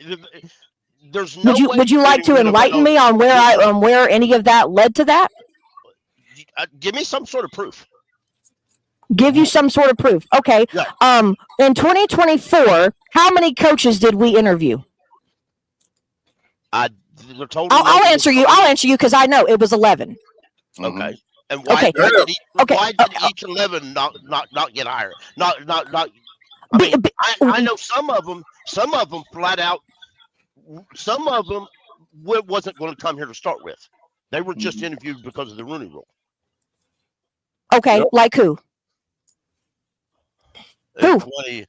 there's no. Would you like to enlighten me on where any of that led to that? Give me some sort of proof. Give you some sort of proof. Okay. Yeah. In 2024, how many coaches did we interview? I'll answer you. I'll answer you because I know it was 11. Okay. And why did each 11 not get hired? I know some of them flat out. Some of them wasn't going to come here to start with. They were just interviewed because of the Rooney Rule. Okay, yep. Like who? Who? 20,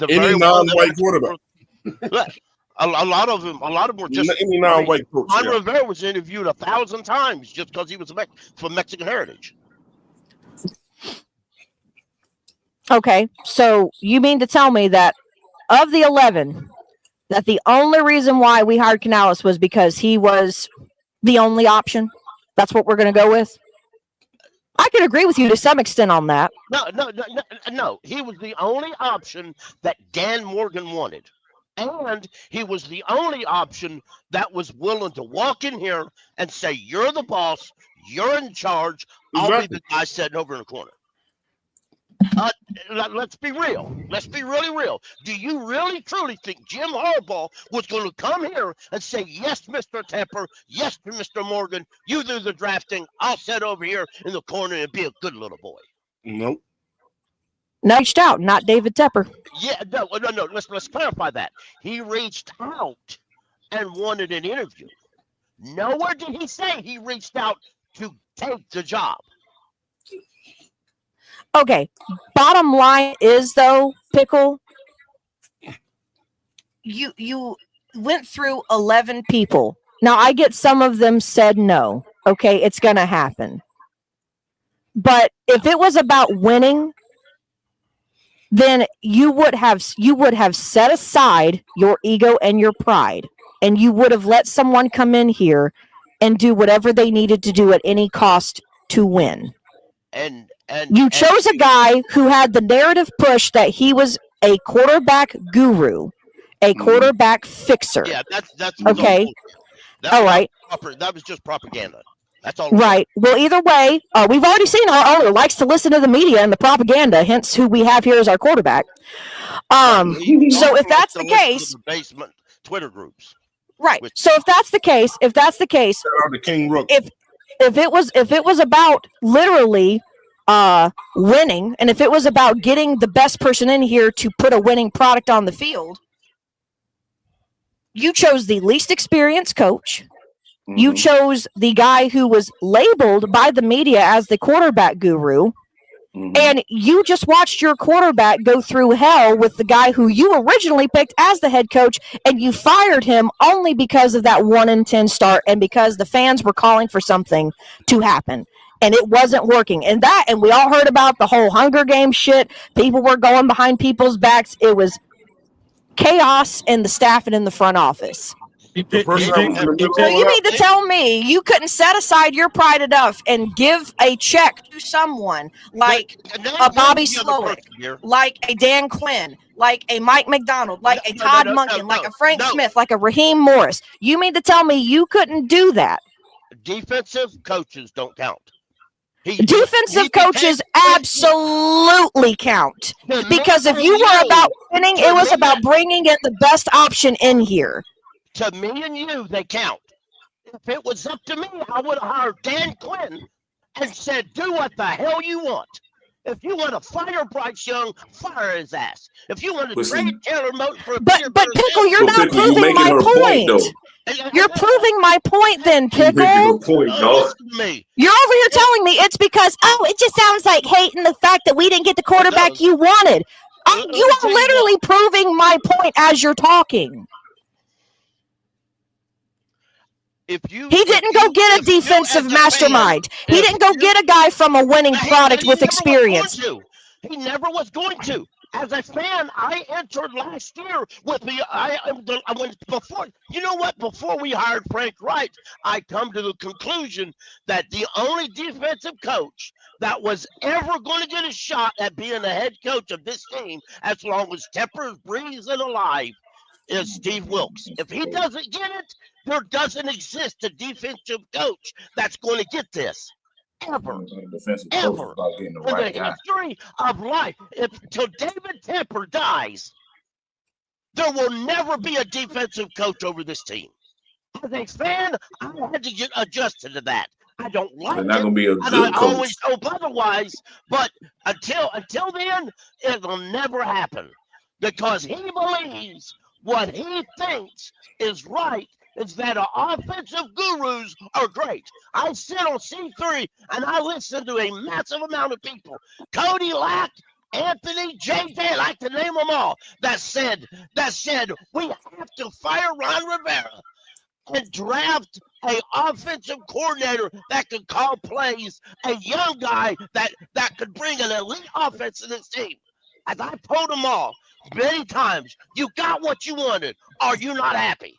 any non-white quarterback. A lot of them were just any non-white coach. Ron Rivera was interviewed 1,000 times just because he was from Mexican heritage. Okay, so you mean to tell me that of the 11, that the only reason why we hired Canales was because he was the only option? That's what we're going to go with? I can agree with you to some extent on that. No. He was the only option that Dan Morgan wanted. And he was the only option that was willing to walk in here and say, you're the boss, you're in charge, I'll be the guy sitting over in the corner. Let's be real. Let's be really real. Do you really, truly think Jim Harbaugh was going to come here and say, yes, Mr. Tepper, yes, to Mr. Morgan, you do the drafting, I'll sit over here in the corner and be a good little boy? Nope. Reached out, not David Tepper. Yeah, no. Let's clarify that. He reached out and wanted an interview. Nowhere did he say he reached out to take the job. Okay, bottom line is, though, Pickle, you went through 11 people. Now, I get some of them said no. Okay, it's going to happen. But if it was about winning, then you would have set aside your ego and your pride, and you would have let someone come in here and do whatever they needed to do at any cost to win. And you chose a guy who had the narrative push that he was a quarterback guru, a quarterback fixer. Yeah, that's okay. All right. That was just propaganda. That's all. Right. Well, either way, we've already seen our owner likes to listen to the media and the propaganda. Hence, who we have here as our quarterback. So if that's the case, the basement Twitter groups. Right. So if that's the case, the King Rook. If it was about literally winning, and if it was about getting the best person in here to put a winning product on the field, you chose the least experienced coach. You chose the guy who was labeled by the media as the quarterback guru. And you just watched your quarterback go through hell with the guy who you originally picked as the head coach, and you fired him only because of that 1-10 start and because the fans were calling for something to happen. and it wasn't working. And we all heard about the whole Hunger Games shit. People were going behind people's backs. It was chaos in the staff and in the front office. The person that was in the middle So of you all mean to tell me you couldn't set aside your pride enough and give a check to someone like a Bobby Slowick, like a Dan Quinn, like a Mike McDonald, like a Todd Monken, like a Frank Smith, like a Raheem Morris? You mean to tell me you couldn't do that? Defensive coaches don't count. Defensive coaches absolutely count. Because if you were about winning, it was about bringing in the best option in here. To me and you, they count. If it was up to me, I would have hired Dan Quinn and said, do what the hell you want. If you want to fire Bryce Young, fire his ass. If you want to trade Taylor Moton for a But Pickle, you're not proving my point. You're proving my point then, Pickle. You're over here telling me it's because, it just sounds like hating the fact that we didn't get the quarterback you wanted. You are literally proving my point as you're talking. He didn't go get a defensive mastermind. He didn't go get a guy from a winning product with experience. He never was going to. As a fan, I entered last year with I went before. You know what? Before we hired Frank Wright, I come to the conclusion that the only defensive coach that was ever going to get a shot at being the head coach of this team, as long as Tepper breathes and alive, is Steve Wilkes. If he doesn't get it, there doesn't exist a defensive coach that's going to get this. Ever in the history of life, until David Tepper dies, there will never be a defensive coach over this team. As a fan, I had to get adjusted to that. I don't like They're not it, going to be a and good I coach. always hope otherwise. But until then, it'll never happen because he believes what he thinks is right. Is that our offensive gurus are great. I sit on C3 and I listen to a massive amount of people. Cody Lack, Anthony, JJ, I like to name them all, that said we have to fire Ron Rivera and draft a offensive coordinator that could call plays, a young guy that could bring an elite offense to this team. As I told them all many times, you got what you wanted. Are you not happy?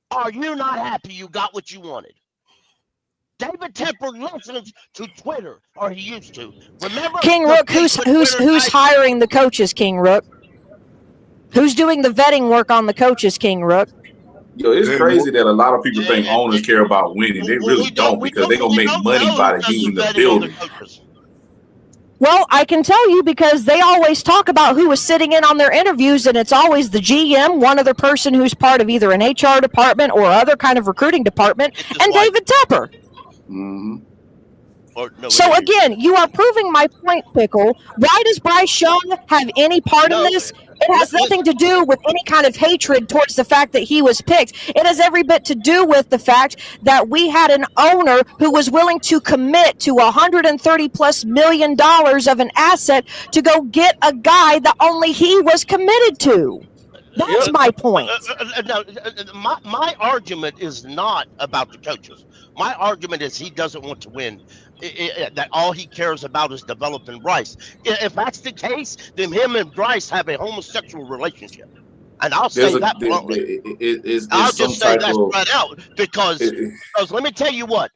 Are you not happy you got what you wanted? David Tepper listens to Twitter, or he used to. Remember, King Rook, who's hiring the coaches, King Rook? Who's doing the vetting work on the coaches, King Rook? Yo, it's crazy that a lot of people think owners care about winning. They really don't because they're going to make money by using the building. Well, I can tell you because they always talk about who is sitting in on their interviews, and it's always the GM, one other person who's part of either an HR department or other kind of recruiting department, and David Tepper. Mm-hmm. So again, you are proving my point, Pickle. Why does Bryce Young have any part in this? It has nothing to do with any kind of hatred towards the fact that he was picked. It has every bit to do with the fact that we had an owner who was willing to commit to $130+ million of an asset to go get a guy that only he was committed to. That's my point. My argument is not about the coaches. My argument is he doesn't want to win. That all he cares about is developing Bryce. If that's the case, then him and Bryce have a homosexual relationship. And I'll say that bluntly. I'll just say that right out because let me tell you what.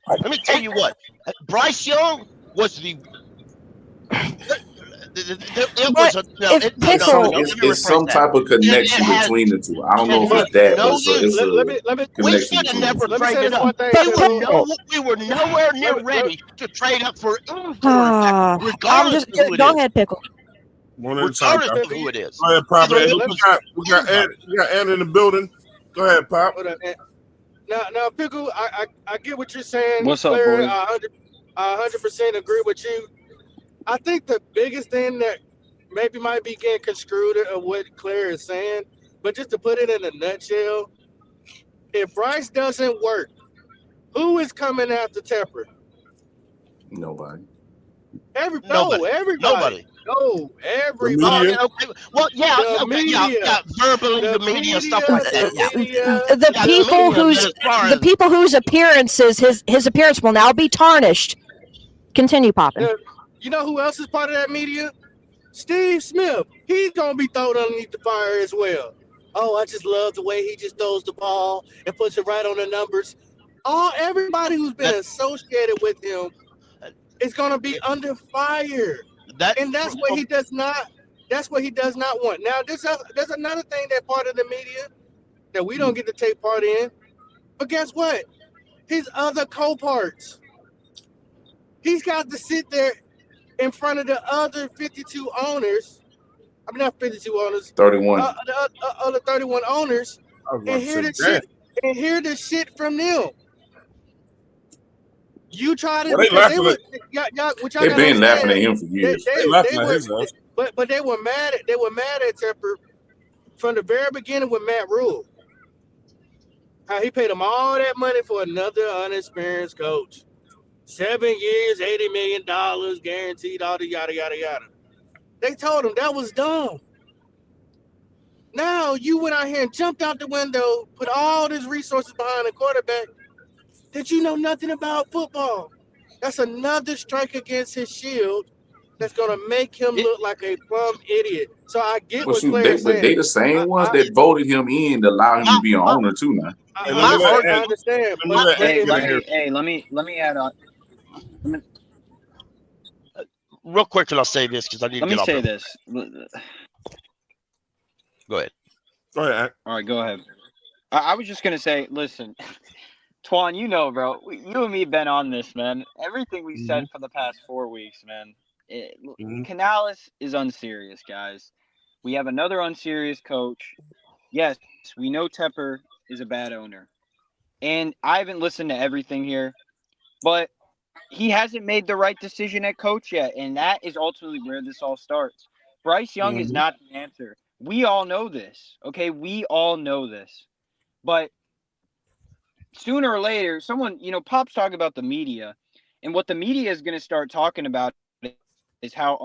Bryce Young was the. It's some type of connection between the two. I don't know if it's that, but it's a connection between the two. We were nowhere near ready to trade up for any quarterback, regardless of who it is. Go ahead, Pickle. Regardless of who it is. Go ahead, Pop. We got Ed in the building. Go ahead, Pop. Now, Pickle, I get what you're saying. What's up, boy? I 100% agree with you. I think the biggest thing that maybe might be getting construed of what Claire is saying, but just to put it in a nutshell, if Bryce doesn't work, who is coming after Tepper? Nobody. Everybody. No, The everybody. media. Okay. Well, yeah, The okay, media. verbally The the media, stuff media. like that. The Yeah, media. The yeah, the people media. But whose as far the as people whose appearances his appearance will now be tarnished. Continue popping. You know who else is part of that media? Steve Smith. He's gonna be thrown underneath the fire as well. Oh, I just love the way he just throws the ball and puts it right on the numbers. Everybody who's been that associated with him is gonna be under fire, that and that's what he does not. That's what he does not want. Now, there's another thing that part of the media that we don't get to take part in. But guess what? His other co-parts, he's got to sit there in front of the other 52 owners. I mean, not 52 owners. 31. The other 31 owners, I was about and to hear say the that. shit and hear the shit from them. You try to Well, they because they laughing were at which y'all They've gotta been laughing understand. at him for years. they They laughing at were, his ass. but they were mad at Tepper from the very beginning with Matt Rule. How he paid him all that money for another unexperienced coach. 7 years, $80 million guaranteed, all the yada yada yada. They told him that was dumb. Now you went out here and jumped out the window, put all these resources behind a quarterback that you know nothing about football. That's another strike against his shield that's gonna make him look like a plumb idiot. So I get But what shoot, Claire's they saying. the same ones I, that voted him in to allow him to be an my, owner too now. Hey, let me let I understand, let me let but Ant if get in here. Let me add on. real quick, and I'll say this because I need to Let me get off say here. this. Go ahead. Go ahead, Ant. All right, go ahead. I was just gonna say, listen, Twan, you know, bro, you and me been on this, man. Everything we said for the past 4 weeks, man. Canales is unserious, guys. We have another unserious coach. Yes, we know Tepper is a bad owner, and I haven't listened to everything here, but he hasn't made the right decision at coach yet, and that is ultimately where this all starts. Bryce Young is not the answer. We all know this, okay? We all know this. But sooner or later, someone, Pop's talking about the media, and what the media is going to start talking about is how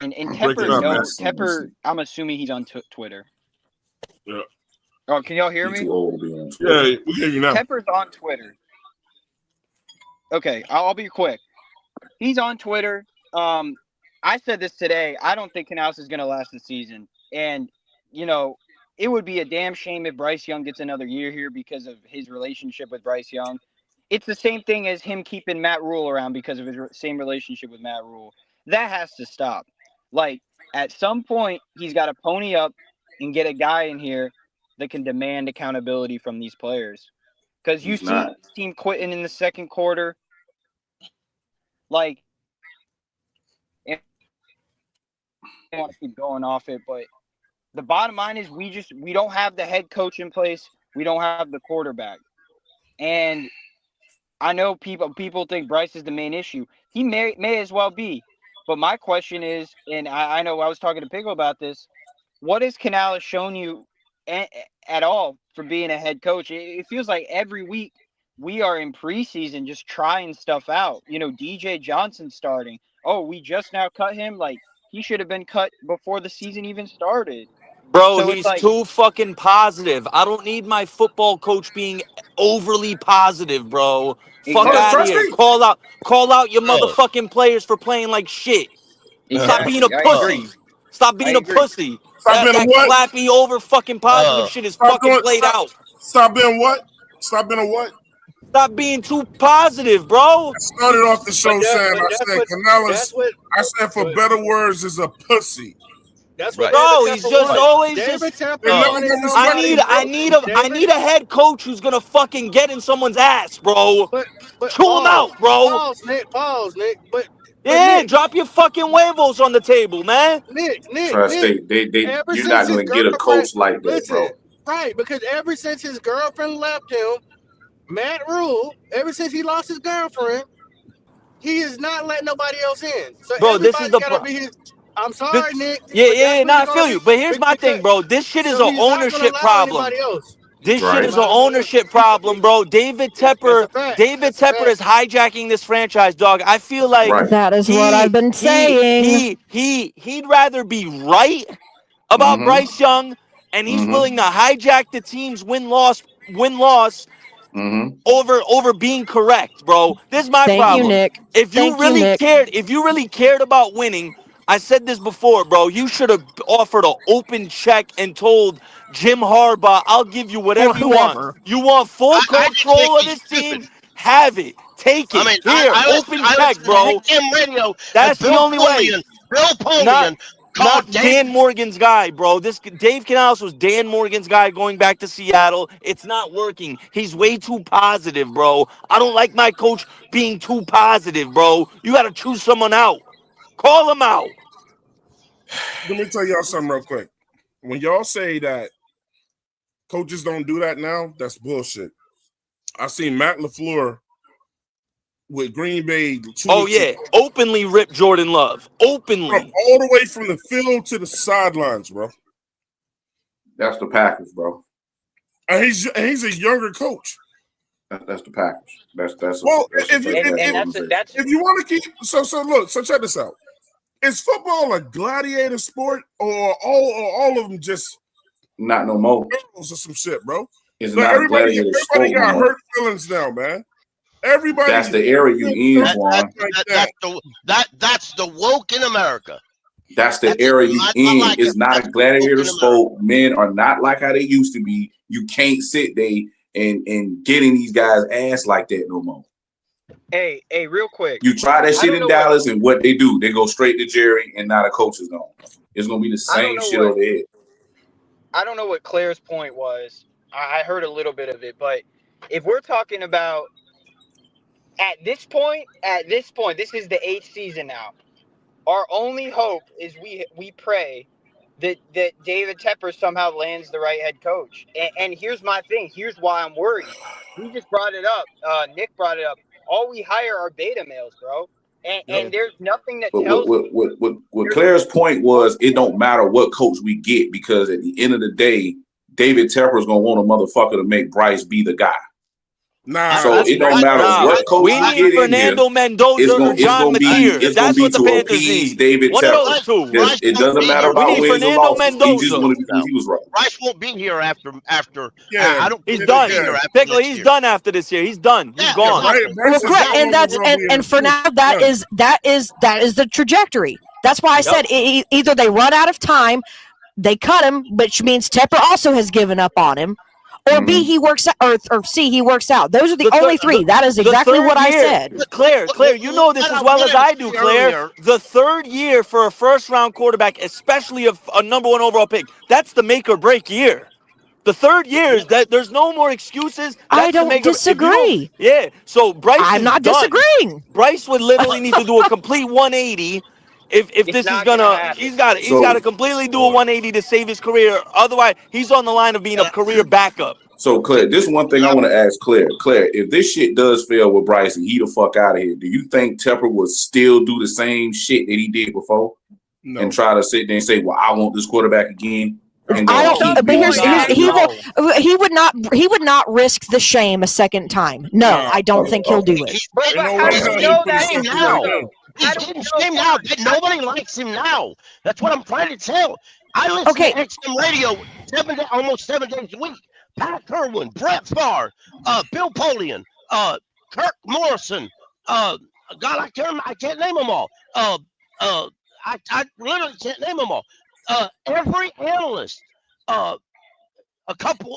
and Tepper, I'm assuming he's on Twitter. Yeah. Oh, can y'all hear me? Too old to be on Twitter. Yeah, we hear you now. Tepper's on Twitter. Okay, I'll be quick. He's on Twitter. I said this today. I don't think Canales is going to last the season. And, it would be a damn shame if Bryce Young gets another year here because of his relationship with Bryce Young. It's the same thing as him keeping Matt Rule around because of his same relationship with Matt Rule. That has to stop. Like, at some point, he's got to pony up and get a guy in here that can demand accountability from these players. Because you see the team quitting in the second quarter. Like, I don't want to keep going off it, but the bottom line is we don't have the head coach in place. We don't have the quarterback. And I know people think Bryce is the main issue. He may as well be. But my question is, and I know I was talking to Pickle about this, what has Canales shown you at all for being a head coach? It feels like every week we are in preseason just trying stuff out. DJ Johnson starting. Oh, we just now cut him. Like, he should have been cut before the season even started. Bro, so he's too fucking positive. I don't need my football coach being overly positive, bro. Fuck out of here. Call out your motherfucking players for playing like shit. Stop being a pussy. Stop being a pussy. That clappy over fucking positive shit is fucking played out. Stop being what? Stop being a what? Stop being too positive, bro. I started off the show saying Canales, I said for better words is a pussy. That's what bro, he's just always just. I need a head coach who's gonna fucking get in someone's ass, bro. But chew him out, bro. Pause, Nick. But yeah, Nick, drop your fucking huevos on the table, man. Nick. You're not gonna get a coach like that, bro. Right, because ever since his girlfriend left him, Matt Rule, ever since he lost his girlfriend, he is not letting nobody else in. So bro, this is the gotta be his. I'm sorry, Nick. Yeah, I feel you. But here's my thing, bro. This shit is an ownership problem. This shit Right. is an ownership problem, bro. David Tepper is hijacking this franchise, dog. I feel like Right. That is what I've been saying. he'd rather be right about Bryce Young, and he's willing to hijack the team's win-loss over being correct, bro. This is my Thank you, problem. Nick. If you Thank you, really Nick. cared about winning, I said this before, bro. You should have offered an open check and told Jim Harbaugh, "I'll give you Or whatever you want. whoever. You want full I just think control of he's this stupid. team? Have it. Take I it. mean, Here, open I check, listened to bro. AM radio, and That's the only way. Bill Not Polian called Dan Morgan's guy, bro. This Dave Canales was Dan Morgan's guy going back to Seattle. It's not working. He's way too positive, bro. I don't like my coach being too positive, bro. You got to choose someone out. Call him out. Let me tell y'all something real quick. When y'all say that coaches don't do that now, that's bullshit. I seen Matt LaFleur with Green Bay. Openly rip Jordan Love. Openly. All the way from the field to the sidelines, bro. That's the Packers, bro. And he's a younger coach. That's the Packers. That's if you want to keep so check this out. Is football a gladiator sport or all of them just not no more? Or some shit, bro. It's not everybody sport got no hurt feelings now, man. Everybody. That's the area you in, Juan. That's the woke in America. That's the area you in. Like it's not a gladiator sport. Men are not like how they used to be. You can't sit there and get in these guys' ass like that no more. Hey, real quick. You try that shit in Dallas, and what they do, they go straight to Jerry, and now the coach is gone. It's gonna be the same shit over there. I don't know what Claire's point was. I heard a little bit of it, but if we're talking about at this point, this is the 8th season now. Our only hope is we pray that David Tepper somehow lands the right head coach. And here's my thing. Here's why I'm worried. We just brought it up. Nick brought it up. All we hire are beta males, bro. And there's nothing that tells what Claire's point was, it don't matter what coach we get, because at the end of the day, David Tepper is gonna want a motherfucker to make Bryce be the guy. So it don't matter what coach we get Fernando in here. Mendoza or John McKeer. That's what the Panthers need. David One Tepper. of those two. It doesn't matter about wins or losses. He just wanted because he was right. Bryce won't be here after. Yeah, I don't. He's done. Pickler, he's done after this year. He's done. He's gone. Well, correct, and for now that is the trajectory. That's why I said either they run out of time, they cut him, which means Tepper also has given up on him. Or B, he works out, or C, he works out. Those are the only three. That is exactly what I said. Claire, you know this as well as I do, Claire. The third year for a first-round quarterback, especially a number 1 overall pick, that's the make or break year. The third year is that there's no more excuses. I don't disagree. So Bryce I'm not disagreeing. Bryce would literally need to do a complete 180. If this is gonna, he's got to completely do a 180 to save his career. Otherwise, he's on the line of being a career backup. So Claire, this is one thing I want to ask Claire. Claire, if this shit does fail with Bryce and he the fuck out of here, do you think Tepper would still do the same shit that he did before and try to sit there and say, "Well, I want this quarterback again"? I don't. But he would not risk the shame a second time. No, I don't think he'll do it. He's getting shamed now. Nobody likes him now. That's what I'm trying to tell. I listen to XM radio almost 7 days a week. Pat Kerwin, Brett Favre, Bill Polian, Kirk Morrison. God, I can't name them all. I literally can't name them all. Every analyst, a couple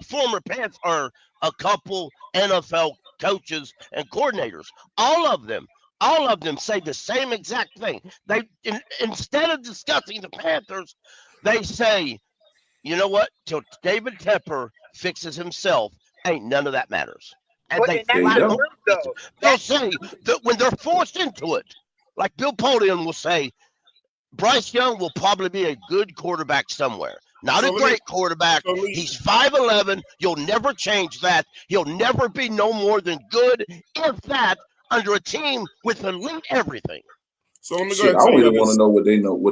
former Panthers, or a couple NFL coaches and coordinators. All of them say the same exact thing. They instead of discussing the Panthers, they say, you know what? Till David Tepper fixes himself, ain't none of that matters. And they'll say that when they're forced into it, like Bill Polian will say, Bryce Young will probably be a good quarterback somewhere. Not a great quarterback. He's 5'11". You'll never change that. He'll never be no more than good, if that, under a team with elite everything. So let me go ahead and I really want to know what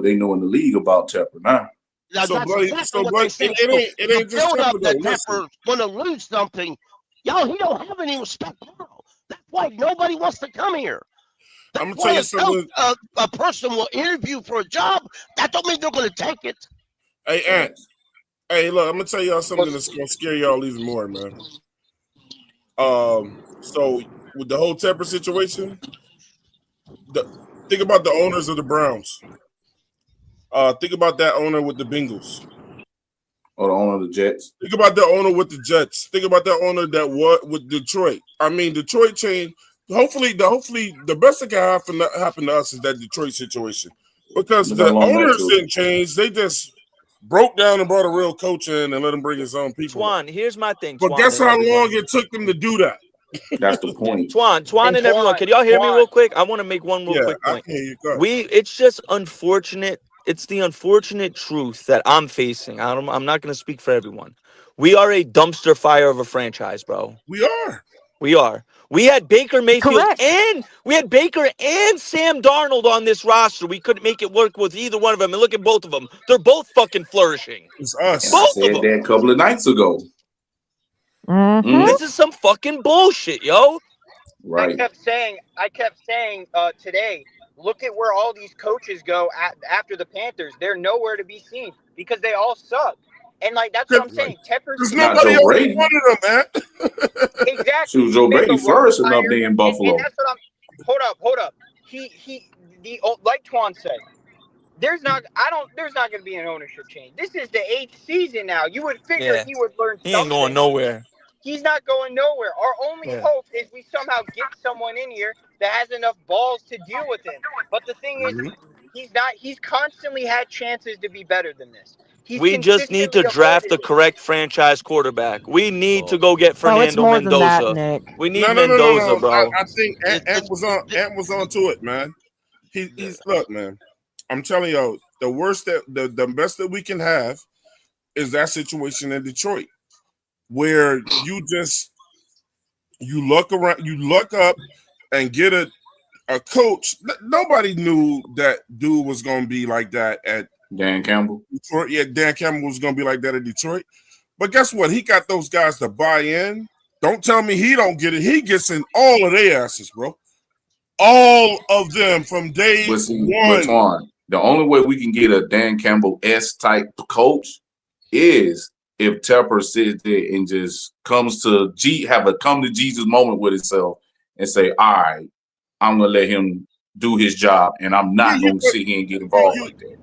they know in the league about Tepper now. That's bloody, exactly what they say. it ain't The just build up Tepper though. that Listen, Tepper's going to lose something. Y'all, he don't have any respect now. That's why nobody wants to come here. I'm That's gonna tell why you something. a person will interview for a job. That don't mean they're going to take it. Hey, Ant. Hey, look, I'm gonna tell y'all something that's gonna scare y'all even more, man. So with the whole Tepper situation, think about the owners of the Browns. Think about that owner with the Bengals. Or the owner of the Jets. Think about the owner with the Jets. Think about that owner that what with Detroit. I mean, Detroit changed. Hopefully, the best that can happen to us is that Detroit situation, because But the how long that owners took? didn't change. They just broke down and brought a real coach in and let him bring his own people. Twan, here's my thing. But Twan, guess and how everyone. long it took them to do that? That's the point. Twan and everyone. Can y'all hear me real quick? I want to make one real quick I point. can hear you. Go. It's just unfortunate. It's the unfortunate truth that I'm facing. I'm not going to speak for everyone. We are a dumpster fire of a franchise, bro. We are. We had Baker Mayfield Correct. and Sam Darnold on this roster. We couldn't make it work with either one of them. And look at both of them. They're both fucking flourishing. It's us. And I said that a couple of nights ago. Mm-hmm. This is some fucking bullshit, yo. Right. I kept saying today, look at where all these coaches go after the Panthers. They're nowhere to be seen because they all suck. And like that's what I'm saying. Tepper's There's Not nobody Joe else Brady. wanted them, man. exactly. She was Joe Make Brady a first rookie enough hire, day in Buffalo. and that's what I'm. Hold up. Like Twan said, there's not going to be an ownership change. This is the 8th season now. You would figure he would learn something. He ain't going nowhere. He's not going nowhere. Our only hope is we somehow get someone in here that has enough balls to deal with him. But the thing is, he's not. He's constantly had chances to be better than this. We just need to draft the correct franchise quarterback. We need to go get Oh, it's Fernando more than that, Mendoza. Nick. We need No. Mendoza, bro. I think Ant was onto it, man. He's look, man. I'm telling y'all, the worst the best that we can have is that situation in Detroit, where you look up and get a coach. Nobody knew that dude was going to be like that at Dan Campbell. Detroit. Yeah, Dan Campbell was going to be like that at Detroit. But guess what? He got those guys to buy in. Don't tell me he don't get it. He gets in all of their asses, bro. All of them from day one. Twan, the only way we can get a Dan Campbell-esque type coach is if Tepper sits there and just have a come to Jesus moment with himself and say, all right, I'm going to let him do his job, and I'm not going to sit here and get involved like that.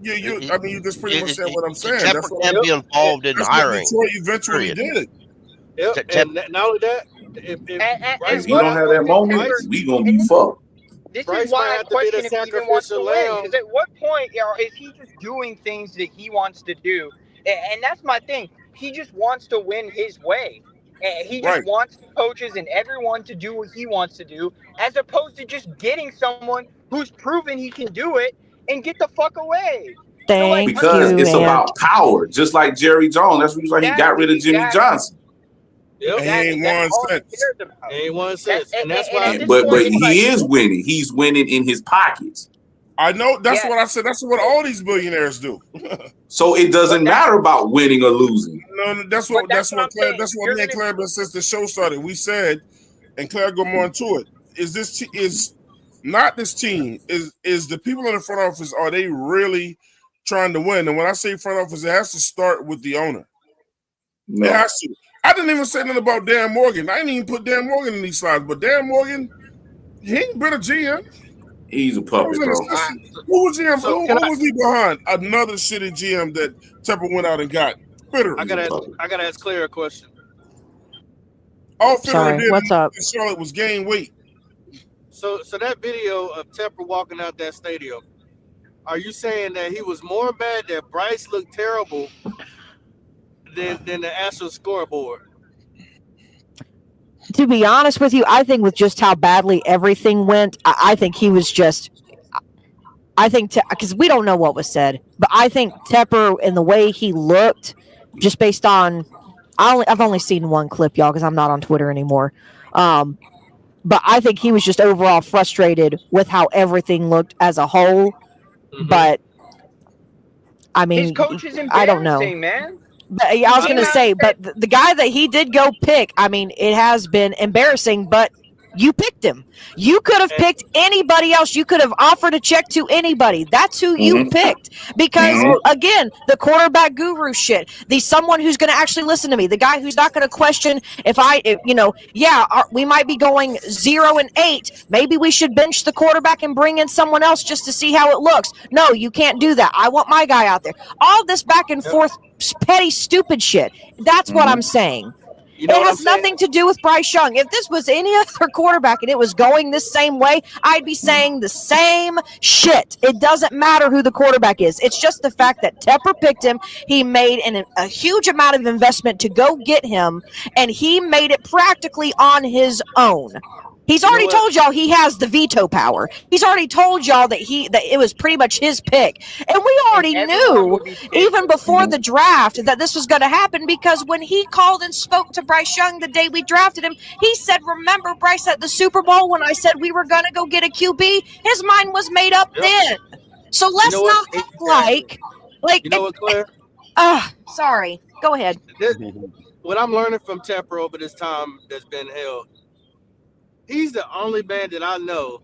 I mean, you just pretty much said what I'm saying. Tepper can't be involved in hiring. That's what Detroit eventually did. Yep. And not only that, If he don't have that moment, we going to be fucked. This Bryce is why might I have to be question the if he even wants to sacrificial win. lamb. Because at what point is he just doing things that he wants to do? And that's my thing. He just wants to win his way. He just wants the coaches and everyone to do what he wants to do, as opposed to just getting someone who's proven he can do it and get the fuck away. Because it's about power, just like Jerry Jones. That's why he got rid of Jimmy Johnson. Yep. Ain't one cent. And that's why. But he is winning. He's winning in his pockets. I know. That's what I said. That's what all these billionaires do. So it doesn't matter about winning or losing. No, that's what me and Claire, since the show started, we said, and Claire go more into it. Is not this team? Is the people in the front office? Are they really trying to win? And when I say front office, it has to start with the owner. No. It has to. I didn't even say nothing about Dan Morgan. I didn't even put Dan Morgan in these slides. But Dan Morgan, he ain't been a GM. He's a puppet, bro. Who was GM? Who was he behind? Another shitty GM that Tepper went out and got. Fitterer. I gotta ask Claire a question. All Fitterer did what's up? in Charlotte was gain weight. So that video of Tepper walking out that stadium, are you saying that he was more mad that Bryce looked terrible than the actual scoreboard? To be honest with you, I think with just how badly everything went, I think he was just. I think because we don't know what was said, but I think Tepper and the way he looked, just based on, I've only seen one clip, y'all, because I'm not on Twitter anymore. But I think he was just overall frustrated with how everything looked as a whole. Mm-hmm. But I His mean, coach is I don't know. embarrassing, man. But I He was came going to out say, and said, but the guy that he did go pick, I mean, it has been embarrassing, but you picked him. You could have And picked anybody else. You could have offered a check to anybody. That's who you Mm-hmm. picked. Because, Mm-hmm. again, the quarterback guru shit, the someone who's going to actually listen to me, the guy who's not going to question we might be going 0-8. Maybe we should bench the quarterback and bring in someone else just to see how it looks. No, you can't do that. I want my guy out there. All this back and yep. forth, petty, stupid shit. That's what I'm saying. You know It what I'm has saying? nothing to do with Bryce Young. If this was any other quarterback and it was going this same way, I'd be saying the same shit. It doesn't matter who the quarterback is. It's just the fact that Tepper picked him. He made a huge amount of investment to go get him, and he made it practically on his own. He's You know already what? told y'all he has the veto power. He's already told y'all that it was pretty much his pick. And we and already everyone knew, will be pissed even with him. before the draft, that this was going to happen, because when he called and spoke to Bryce Young the day we drafted him, he said, remember, Bryce, at the Super Bowl when I said we were going to go get a QB? His mind was made up Yep. then. So You let's know what? not act Exactly. like You know what, Claire? sorry. Go ahead. What I'm learning from Tepper over this time that's been held, he's the only man that I know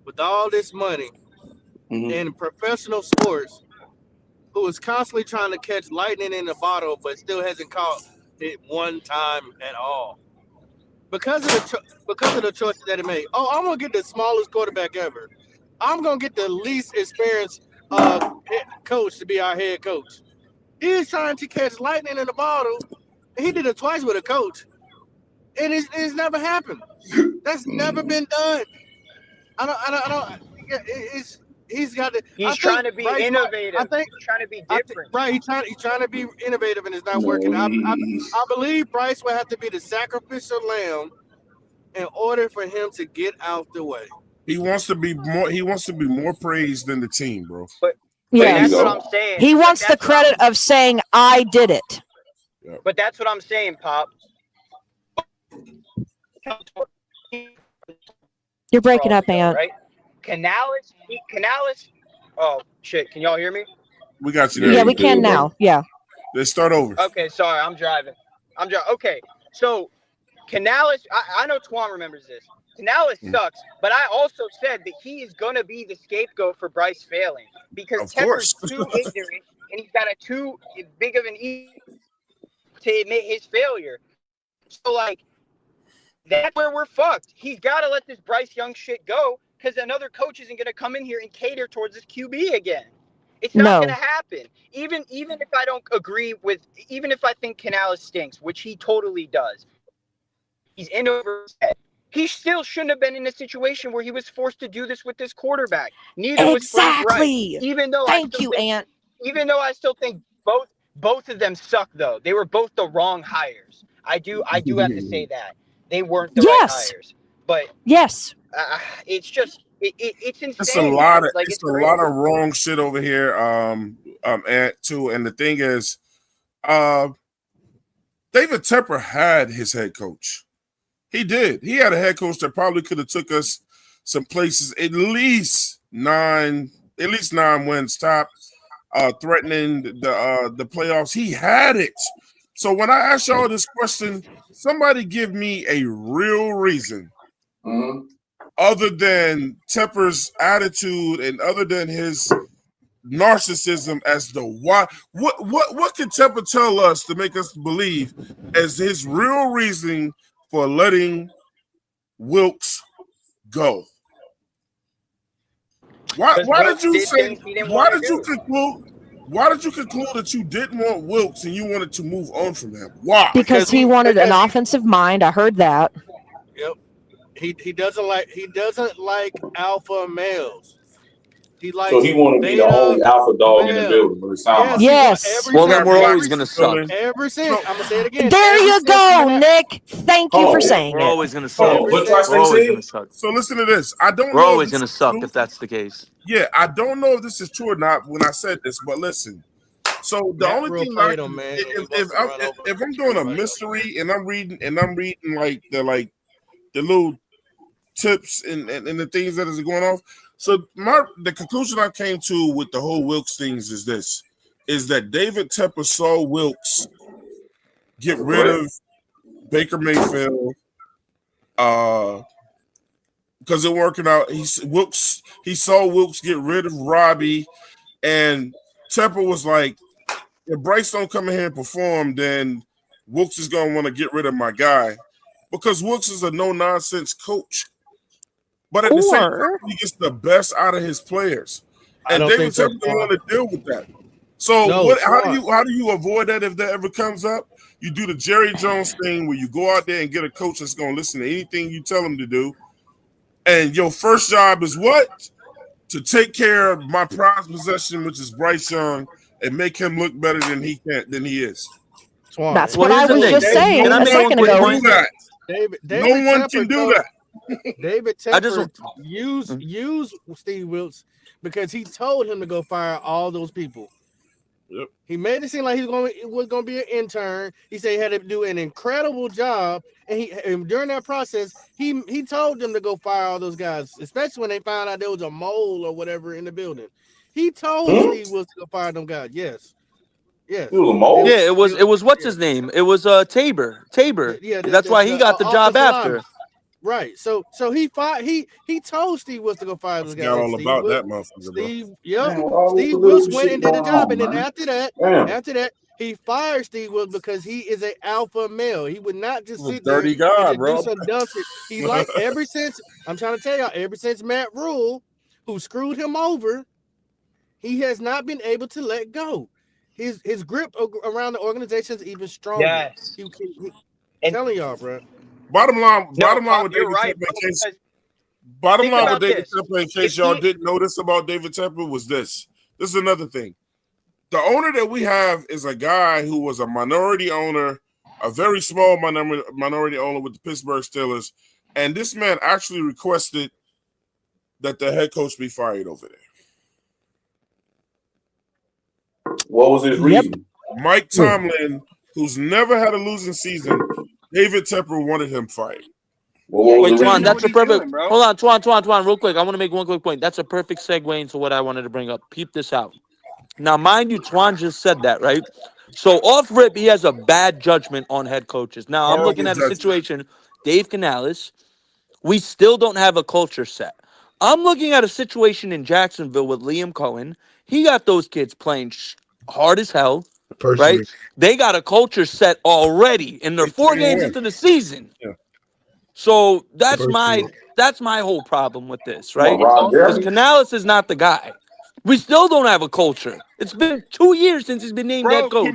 with all this money Mm-hmm. in professional sports who is constantly trying to catch lightning in a bottle but still hasn't caught it one time at all. Because of the choices that he made. Oh, I'm gonna get the smallest quarterback ever. I'm gonna get the least experienced coach to be our head coach. He's trying to catch lightning in a bottle. He did it twice with a coach, and it's never happened. That's never been done. I don't. He's got to. He's trying to be innovative. I think. He's trying to be different. Right, he's trying to be innovative, and it's not No, working. I believe Bryce will have to be the sacrificial lamb in order for him to get out the way. He wants to be more praised than the team, bro. But There Yes. you that's what go. I'm saying. He But wants the that's what I'm- credit of saying, I did it. But that's what I'm saying, Pop. You're breaking up, Ant. Right? Canales. Oh shit! Can y'all hear me? We got you Yeah, there. Yeah, we can bro. now. Yeah. Let's start over. Okay, sorry, I'm driving. Okay, so Canales. I know Twan remembers this. Canales sucks, but I also said that he is gonna be the scapegoat for Bryce failing because Of Tepper's course. too ignorant and he's got a too big of an ego to admit his failure. So like, that's where we're fucked. He's got to let this Bryce Young shit go because another coach isn't going to come in here and cater towards this QB again. It's not going to happen. Even if I don't agree with, even if I think Canales stinks, which he totally does, he's in over his head. He still shouldn't have been in a situation where he was forced to do this with this quarterback. Neither was Frank Reich. Even though Ant. Even though I still think both of them suck, though. They were both the wrong hires. I do have to say that. They weren't the right hires. But yes, it's just it's insane. It's a lot of like, it's a lot of wrong shit over here. Too, and the thing is, David Tepper had his head coach. He did. He had a head coach that probably could have took us some places, at least nine wins top, threatening the playoffs. He had it. So when I ask y'all this question, somebody give me a real reason other than Tepper's attitude and other than his narcissism as the why. What can Tepper tell us to make us believe as his real reason for letting Wilkes go? Why did you say? Why did you conclude? Why did you conclude that you didn't want Wilkes and you wanted to move on from him? Why? Because he wanted an offensive mind. I heard that. Yep. He doesn't like alpha males. He likes So he want to be the only alpha dog in the building. But it sounds like yes. Well, then we're always going to suck. Ever since, I'm gonna say it again. There you go, Nick. Thank you for saying we're it. always going to suck. What We're Trice always said? going to suck. So listen to this. I don't We're know. always going to suck if that's the case. Yeah, I don't know if this is true or not when I said this, but listen. So the only thing like if I'm doing a mystery and I'm reading like the little tips and the things that is going off. So the conclusion I came to with the whole Wilkes things is this. is that David Tepper saw Wilkes get rid of Baker Mayfield because it working out. He saw Wilkes get rid of Robbie, and Tepper was like, if Bryce don't come in here and perform, then Wilkes is going to want to get rid of my guy because Wilkes is a no-nonsense coach. But at the same time, he gets the best out of his players. And David Tepper don't want to deal with that. So how do you avoid that if that ever comes up? You do the Jerry Jones thing where you go out there and get a coach that's going to listen to anything you tell him to do. And your first job is what? To take care of my prized possession, which is Bryce Young, and make him look better than he is. That's what I was just saying a second ago. No one can do that. David Tepper use Steve Wilkes because he told him to go fire all those people. Yep. He made it seem like he was going to be an intern. He said he had to do an incredible job, and during that process, he told them to go fire all those guys, especially when they found out there was a mole or whatever in the building. He told Steve Wilkes to go fire them guys. Yes. It was a mole. Yeah, it was what's his name? It was Tabor. Yeah, that's why he got the job after. Right. So he told Steve Wilkes to go fire those guys. Forgot all about that motherfucker. Steve Wilkes went and did the job, and then after that, he fired Steve Wilkes because he is an alpha male. He would not just sit there and do some dumb shit. He ever since Matt Rule, who screwed him over, he has not been able to let go. His grip around the organization is even stronger. Yes. Telling y'all, bro. Bottom line with David Tepper, in case y'all didn't notice about David Tepper, was this. This is another thing. The owner that we have is a guy who was a minority owner, a very small minority owner with the Pittsburgh Steelers, and this man actually requested that the head coach be fired over there. What was his reason? Mike Tomlin, who's never had a losing season, David Tepper wanted him fired. Wait, Twan, that's a perfect. Hold on, Twan, real quick. I want to make one quick point. That's a perfect segue into what I wanted to bring up. Peep this out. Now, mind you, Twan just said that, right? So off rip, he has a bad judgment on head coaches. Now, I'm looking at a situation, Dave Canales, we still don't have a culture set. I'm looking at a situation in Jacksonville with Liam Cohen. He got those kids playing hard as hell. Right? They got a culture set already, and they're 4 games into the season. Yeah. So that's my whole problem with this, right? Because Canales is not the guy. We still don't have a culture. It's been 2 years since he's been named head coach.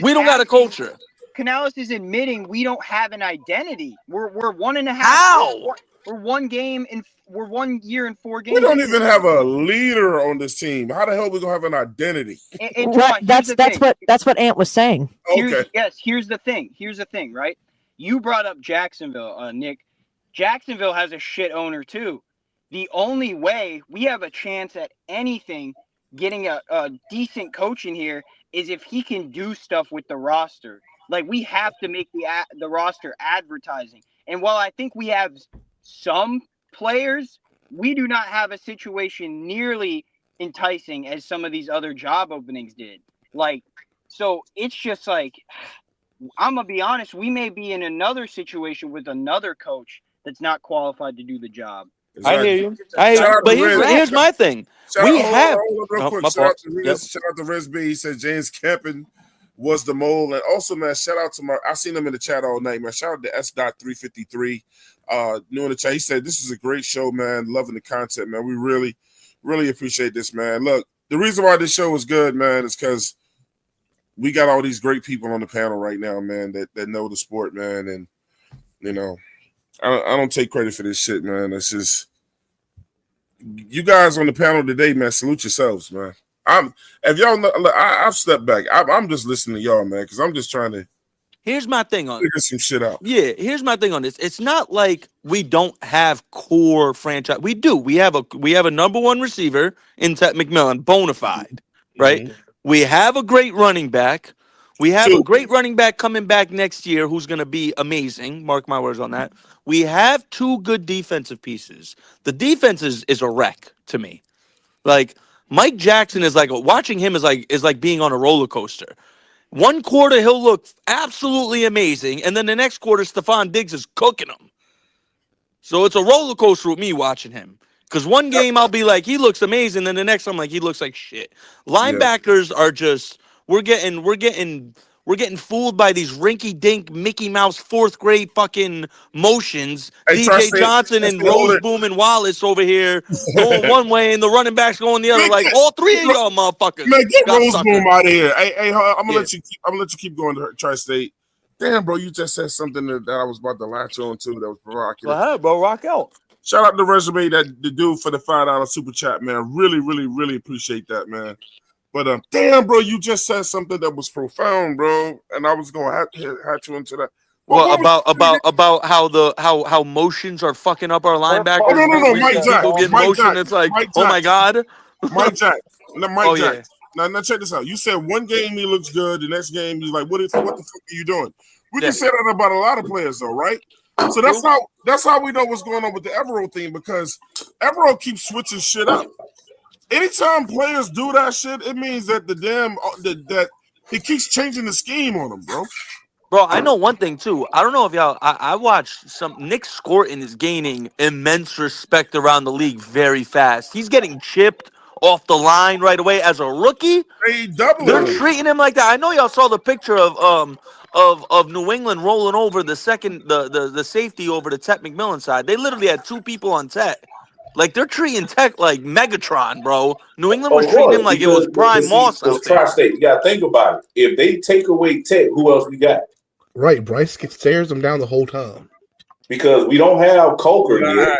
We don't got a culture. Canales is admitting we don't have an identity. We're 1.5. How? We're 1 year and 4 games. We don't even have a leader on this team. How the hell are we gonna have an identity? Right. That's what Ant was saying. Here's the thing, right? You brought up Jacksonville, Nick. Jacksonville has a shit owner too. The only way we have a chance at anything, getting a decent coach in here, is if he can do stuff with the roster. Like, we have to make the roster advertising. And while I think we have some players, we do not have a situation nearly enticing as some of these other job openings did. Like, so it's just like, I'm going to be honest, we may be in another situation with another coach that's not qualified to do the job. Exactly. I hear you. But here's my thing. Shout out to Riz B. He said James Campen was the mole. And also, man, shout out to I seen him in the chat all night, man. Shout out to S.353. New in the chat. He said, this is a great show, man. Loving the content, man. We really, really appreciate this, man. Look, the reason why this show is good, man, is because we got all these great people on the panel right now, man, that know the sport, man. And, you know, I don't take credit for this shit, man. It's just you guys on the panel today, man. Salute yourselves, man. If y'all know, I've stepped back. I'm just listening to y'all, man, because I'm just trying to. Here's my thing on figure some shit out. Yeah, here's my thing on this. It's not like we don't have core franchise. We do. We have a number one receiver in Ted McMillan, bona fide, right? Mm-hmm. We have a great running back. We have a great running back coming back next year who's going to be amazing. Mark my words on that. We have 2 good defensive pieces. The defense is a wreck to me. Like, Mike Jackson is like watching him is like being on a roller coaster. One quarter he'll look absolutely amazing, and then the next quarter Stephon Diggs is cooking him. So it's a roller coaster with me watching him. Because one game I'll be like, he looks amazing, then the next I'm like, he looks like shit. Linebackers are just we're getting fooled by these rinky-dink Mickey Mouse fourth grade fucking motions. Hey, DJ Johnson and Rose Boom and Wallace over here going one way and the running backs going the other. Like all three of y'all motherfuckers. Man, get got Rose suckered. Boom out of here. Hey, I'm gonna let you keep going to Tri-State. Damn, bro, you just said something that I was about to latch on to that was provocative. Go ahead, bro. Rock out. Shout out to Resume, that the dude for the $5 super chat, man. Really, really, really appreciate that, man. But damn, bro, you just said something that was profound, bro, and I was gonna hatch you into that. Well, about how motions are fucking up our linebackers. Oh, no, Mike Jack. People get Mike motion. Jack. It's like, Mike oh my god. Mike Jack. No, Mike Jack. Yeah. Now check this out. You said one game he looks good, the next game he's like, what the fuck are you doing? We can say that about a lot of players, though, right? So that's how we know what's going on with the Evero thing, because Evero keeps switching shit up. Anytime players do that shit, it means that that he keeps changing the scheme on them, bro. Bro, I know one thing too. I don't know if y'all. I watched some. Nick Scorton is gaining immense respect around the league very fast. He's getting chipped off the line right away as a rookie. They're treating him like that. I know y'all saw the picture of New England rolling over the safety over to Tet McMillan side. They literally had two people on Tet. Like, they're treating Tech like Megatron, bro. New England was treating him like it was prime Moss out there. Tri-State, you got to think about it. If they take away Tech, who else we got? Right, Bryce stares them down the whole time. Because we don't have Coker yet.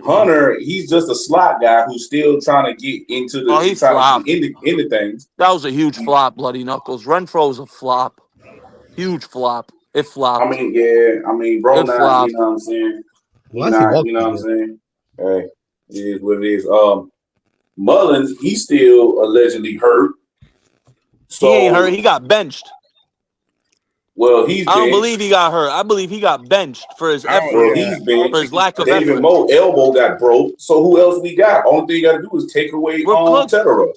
Hunter, he's just a slot guy who's still trying to get into the into things. That was a huge flop, Bloody Knuckles. Renfro's a flop. Huge flop. It flopped. Bro, now, you know what I'm saying? You know what I'm saying? Hey, it is what it is. Mullins, he's still allegedly hurt. So, he ain't hurt. He got benched. Well, I don't believe he got hurt. I believe he got benched for his effort. Well, he's benched. For his lack of David effort. Moe elbow got broke. So who else we got? Only thing you got to do is take away Tetero.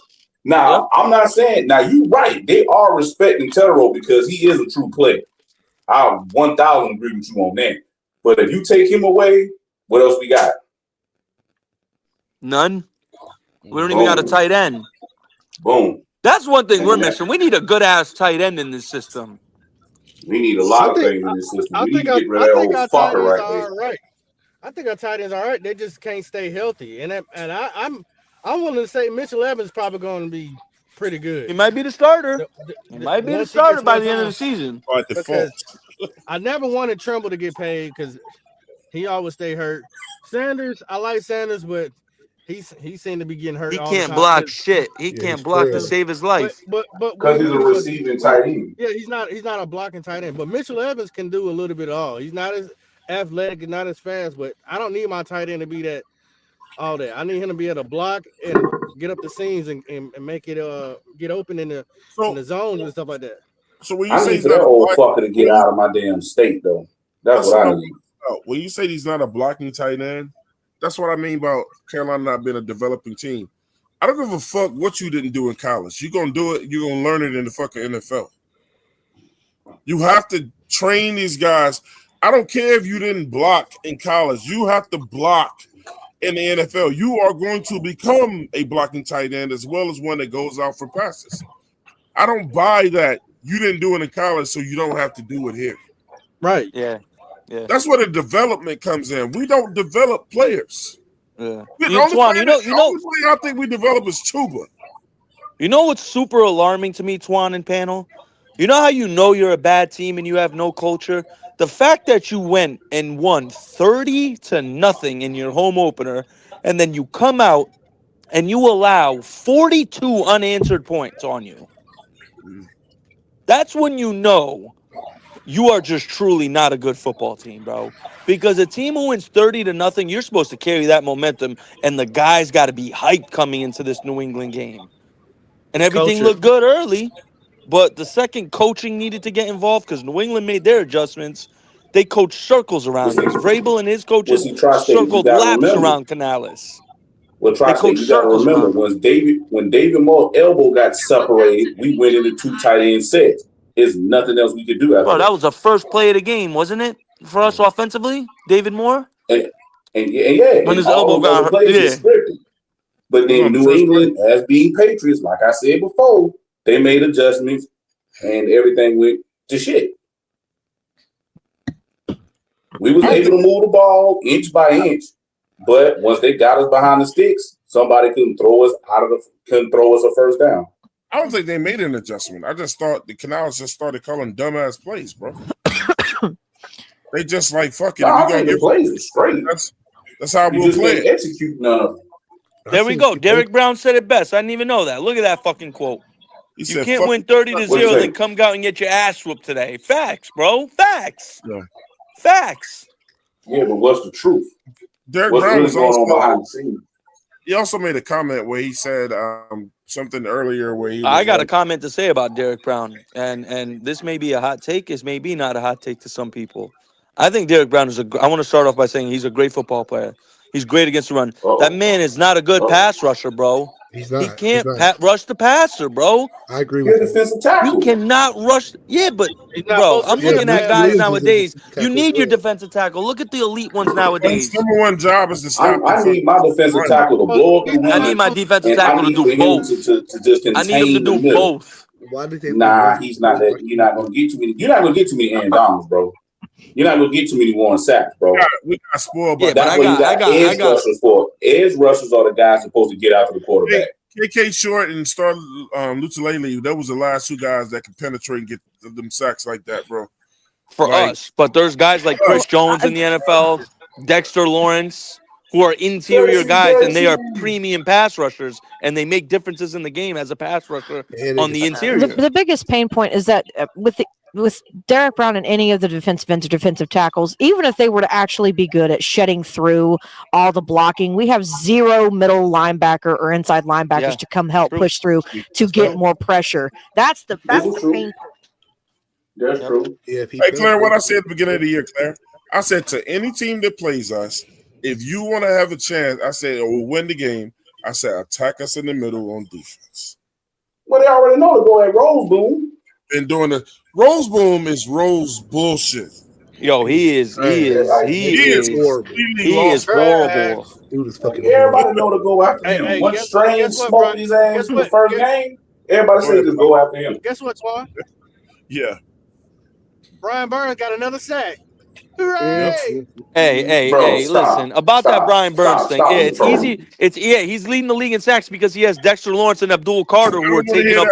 Now, I'm not saying. Now, you're right. They are respecting Tetero because he is a true player. I 1,000 agree with you on that. But if you take him away, what else we got? None. We don't even got a tight end. Boom. That's one thing we're missing. We need a good ass tight end in this system. We need a lot of things in this system. We need to get rid of that old fucker right there. I think our tight ends are all right. They just can't stay healthy. And I'm willing to say Mitchell Evans is probably going to be pretty good. He might be the starter. He might be the starter by the end of the season. Because I never wanted Tremble to get paid because he always stay hurt. Sanders, I like Sanders, but he seemed to be getting hurt. He can't block shit. He can't block to save his life. But because he's a receiving tight end. Yeah, he's not a blocking tight end. But Mitchell Evans can do a little bit of all. He's not as athletic and not as fast, but I don't need my tight end to be that all that. I need him to be able to block and get up the seams and make it get open in the zones and stuff like that. So when you say that old fucker to get out of my damn state though, that's what I need. When you say he's not a blocking tight end, that's what I mean about Carolina not being a developing team. I don't give a fuck what you didn't do in college. You're gonna do it. You're gonna learn it in the fucking NFL. You have to train these guys. I don't care if you didn't block in college. You have to block in the NFL. You are going to become a blocking tight end as well as one that goes out for passes. I don't buy that. You didn't do it in college, so you don't have to do it here. Right. Yeah. Yeah. That's where the development comes in. We don't develop players. Yeah. The only player I think we develop is Chuba. You know what's super alarming to me, Twan and panel? You know how you know you're a bad team and you have no culture? The fact that you went and won 30-0 in your home opener, and then you come out and you allow 42 unanswered points on you. That's when you know you are just truly not a good football team, bro. Because a team who wins 30-0, you're supposed to carry that momentum, and the guys got to be hyped coming into this New England game. And everything looked good early, but the second coaching needed to get involved because New England made their adjustments. They coached circles around us. Vrabel and his coaches circled laps around Canales. Well, Tri-State, you got to remember, when David Moore's elbow got separated, we went into 2 tight end sets. There's nothing else we could do after that was the first play of the game, wasn't it? For us offensively, David Moore? And when his all elbow those other got plays hurt. are scripted. But then New England, as being Patriots, like I said before, they made adjustments and everything went to shit. We was able to move the ball inch by inch, but once they got us behind the sticks, somebody couldn't throw us a first down. I don't think they made an adjustment. I just thought the Canals just started calling dumbass plays, bro. They just like fuck it. I think the plays are straight. That's how we'll play it. Execute none of them. There we go. Derek Brown said it best. I didn't even know that. Look at that fucking quote. You can't win 30-0, then come out and get your ass whooped today. Facts, bro. Facts. Yeah. Facts. Yeah, but what's the truth? Derek what's Brown really was going also on behind the scenes? He also made a comment where he said something earlier where he was I got a comment to say about Derek Brown, and this may be a hot take. This may be not a hot take to some people. I think Derek Brown is I want to start off by saying he's a great football player. He's great against the run. That man is not a good pass rusher, bro. He's not. He can't rush the passer, bro. I agree with you. He cannot rush. Yeah, but bro, I'm looking at guys nowadays. You need your defensive tackle. Look at the elite ones nowadays. His number one job is to stop. I need my defensive tackle to blow up the run. I need my defensive tackle to do both. I need him to do both. Why did they? Nah, he's not that. You're not gonna get too many. You're not gonna get too many Aaron Donalds, bro. You're not gonna get too many Warren Sacks, bro. We got spoiled by that. That's what you got edge rushers for. Edge rushers are the guys supposed to get out to the quarterback. KK Short and Star Lutulele, that was the last 2 guys that could penetrate and get them sacks like that, bro. For us, but there's guys like Chris Jones in the NFL, Dexter Lawrence, who are interior guys, and they are premium pass rushers, and they make differences in the game as a pass rusher on the interior. The biggest pain point is that with Derek Brown and any of the defensive tackles, even if they were to actually be good at shedding through all the blocking, we have 0 middle linebacker or inside linebackers to come help push through to get more pressure. That's the pain point. That's true. Yeah, hey, Claire, what I said at the beginning of the year, Claire, I said to any team that plays us, if you want to have a chance, I said, we'll win the game. I said, attack us in the middle on defense. Well, they already know to go at Rose Boom. Been doing the Rose Boom is Rose bullshit. Yo, he is horrible. Dude is fucking. Everybody know to go after him. Once Strange smoked his ass in the first game, everybody said just go after him. Guess what, Twan? Yeah. Brian Burns got another sack. Hooray! Hey, listen about that Brian Burns thing. Yeah, it's easy. He's leading the league in sacks because he has Dexter Lawrence and Abdul Carter who are taking up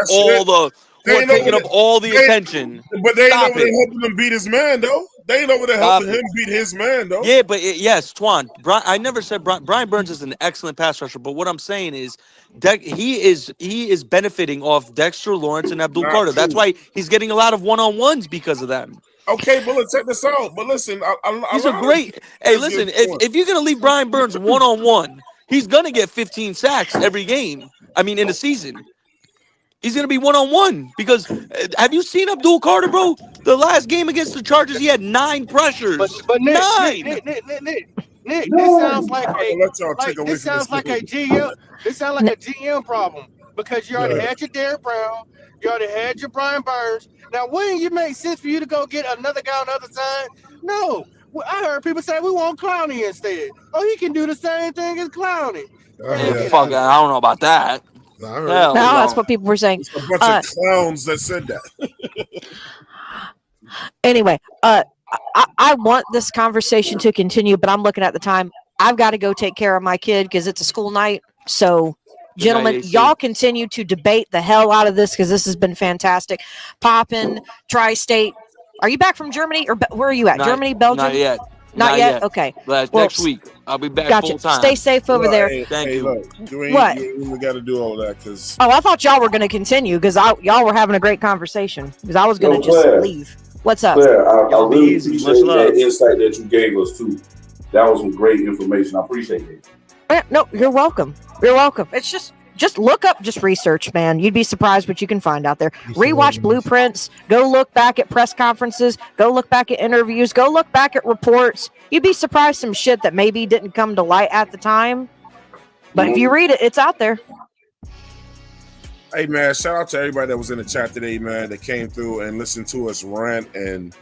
all the attention. But they ain't over there helping him beat his man, though. They ain't over there helping him beat his man, though. Yeah, but yes, Twan. I never said Brian Burns is an excellent pass rusher, but what I'm saying is he is benefiting off Dexter Lawrence and Abdul Carter. That's why he's getting a lot of one-on-ones because of them. Okay, but let's check this out. But listen, he's a great. Hey, listen, if you're gonna leave Brian Burns one-on-one, he's gonna get 15 sacks every game. I mean, in the season, he's gonna be one-on-one because have you seen Abdul Carter, bro? The last game against the Chargers, he had 9 pressures. But Nick, 9. Nick, this sounds like a GM. This sounds like a GM problem because you already had your Derek Brown, you already had your Brian Burns. Now, wouldn't it make sense for you to go get another guy on the other side? No. Well, I heard people say we want Clowney instead. Oh, he can do the same thing as Clowney. Fuck, I don't know about that. No, that's what people were saying. It's a bunch of clowns that said that. Anyway, I want this conversation to continue, but I'm looking at the time. I've got to go take care of my kid because it's a school night. So, gentlemen, y'all continue to debate the hell out of this because this has been fantastic. Poppin, Tri-State. Are you back from Germany or where are you at? Germany, Belgium? Not yet. Not yet? Okay. Next week. I'll be back full time. Stay safe over there. Thank you. Look, what? You got to do all that because. Oh, I thought y'all were going to continue because y'all were having a great conversation because I was going to just leave. What's up? Claire, I really appreciate that insight that you gave us too. That was some great information. I appreciate it. No, you're welcome. You're welcome. It's just look up, just research, man. You'd be surprised what you can find out there. Rewatch blueprints. Go look back at press conferences. Go look back at interviews. Go look back at reports. You'd be surprised some shit that maybe didn't come to light at the time. But if you read it, it's out there. Hey man, shout out to everybody that was in the chat today, man, that came through and listened to us rant and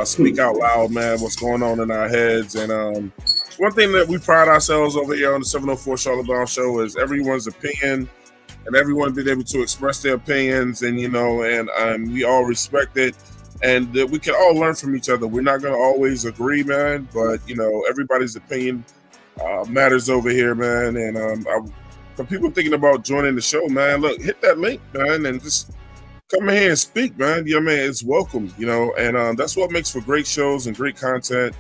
speak out loud, man, what's going on in our heads. And one thing that we pride ourselves over here on the 704 Charlotte Brown Show is everyone's opinion and everyone being able to express their opinions, and we all respect it, and we can all learn from each other. We're not going to always agree, man, but everybody's opinion matters over here, man. And for people thinking about joining the show, man, look, hit that link, man, and just come in here and speak, man. It's welcome, and that's what makes for great shows and great content.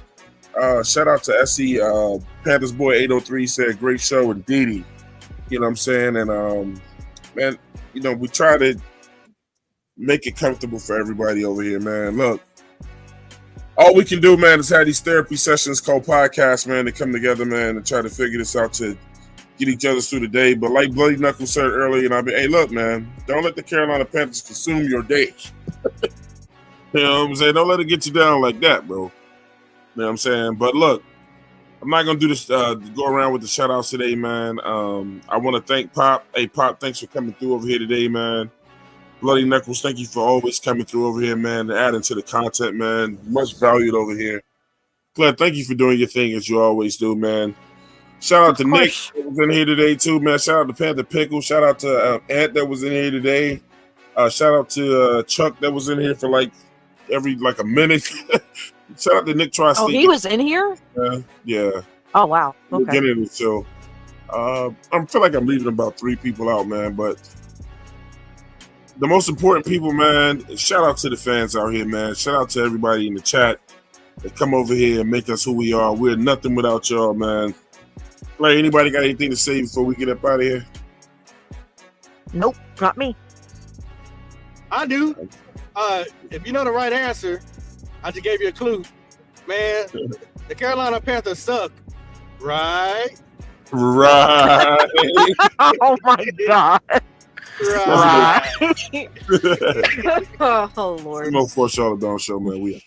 Shout out to SE Panthers Boy 803 said great show, and Didi. You know what I'm saying? And man, we try to make it comfortable for everybody over here, man. Look, all we can do, man, is have these therapy sessions called podcasts, man, to come together, man, and try to figure this out to get each other through the day. But like Bloody Knuckles said earlier, and hey, look, man, don't let the Carolina Panthers consume your day. You know what I'm saying? Don't let it get you down like that, bro. You know what I'm saying? But look, I'm not going to do this, go around with the shout-outs today, man. I want to thank Pop. Hey, Pop, thanks for coming through over here today, man. Bloody Knuckles, thank you for always coming through over here, man, and adding to the content, man. Much valued over here. Glenn, thank you for doing your thing as you always do, man. Shout out to Nick that was in here today, too, man. Shout out to Panther Pickle. Shout out to Ant that was in here today. Shout out to Chuck that was in here for every a minute. Shout out to Nick Tri-State. Oh, he was in here? Yeah. Oh, wow. Okay. Beginning of the show. I feel like I'm leaving about 3 people out, man, but the most important people, man, shout out to the fans out here, man. Shout out to everybody in the chat that come over here and make us who we are. We're nothing without y'all, man. Like, anybody got anything to say before we get up out of here? Nope, not me. I do. If you know the right answer, I just gave you a clue. Man, the Carolina Panthers suck. Right? Right. Oh, my God. Right. Oh, Lord. 704 Charlotte Brown Show, man. We